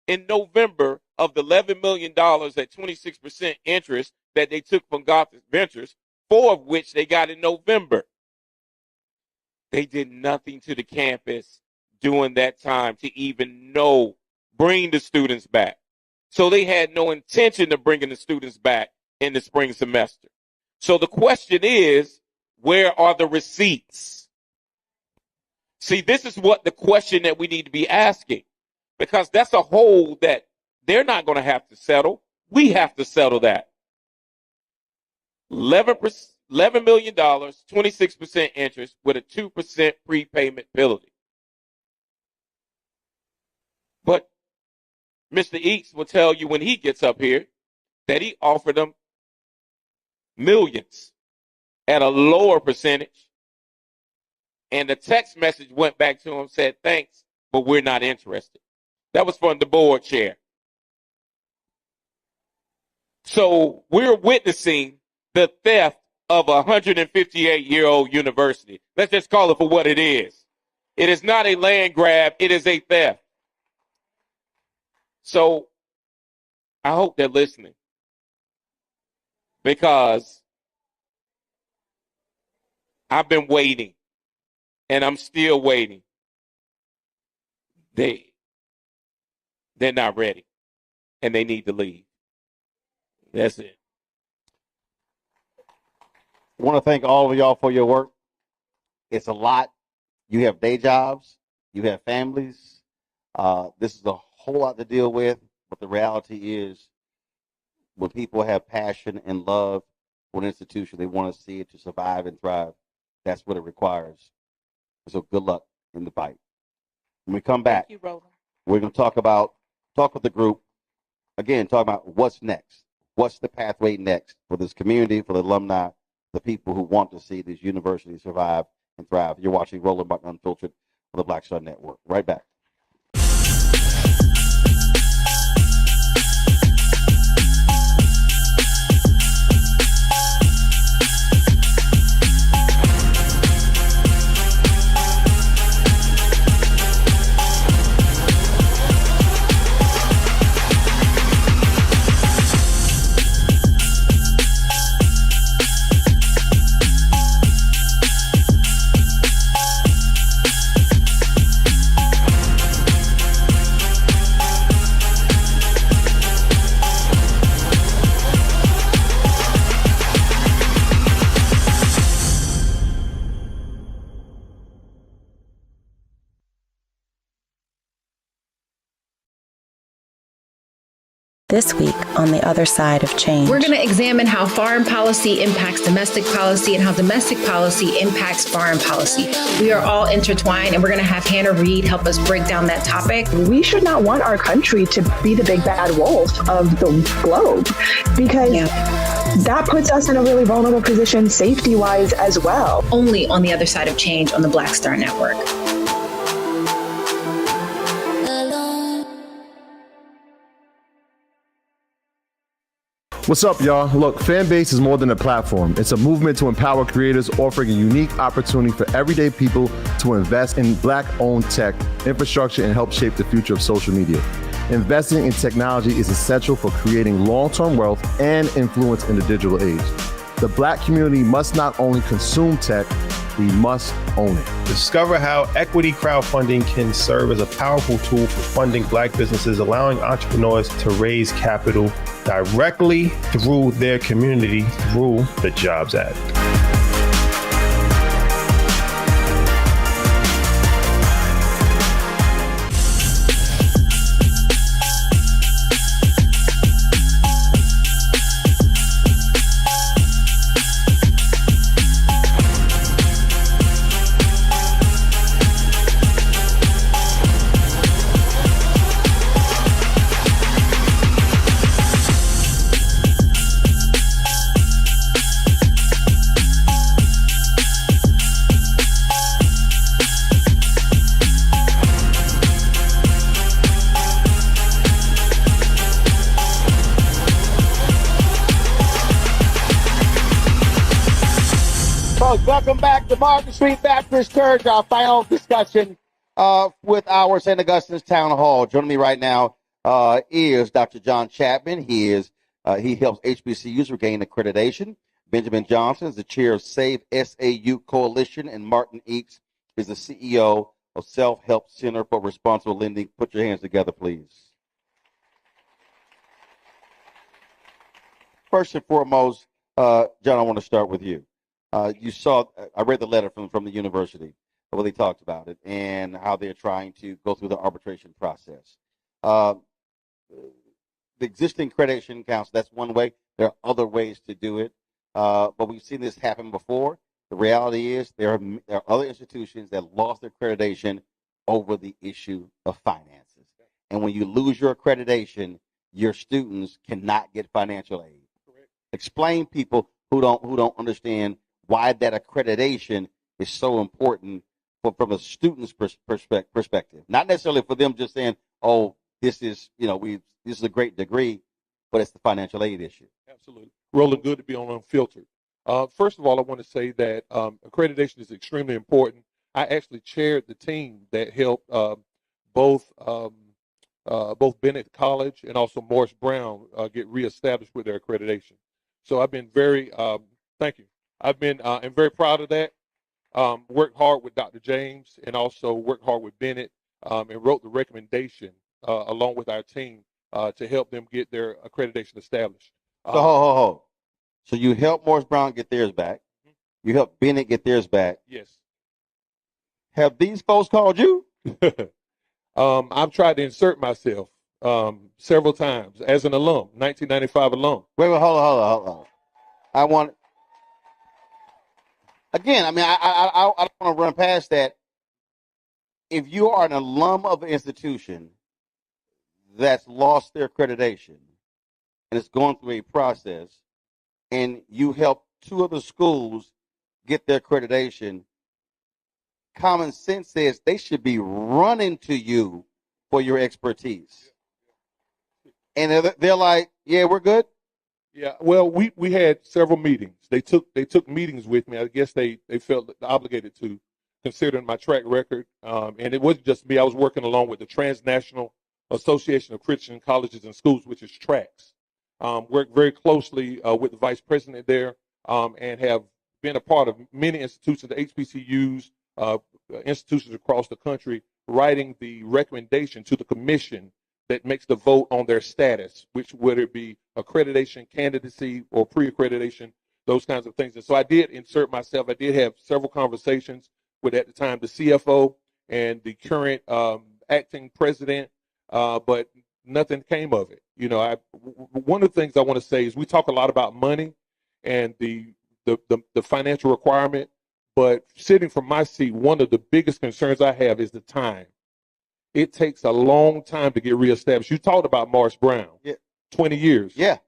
[SPEAKER 18] In November of the $11 million at 26% interest that they took from Gothic Ventures, 4 of which they got in November, they did nothing to the campus during that time to even bring the students back. So they had no intention of bringing the students back in the spring semester. So the question is, where are the receipts? See, this is what the question that we need to be asking, because that's a hole that they're not going to have to settle. We have to settle that. $11 million, 26% interest with a 2% prepayment penalty. But Mr. Eats will tell you when he gets up here that he offered them millions at a lower percentage. And the text message went back to him, said, thanks, but we're not interested. That was from the board chair. So we're witnessing the theft of a 158-year-old university. Let's just call it for what it is. It is not a land grab. It is a theft. So I hope they're listening, because I've been waiting and I'm still waiting. They're not ready and they need to leave. That's it.
[SPEAKER 1] I want to thank all of y'all for your work. It's a lot. You have day jobs, you have families. This is a whole lot to deal with, but the reality is when people have passion and love for an institution, they want to see it to survive and thrive. That's what it requires. So good luck in the fight. When we come back,
[SPEAKER 20] Thank you, Roland.
[SPEAKER 1] we're going to talk with the group, again, talk about what's next. What's the pathway next for this community, for the alumni, the people who want to see these universities survive and thrive. You're watching Roland Martin Unfiltered on the Black Star Network. Right back.
[SPEAKER 5] This week on the other side of change.
[SPEAKER 6] We're going to examine how foreign policy impacts domestic policy and how domestic policy impacts foreign policy. We are all intertwined, and we're going to have Hannah Reed help us break down that topic.
[SPEAKER 7] We should not want our country to be the big bad wolf of the globe, because that puts us in a really vulnerable position safety-wise as well.
[SPEAKER 6] Only on the other side of change on the Black Star Network.
[SPEAKER 12] What's up, y'all? Look, Fanbase is more than a platform. It's a movement to empower creators, offering a unique opportunity for everyday people to invest in Black-owned tech, infrastructure, and help shape the future of social media. Investing in technology is essential for creating long-term wealth and influence in the digital age. The Black community must not only consume tech, we must own it.
[SPEAKER 13] Discover how equity crowdfunding can serve as a powerful tool for funding Black businesses, allowing entrepreneurs to raise capital directly through their community through the Jobs Act.
[SPEAKER 1] Welcome back to Market Street Baptist Church, our final discussion with our St. Augustine's Town Hall. Joining me right now is Dr. John Chapman. He helps HBCUs regain accreditation. Benjamin Johnson is the chair of Save SAU Coalition, and Martin Eakes is the CEO of Self-Help Center for Responsible Lending. Put your hands together, please. First and foremost, John, I want to start with you. I read the letter from the university, where they talked about it and how they're trying to go through the arbitration process. The existing accreditation council, that's one way. There are other ways to do it, but we've seen this happen before. The reality is there are other institutions that lost their accreditation over the issue of finances. And when you lose your accreditation, your students cannot get financial aid. Correct. Explain people who don't understand why that accreditation is so important from a student's perspective. Not necessarily for them just saying, oh, this is a great degree, but it's the financial aid issue.
[SPEAKER 9] Absolutely. Roland, good to be on Unfiltered. First of all, I want to say that accreditation is extremely important. I actually chaired the team that helped both Bennett College and also Morris Brown get reestablished with their accreditation. So I've been very, thank you. I'm very proud of that. Worked hard with Dr. James and also worked hard with Bennett and wrote the recommendation along with our team to help them get their accreditation established.
[SPEAKER 1] So you helped Morris Brown get theirs back. You helped Bennett get theirs back.
[SPEAKER 9] Yes.
[SPEAKER 1] Have these folks called you?
[SPEAKER 9] I've tried to insert myself several times as an alum, 1995 alum.
[SPEAKER 1] Wait, hold on. I want, again, I mean, I don't want to run past that. If you are an alum of an institution that's lost their accreditation and it's going through a process, and you help two other schools get their accreditation, common sense says they should be running to you for your expertise. And they're like, yeah, we're good.
[SPEAKER 9] Yeah, well, we had several meetings. They took meetings with me. I guess they felt obligated to, considering my track record. And it wasn't just me. I was working along with the Transnational Association of Christian Colleges and Schools, which is TRACS. Worked very closely with the vice president there, and have been a part of many institutions, the HBCUs, institutions across the country, writing the recommendation to the commission that makes the vote on their status, which whether it be accreditation, candidacy, or pre-accreditation, those kinds of things. And so I did insert myself. I did have several conversations with, at the time, the CFO and the current acting president, but nothing came of it. You know, one of the things I want to say is we talk a lot about money and the financial requirement, but sitting from my seat, one of the biggest concerns I have is the time. It takes a long time to get reestablished. You talked about Morris Brown, 20 years.
[SPEAKER 1] Yeah.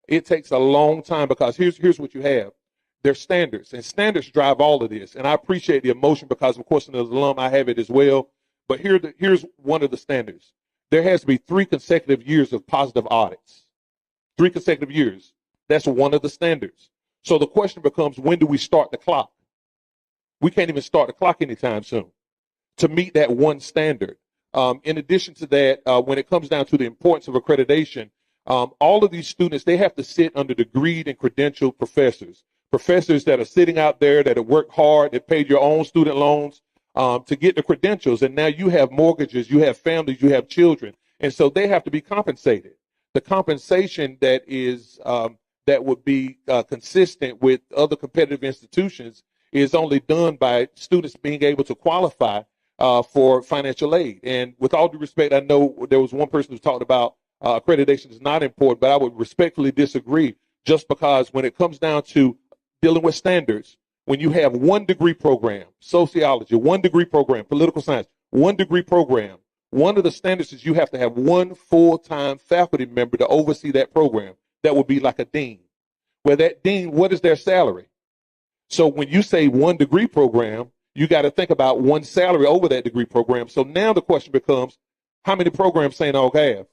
[SPEAKER 9] It takes a long time because here's what you have. There's standards, and standards drive all of this. And I appreciate the emotion because, of course, as an alum, I have it as well. But here's one of the standards. There has to be 3 consecutive years of positive audits. 3 consecutive years. That's one of the standards. So the question becomes, when do we start the clock? We can't even start the clock anytime soon to meet that one standard. In addition to that, when it comes down to the importance of accreditation, all of these students, they have to sit under degreed and credentialed professors that are sitting out there, that have worked hard, that paid your own student loans to get the credentials. And now you have mortgages, you have families, you have children. And so they have to be compensated. The compensation that is that would be consistent with other competitive institutions is only done by students being able to qualify for financial aid. And with all due respect, I know there was one person who talked about accreditation is not important, but I would respectfully disagree, just because when it comes down to dealing with standards, when you have 1 degree program, sociology, 1 degree program, political science, 1 degree program, one of the standards is you have to have 1 full-time faculty member to oversee that program. That would be like a dean. Well, that dean, what is their salary? So when you say 1 degree program, you got to think about 1 salary over that degree program. So now the question becomes, how many programs St. Aug have?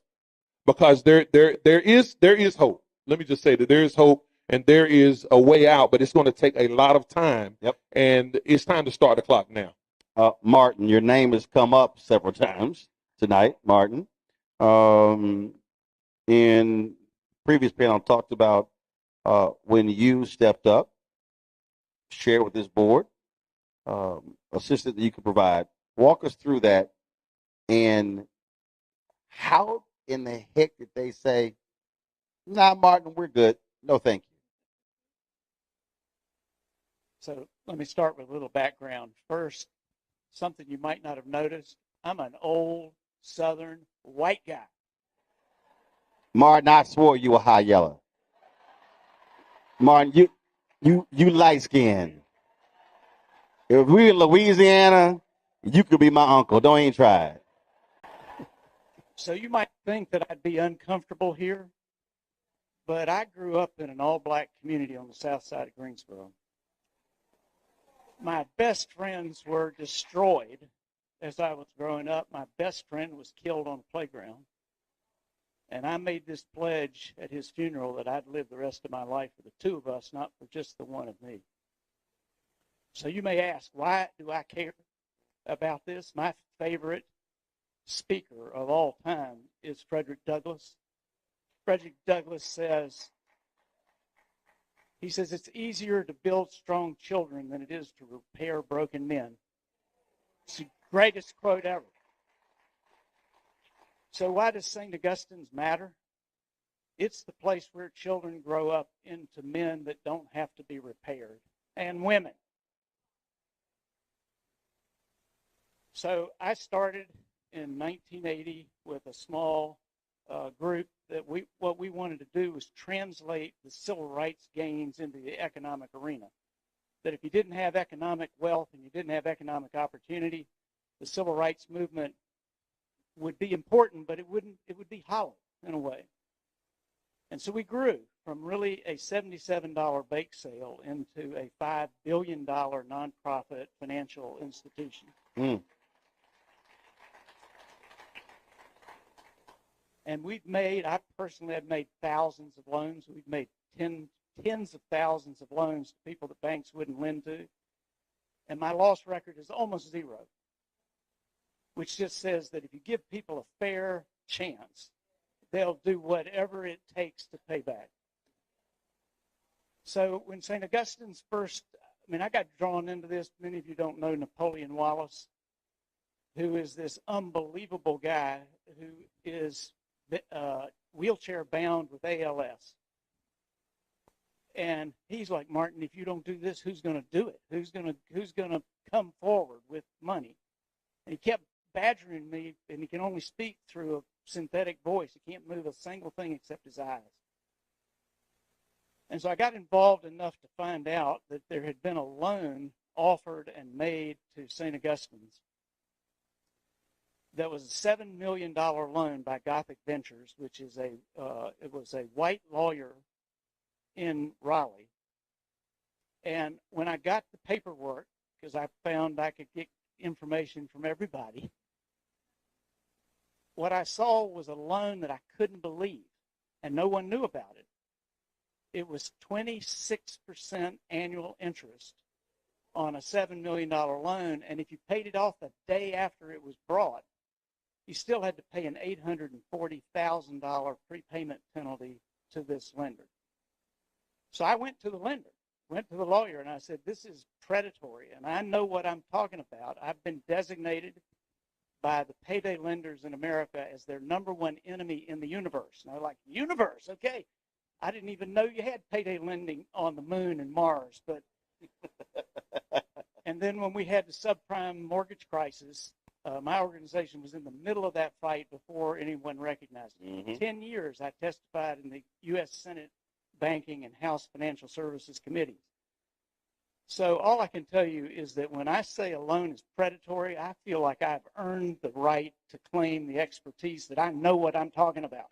[SPEAKER 9] Because there is hope. Let me just say that there is hope and there is a way out, but it's going to take a lot of time.
[SPEAKER 1] Yep.
[SPEAKER 9] And it's time to start the clock now.
[SPEAKER 1] Martin, your name has come up several times tonight, Martin. In previous panel, talked about when you stepped up, shared with this board, assistance that you could provide. Walk us through that, and how in the heck did they say, nah, Martin, we're good. No, thank you.
[SPEAKER 8] So let me start with a little background. First, something you might not have noticed, I'm an old Southern white guy.
[SPEAKER 1] Martin, I swore you were high yellow. Martin, you light skinned. If we in Louisiana, you could be my uncle. Don't even try it.
[SPEAKER 8] So you might think that I'd be uncomfortable here, but I grew up in an all-black community on the south side of Greensboro. My best friends were destroyed as I was growing up. My best friend was killed on the playground. And I made this pledge at his funeral that I'd live the rest of my life for the 2 of us, not for just the 1 of me. So you may ask, why do I care about this? My favorite speaker of all time is Frederick Douglass. Frederick Douglass says, it's easier to build strong children than it is to repair broken men. It's the greatest quote ever. So why does St. Augustine's matter? It's the place where children grow up into men that don't have to be repaired. and women. So I started in 1980 with a small group that what we wanted to do was translate the civil rights gains into the economic arena. That if you didn't have economic wealth and you didn't have economic opportunity, the civil rights movement would be important, but it would be hollow in a way. And so we grew from really a $77 bake sale into a $5 billion nonprofit financial institution.
[SPEAKER 1] Mm.
[SPEAKER 8] And I personally have made thousands of loans. We've made tens of thousands of loans to people that banks wouldn't lend to. And my loss record is almost zero, which just says that if you give people a fair chance, they'll do whatever it takes to pay back. So when St. Augustine's I got drawn into this. Many of you don't know Napoleon Wallace, who is this unbelievable guy who is wheelchair bound with ALS. And he's like, Martin, if you don't do this, who's going to do it? Who's going to come forward with money? And he kept badgering me, and he can only speak through a synthetic voice. He can't move a single thing except his eyes. And so I got involved enough to find out that there had been a loan offered and made to St. Augustine's that was a $7 million loan by Gothic Ventures, which is it was a white lawyer in Raleigh. And when I got the paperwork, because I found I could get information from everybody, what I saw was a loan that I couldn't believe, and no one knew about it. It was 26% annual interest on a $7 million loan, and if you paid it off the day after it was brought, you still had to pay an $840,000 prepayment penalty to this lender. So I went to the lender, went to the lawyer, and I said, this is predatory, and I know what I'm talking about. I've been designated by the payday lenders in America as their number one enemy in the universe. And they're like, universe, okay. I didn't even know you had payday lending on the moon and Mars. But and then when we had the subprime mortgage crisis, my organization was in the middle of that fight before anyone recognized it.
[SPEAKER 1] Mm-hmm.
[SPEAKER 8] 10 years I testified in the U.S. Senate Banking and House Financial Services Committees. So all I can tell you is that when I say a loan is predatory, I feel like I've earned the right to claim the expertise that I know what I'm talking about.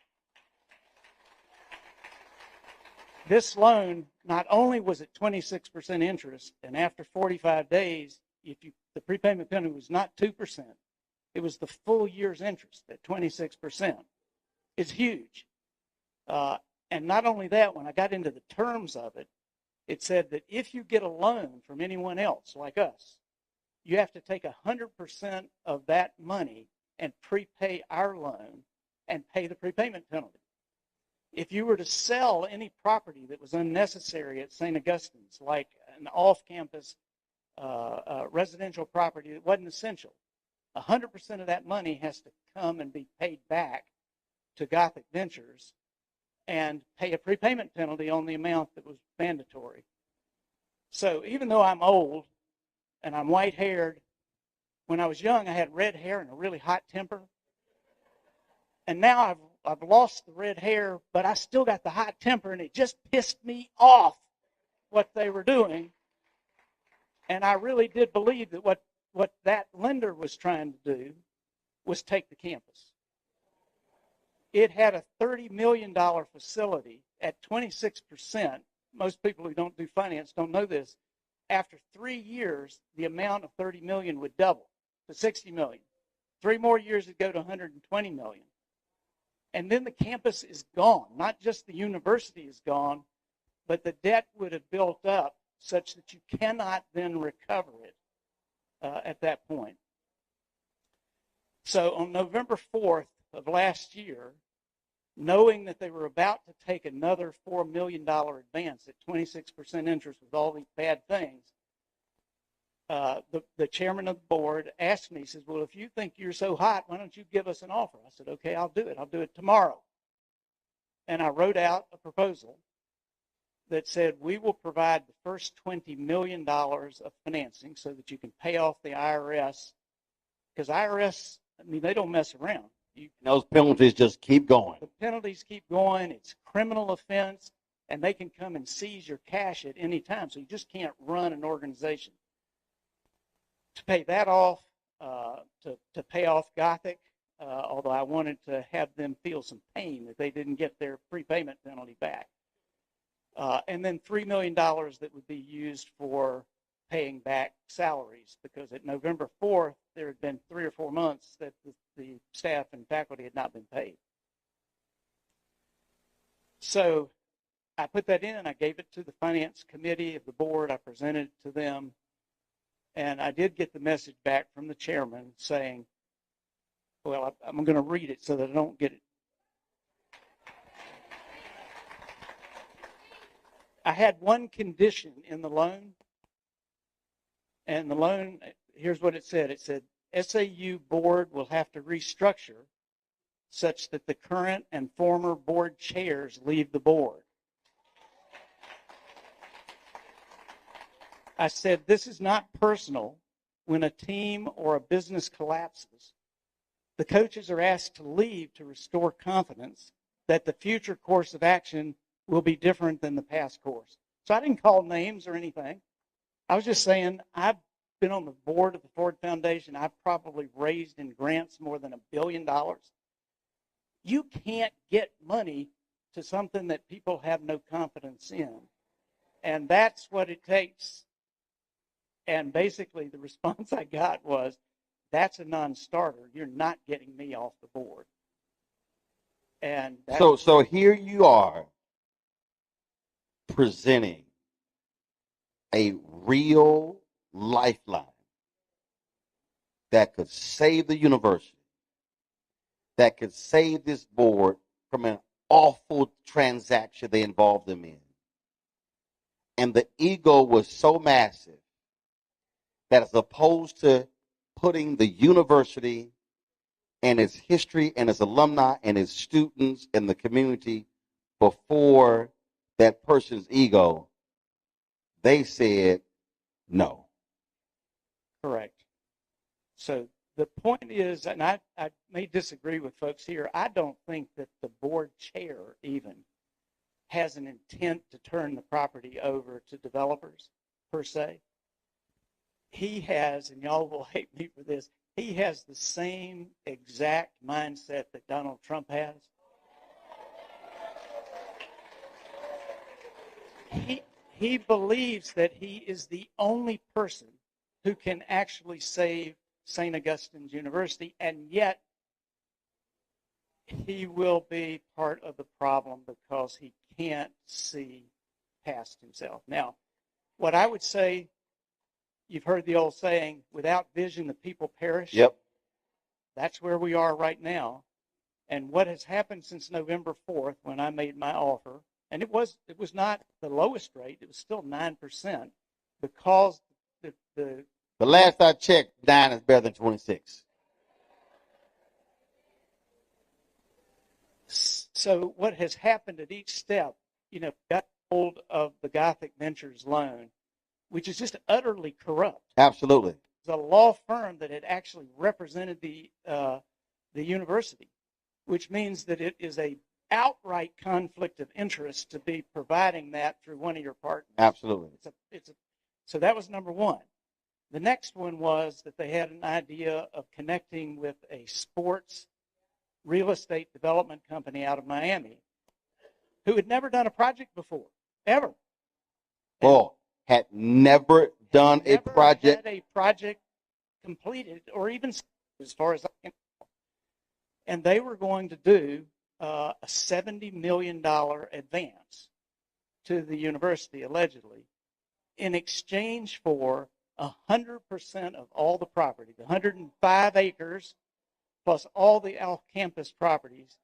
[SPEAKER 8] This loan, not only was it 26% interest, and after 45 days, the prepayment penalty was not 2%, it was the full year's interest at 26%. It's huge. And not only that, when I got into the terms of it, it said that if you get a loan from anyone else like us, you have to take 100% of that money and prepay our loan and pay the prepayment penalty. If you were to sell any property that was unnecessary at St. Augustine's, like an off-campus residential property that wasn't essential, 100% of that money has to come and be paid back to Gothic Ventures and pay a prepayment penalty on the amount that was mandatory. So even though I'm old and I'm white-haired, when I was young I had red hair and a really hot temper. And now I've lost the red hair, but I still got the hot temper, and it just pissed me off what they were doing. And I really did believe that what that lender was trying to do was take the campus. It had a $30 million facility at 26%. Most people who don't do finance don't know this. After 3 years, the amount of $30 million would double to $60 million. 3 more years it'd go to $120 million. And then the campus is gone. Not just the university is gone, but the debt would have built up such that you cannot then recover it at that point. So on November 4th of last year, knowing that they were about to take another $4 million advance at 26% interest with all these bad things, the chairman of the board asked me, he says, well, if you think you're so hot, why don't you give us an offer? I said, okay, I'll do it. I'll do it tomorrow. And I wrote out a proposal that said, we will provide the first $20 million of financing so that you can pay off the IRS. Because IRS, I mean, they don't mess around.
[SPEAKER 1] Those penalties just keep going.
[SPEAKER 8] The penalties keep going. It's a criminal offense, and they can come and seize your cash at any time. So you just can't run an organization. To pay that off, to pay off Gothic, although I wanted to have them feel some pain that they didn't get their prepayment penalty back. And then $3 million that would be used for paying back salaries, because at November 4th, there had been 3 or 4 months that the staff and faculty had not been paid. So I put that in, I gave it to the finance committee of the board, I presented it to them, and I did get the message back from the chairman saying, well, I'm going to read it so that I don't get it. I had one condition in the loan, and the loan, here's what it said. It said, SAU board will have to restructure such that the current and former board chairs leave the board. I said, this is not personal. When a team or a business collapses, the coaches are asked to leave to restore confidence that the future course of action will be different than the past course. So I didn't call names or anything. I was just saying, I've been on the board of the Ford Foundation. I've probably raised in grants more than $1 billion. You can't get money to something that people have no confidence in. And that's what it takes. And basically the response I got was, that's a non-starter. You're not getting me off the board. And
[SPEAKER 1] so here you are presenting a real lifeline that could save the university, that could save this board from an awful transaction they involved them in. And the ego was so massive that, as opposed to putting the university and its history and its alumni and its students and the community before that person's ego, they said no.
[SPEAKER 8] Correct. So the point is, and I may disagree with folks here, I don't think that the board chair even has an intent to turn the property over to developers, per se. He has, and y'all will hate me for this, he has the same exact mindset that Donald Trump has. He believes that he is the only person who can actually save Saint Augustine's University, and yet he will be part of the problem because he can't see past himself. Now, what I would say, you've heard the old saying, without vision, the people perish.
[SPEAKER 1] Yep.
[SPEAKER 8] That's where we are right now. And what has happened since November 4th, when I made my offer, and it was not the lowest rate, it was still 9%, because the
[SPEAKER 1] last I checked, 9 is better than 26.
[SPEAKER 8] So what has happened at each step, got hold of the Gothic Ventures loan, which is just utterly corrupt.
[SPEAKER 1] Absolutely.
[SPEAKER 8] It's a law firm that had actually represented the university, which means that it is a outright conflict of interest to be providing that through one of your partners.
[SPEAKER 1] Absolutely.
[SPEAKER 8] So that was number one. The next one was that they had an idea of connecting with a sports real estate development company out of Miami who had never done a project before, ever.
[SPEAKER 1] Well, had never done a project.
[SPEAKER 8] Had a project completed, or even as far as I can tell. And they were going to do a $70 million advance to the university, allegedly, in exchange for 100% of all the property, the 105 acres, plus all the off-campus properties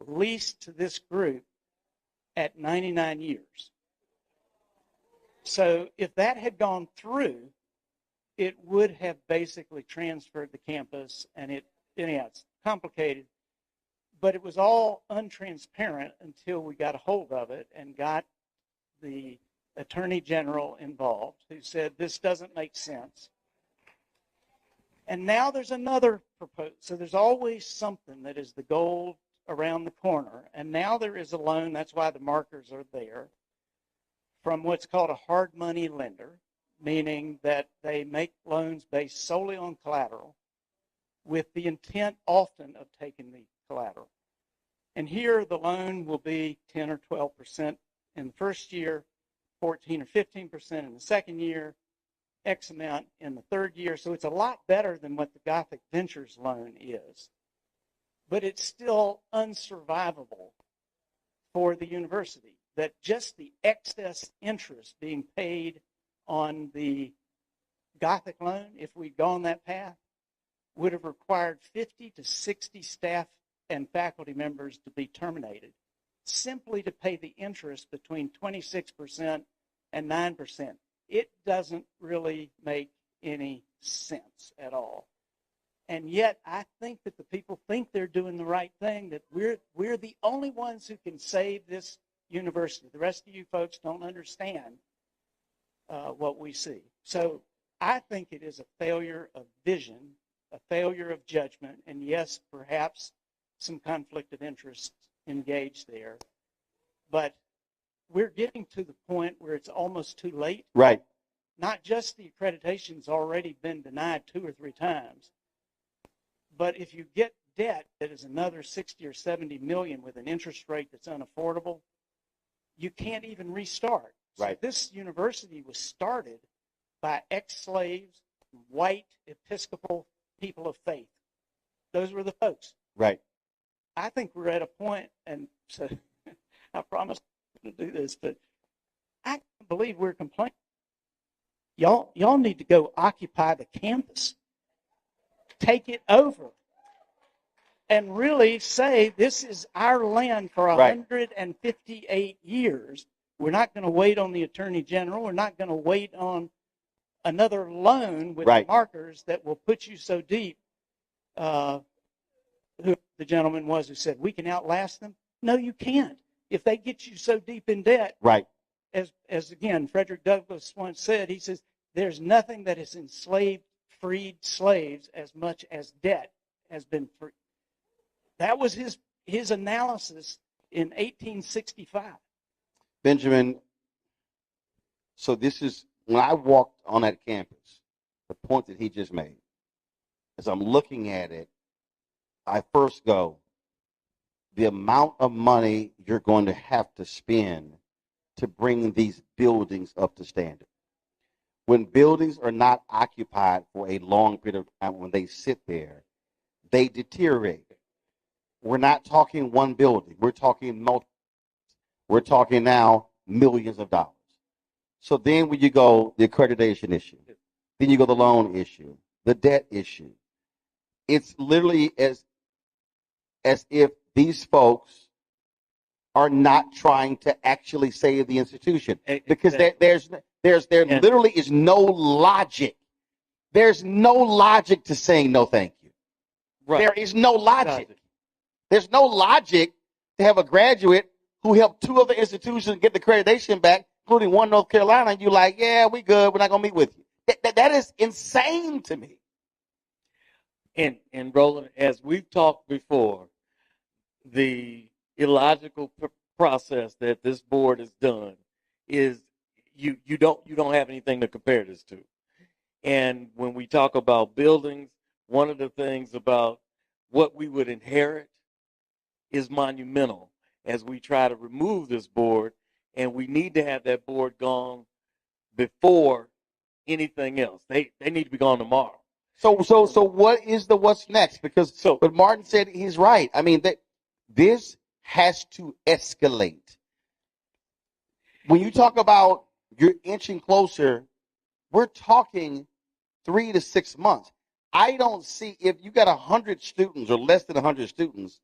[SPEAKER 8] leased to this group at 99 years. So if that had gone through, it would have basically transferred the campus, and it's complicated, but it was all untransparent until we got a hold of it and got the Attorney General involved, who said this doesn't make sense. And now there's another proposal. So there's always something that is the gold around the corner. And now there is a loan, that's why the markers are there, from what's called a hard money lender, meaning that they make loans based solely on collateral with the intent often of taking the collateral. And here the loan will be 10 or 12% in the first year, 14 or 15% in the second year, X amount in the third year. So it's a lot better than what the Gothic Ventures loan is. But it's still unsurvivable for the university, that just the excess interest being paid on the Gothic loan, if we'd gone that path, would have required 50 to 60 staff and faculty members to be terminated simply to pay the interest between 26% and 9%. It doesn't really make any sense at all. And yet I think that the people think they're doing the right thing, that we're the only ones who can save this university. The rest of you folks don't understand what we see. So I think it is a failure of vision, a failure of judgment, and yes, perhaps some conflict of interest engaged there. But we're getting to the point where it's almost too late.
[SPEAKER 1] Right.
[SPEAKER 8] Not just the accreditation's already been denied 2 or 3 times, but if you get debt that is another 60 or 70 million with an interest rate that's unaffordable, you can't even restart.
[SPEAKER 1] Right.
[SPEAKER 8] So this university was started by ex-slaves, white Episcopal people of faith. Those were the folks.
[SPEAKER 1] Right.
[SPEAKER 8] I think we're at a point, and so I promise to do this, but I can't believe we're complaining. Y'all need to go occupy the campus, take it over, and really say this is our land for 158 years. We're not going to wait on the Attorney General. We're not going to wait on another loan with markers that will put you so deep. Who the gentleman was who said, we can outlast them? No, you can't. If they get you so deep in debt, as again, Frederick Douglass once said, he says, there's nothing that has enslaved, freed slaves as much as debt has been free. That was his analysis in 1865.
[SPEAKER 1] Benjamin, so this is, when I walked on that campus, the point that he just made, as I'm looking at it, I first go, the amount of money you're going to have to spend to bring these buildings up to standard. When buildings are not occupied for a long period of time, when they sit there, they deteriorate. We're not talking one building. We're talking multiple. We're talking now millions of dollars. So then when you go the accreditation issue, then you go the loan issue, the debt issue, it's literally as if these folks are not trying to actually save the institution, because there literally is no logic. There's no logic to saying no thank you. There is no logic. There's no logic to have a graduate who helped 2 other institutions get the accreditation back, including one North Carolina, and you're like, yeah, we good, we're not going to meet with you. That is insane to me.
[SPEAKER 2] And Roland, as we've talked before, the illogical process that this board has done is you don't have anything to compare this to. And when we talk about buildings, one of the things about what we would inherit is monumental as we try to remove this board, and we need to have that board gone before anything else. They need to be gone tomorrow.
[SPEAKER 1] So what is what's next? Because what Martin said, he's right. I mean, this has to escalate. When you talk about you're inching closer, we're talking 3 to 6 months. I don't see, if you got 100 students or less than 100 students,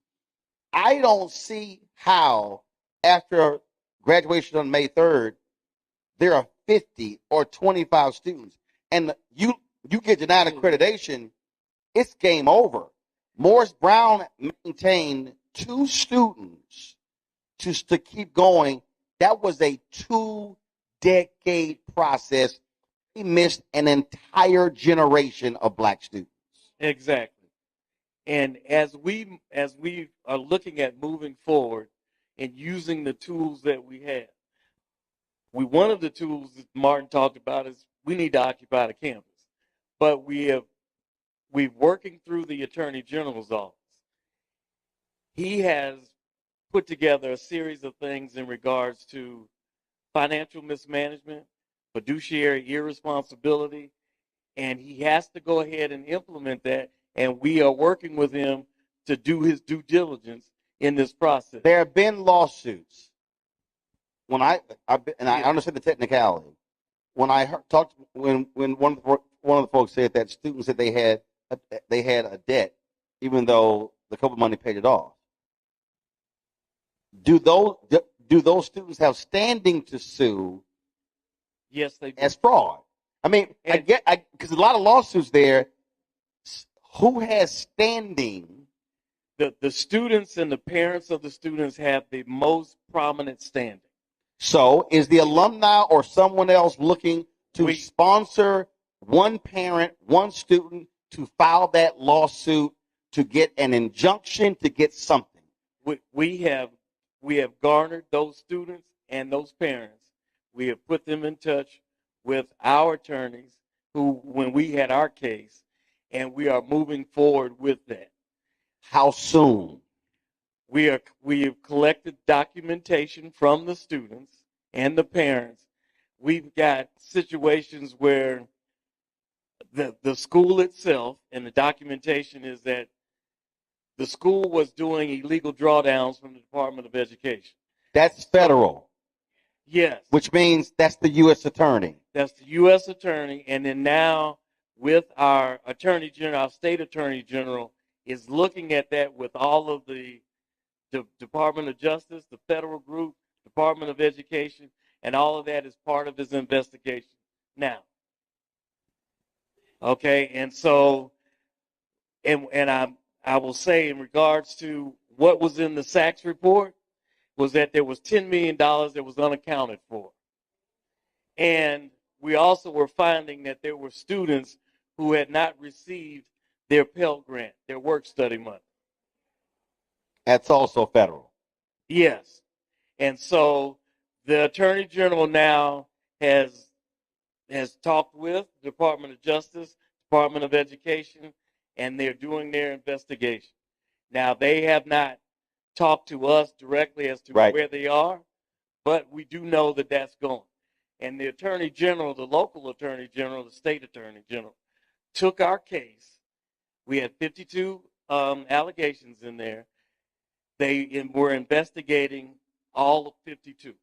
[SPEAKER 1] I don't see how after graduation on May 3rd, there are 50 or 25 students, and you get denied accreditation, it's game over. Morris Brown maintained 2 students to keep going, That was a 2-decade process. He missed an entire generation of black students.
[SPEAKER 2] Exactly. And as we are looking at moving forward and using the tools that we have, one of the tools that Martin talked about is we need to occupy the campus. But we're working through the Attorney General's office. He has put together a series of things in regards to financial mismanagement, fiduciary irresponsibility, and he has to go ahead and implement that, and we are working with him to do his due diligence in this process.
[SPEAKER 1] There have been lawsuits. When I understand the technicality. When I talked, when one of the folks said that students said they had a debt, even though the COVID money paid it off. Do those students have standing to sue?
[SPEAKER 2] Yes, they do.
[SPEAKER 1] As fraud. I mean, because a lot of lawsuits there. Who has standing?
[SPEAKER 2] The students and the parents of the students have the most prominent standing.
[SPEAKER 1] So, is the alumni or someone else looking to sponsor one parent, one student to file that lawsuit to get an injunction, to get something?
[SPEAKER 2] We have garnered those students and those parents. We have put them in touch with our attorneys who, when we had our case, and we are moving forward with that.
[SPEAKER 1] How soon?
[SPEAKER 2] We have collected documentation from the students and the parents. We've got situations where the school itself, and the documentation is that the school was doing illegal drawdowns from the Department of Education.
[SPEAKER 1] That's federal.
[SPEAKER 2] Yes.
[SPEAKER 1] Which means that's the U.S. Attorney.
[SPEAKER 2] That's the U.S. Attorney. And then now with our Attorney General, our State Attorney General is looking at that with all of the Department of Justice, the federal group, Department of Education, and all of that is part of his investigation now. Okay, and so, and I will say in regards to what was in the Sachs report was that there was $10 million that was unaccounted for. And we also were finding that there were students who had not received their Pell Grant, their work study money.
[SPEAKER 1] That's also federal.
[SPEAKER 2] Yes. And so the Attorney General now has talked with the Department of Justice, Department of Education, and they're doing their investigation. Now, they have not talked to us directly as to where they are, but we do know that that's going. And the Attorney General, the local Attorney General, the State Attorney General, took our case. We had 52 allegations in there. They were investigating all of 52.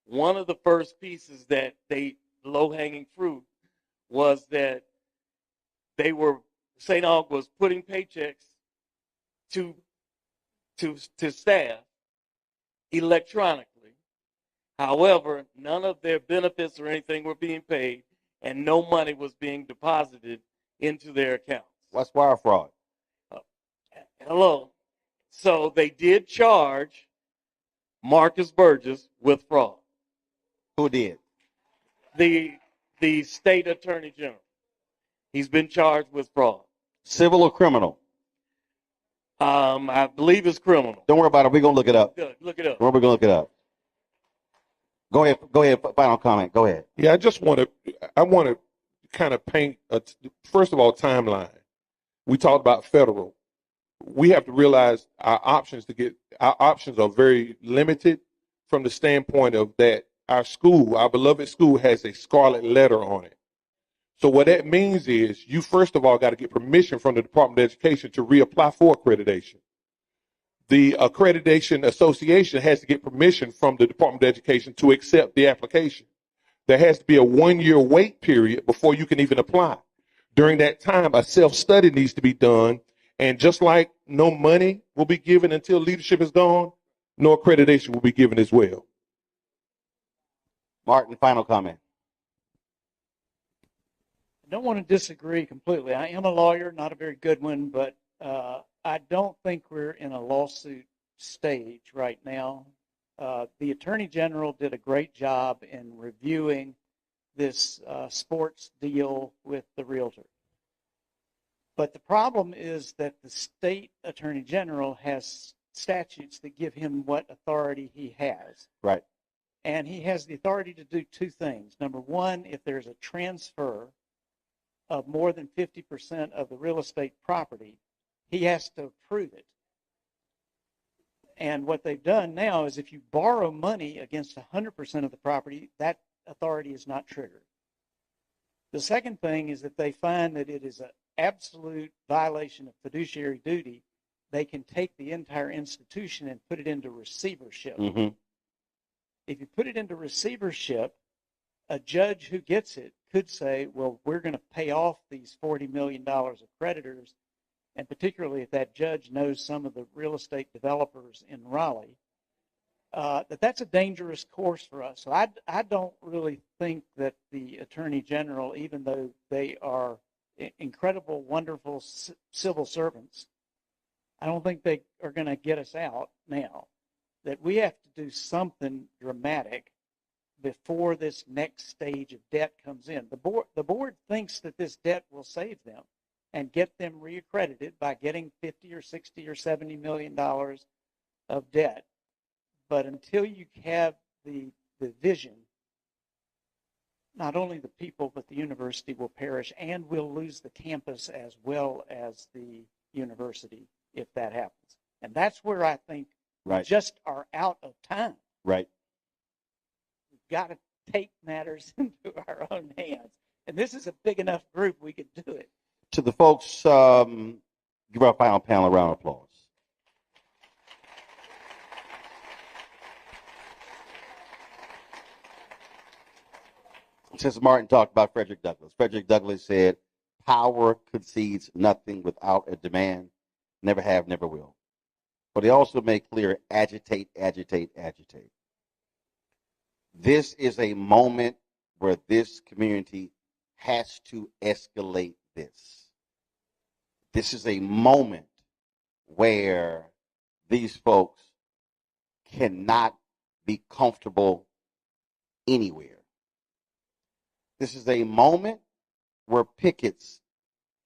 [SPEAKER 2] One of the first pieces that low-hanging fruit was that St. Aug was putting paychecks to staff electronically. However, none of their benefits or anything were being paid, and no money was being deposited into their accounts.
[SPEAKER 1] What's wire fraud?
[SPEAKER 2] Hello. So they did charge Marcus Burgess with fraud.
[SPEAKER 1] Who did?
[SPEAKER 2] The State Attorney General. He's been charged with fraud.
[SPEAKER 1] Civil or criminal?
[SPEAKER 2] I believe it's criminal.
[SPEAKER 1] Don't worry about it. We're going to look it up.
[SPEAKER 2] Look it up.
[SPEAKER 1] We're going to look it up. Go ahead. Final comment. Go ahead.
[SPEAKER 9] Yeah, I want to kind of paint, first of all, timeline. We talked about federal. We have to realize our options are very limited from the standpoint of that our beloved school has a scarlet letter on it. So what that means is you first of all got to get permission from the Department of Education to reapply for accreditation. The Accreditation Association has to get permission from the Department of Education to accept the application. There has to be a 1-year wait period before you can even apply. During that time, a self-study needs to be done. And just like no money will be given until leadership is gone, no accreditation will be given as well.
[SPEAKER 1] Martin, final comment.
[SPEAKER 8] I don't want to disagree completely. I am a lawyer, not a very good one, but I don't think we're in a lawsuit stage right now. The Attorney General did a great job in reviewing this sports deal with the realtor. But the problem is that the state Attorney General has statutes that give him what authority he has.
[SPEAKER 1] Right.
[SPEAKER 8] And he has the authority to do two things. Number one, if there's a transfer of more than 50% of the real estate property, he has to approve it. And what they've done now is if you borrow money against 100% of the property, that authority is not triggered. The second thing is that they find that it is an absolute violation of fiduciary duty. They can take the entire institution and put it into receivership.
[SPEAKER 1] Mm-hmm.
[SPEAKER 8] If you put it into receivership, a judge who gets it could say, well, we're going to pay off these $40 million of creditors, and particularly if that judge knows some of the real estate developers in Raleigh, that's a dangerous course for us. So I don't really think that the Attorney General, even though they are incredible, wonderful civil servants, I don't think they are going to get us out now. That we have to do something dramatic before this next stage of debt comes in. The board thinks that this debt will save them and get them reaccredited by getting 50 or 60 or 70 million dollars of debt. But until you have the vision, not only the people but the university will perish, and we'll lose the campus as well as the university if that happens. And that's where I think we just are out of time.
[SPEAKER 1] Right.
[SPEAKER 8] We've got to take matters into our own hands. And this is a big enough group we could do it.
[SPEAKER 1] To the folks, give our final panel a round of applause. Since Martin talked about Frederick Douglass said, power concedes nothing without a demand, never have, never will. But he also made clear, agitate, agitate, agitate. This is a moment where this community has to escalate this. This is a moment where these folks cannot be comfortable anywhere. This is a moment where pickets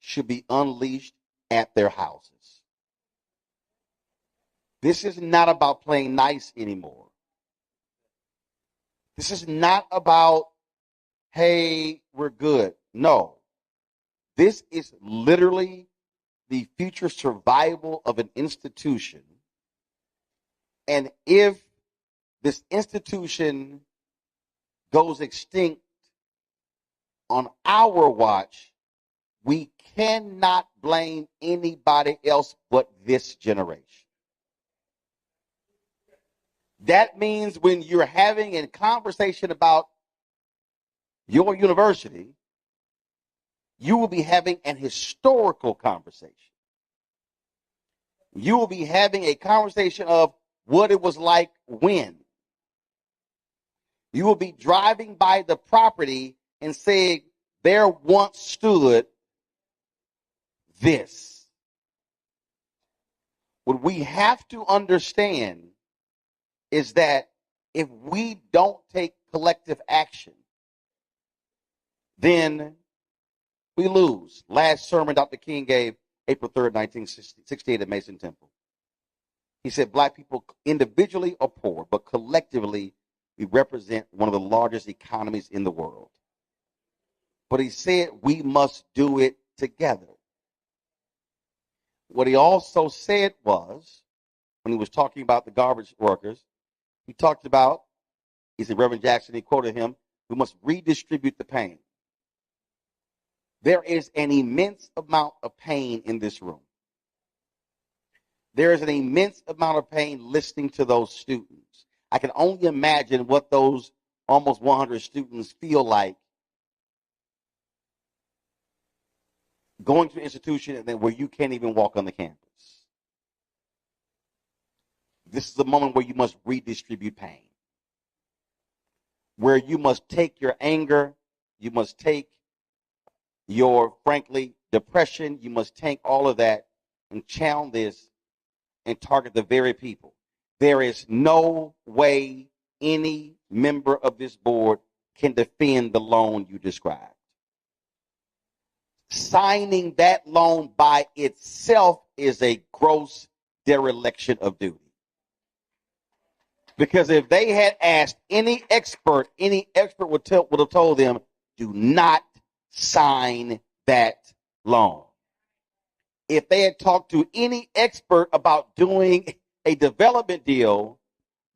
[SPEAKER 1] should be unleashed at their houses. This is not about playing nice anymore. This is not about, hey, we're good. No. This is literally the future survival of an institution. And if this institution goes extinct on our watch, we cannot blame anybody else but this generation. That means when you're having a conversation about your university, you will be having an historical conversation. You will be having a conversation of what it was like when. You will be driving by the property and saying, there once stood this. What we have to understand is that if we don't take collective action, then we lose. Last sermon Dr. King gave, April 3rd, 1968 at Mason Temple. He said, black people individually are poor, but collectively we represent one of the largest economies in the world. But he said we must do it together. What he also said was, when he was talking about the garbage workers, he talked about, he said, Reverend Jackson, he quoted him, we must redistribute the pain. There is an immense amount of pain in this room. There is an immense amount of pain listening to those students. I can only imagine what those almost 100 students feel like going to an institution and then where you can't even walk on the campus. This is the moment where you must redistribute pain. Where you must take your anger, you must take your, frankly, depression, you must take all of that and channel this and target the very people. there is no way any member of this board can defend the loan you described. Signing that loan by itself is a gross dereliction of duty. Because if they had asked any expert would have told them, do not sign that loan. If they had talked to any expert about doing a development deal,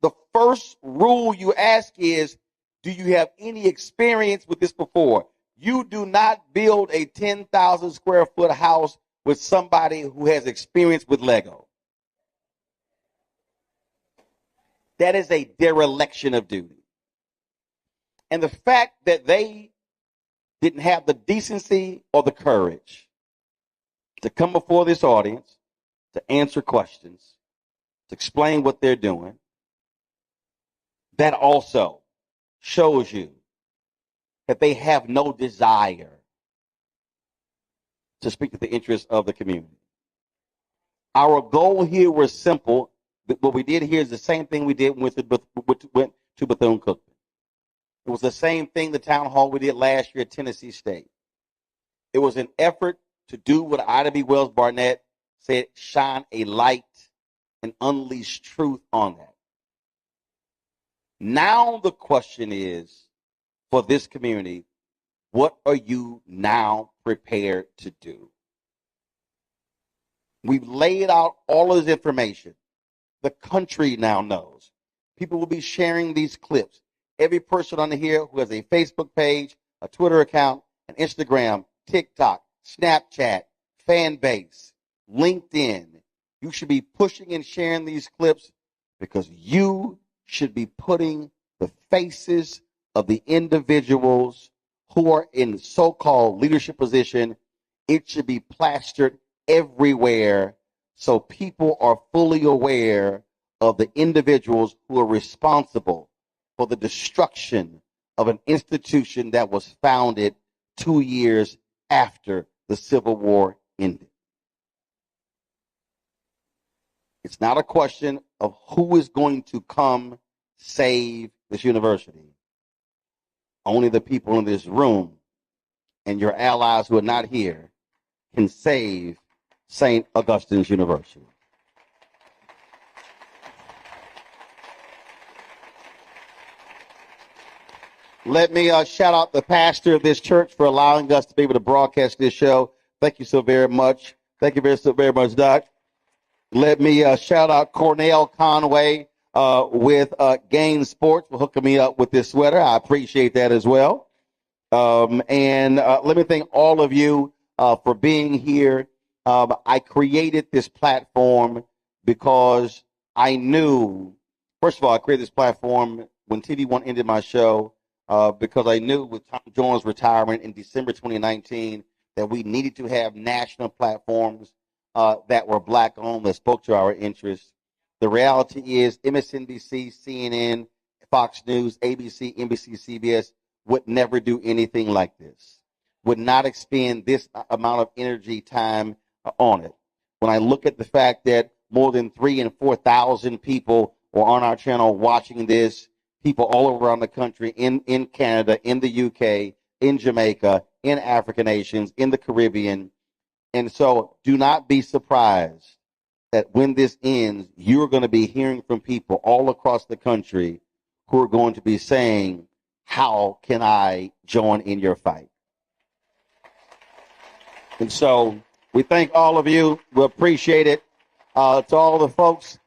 [SPEAKER 1] the first rule you ask is, do you have any experience with this before? You do not build a 10,000 square foot house with somebody who has experience with Lego. That is a dereliction of duty. And the fact that they didn't have the decency or the courage to come before this audience, to answer questions, to explain what they're doing, that also shows you that they have no desire to speak to the interests of the community. Our goal here was simple. What we did here is the same thing we did when we went to Bethune-Cookman. It was the same thing, the town hall we did last year at Tennessee State. It was an effort to do what Ida B. Wells Barnett said, shine a light and unleash truth on that. Now the question is, for this community, what are you now prepared to do? We've laid out all of this information. The country now knows. People will be sharing these clips. Every person on here who has a Facebook page, a Twitter account, an Instagram, TikTok, Snapchat, Fanbase, LinkedIn, you should be pushing and sharing these clips because you should be putting the faces of the individuals who are in so-called leadership position. It should be plastered everywhere so people are fully aware of the individuals who are responsible for the destruction of an institution that was founded 2 years after the Civil War ended. It's not a question of who is going to come save this university. Only the people in this room and your allies who are not here can save Saint Augustine's University. Let me shout out the pastor of this church for allowing us to be able to broadcast this show. Thank you so very much. Thank you so very much, Doc. Let me shout out Cornell Conway with Gain Sports for hooking me up with this sweater. I appreciate that as well. And let me thank all of you for being here. I created this platform because I knew, first of all, I created this platform when TV1 ended my show because I knew with Tom Jones' retirement in December 2019 that we needed to have national platforms that were black-owned, that spoke to our interests. The reality is MSNBC, CNN, Fox News, ABC, NBC, CBS would never do anything like this, would not expend this amount of energy, time on it. When I look at the fact that more than 3,000 and 4,000 people were on our channel watching this, people all around the country, in Canada, in the UK, in Jamaica, in African nations, in the Caribbean. And so do not be surprised that when this ends, you're going to be hearing from people all across the country who are going to be saying, how can I join in your fight? And so we thank all of you. We appreciate it. To all the folks,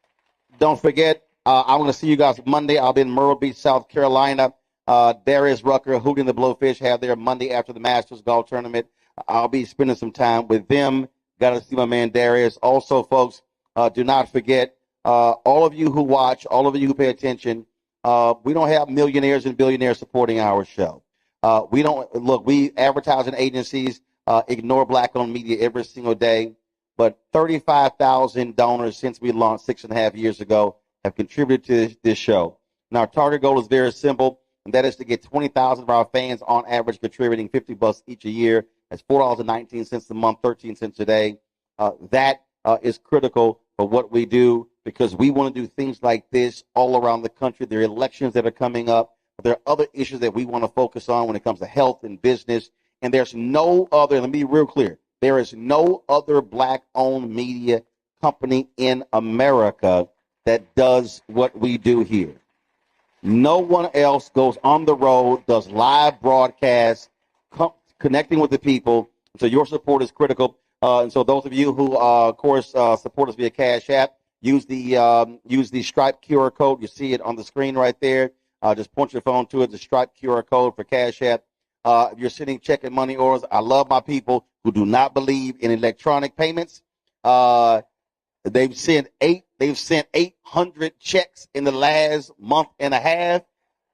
[SPEAKER 1] don't forget, I want to see you guys Monday. I'll be in Myrtle Beach, South Carolina. Darius Rucker, Hootie and the Blowfish have their Monday after the Masters Golf Tournament. I'll be spending some time with them. Got to see my man Darius. Also, folks, do not forget, all of you who watch, all of you who pay attention, we don't have millionaires and billionaires supporting our show. We advertising agencies ignore black-owned media every single day, but 35,000 donors since we launched 6.5 years ago have contributed to this show. And our target goal is very simple, and that is to get 20,000 of our fans on average contributing $50 each a year. That's $4.19 a month, 13 cents a day. That is critical for what we do. because we want to do things like this all around the country. There are elections that are coming up. There are other issues that we want to focus on when it comes to health and business. And there's no other, let me be real clear, there is no other black-owned media company in America that does what we do here. No one else goes on the road, does live broadcasts, connecting with the people. So your support is critical. And so those of you who, of course, support us via Cash App, use the Stripe QR code. You see it on the screen right there. Just point your phone to it, the Stripe QR code for Cash App. If you're sending check and money orders, I love my people who do not believe in electronic payments. They've sent 800 checks in the last month and a half.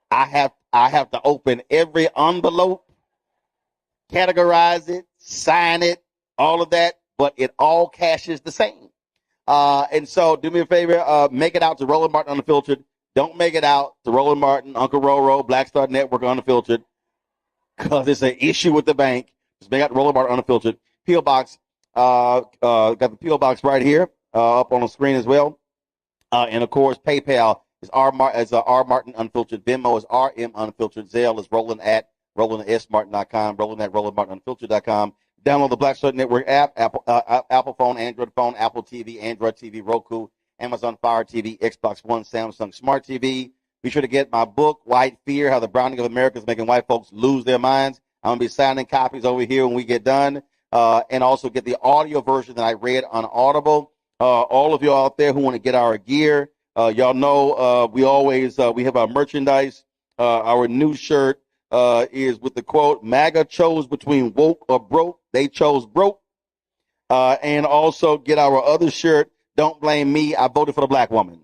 [SPEAKER 1] I have to open every envelope, categorize it, sign it, all of that, but it all cashes the same. And so do me a favor, make it out to Roland Martin Unfiltered. Don't make it out to Roland Martin, Uncle Roro, Black Star Network Unfiltered, because it's an issue with the bank. Just make out to Roland Martin Unfiltered. P.O. Box, got the P.O. Box right here up on the screen as well. And of course, PayPal is R Martin Unfiltered. Venmo is RM Unfiltered. Zelle is Roland at RolandSMartin.com. Roland at RolandMartinUnfiltered.com. Download the Black Star Network app, Apple phone, Apple TV, Android TV, Roku, Amazon Fire TV, Xbox One, Samsung Smart TV. Be sure to get my book, White Fear, How the Browning of America is Making White Folks Lose Their Minds. I'm going to be signing copies over here when we get done. And also get the audio version that I read on Audible. All of you out there who want to get our gear, y'all know we have our merchandise. Our new shirt is with the quote, MAGA chose between woke or broke. They chose broke. And also get our other shirt, Don't Blame Me, I Voted for the Black Woman.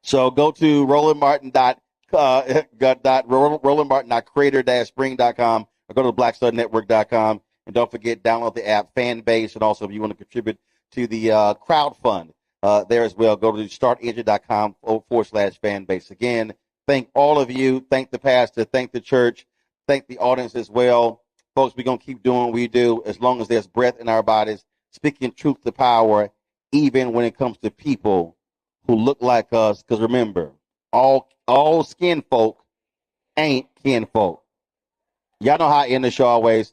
[SPEAKER 1] So go to rolandmartin.creator-spring.com or go to blackstarnetwork.com. And don't forget, download the app Fanbase. And also, if you want to contribute to the crowd fund there as well, go to startengine.com/fanbase. Again, thank all of you. Thank the pastor. Thank the church. Thank the audience as well. Folks, we're going to keep doing what we do as long as there's breath in our bodies, speaking truth to power, even when it comes to people who look like us. Because remember, all skin folk ain't kin folk. Y'all know how I end the show always.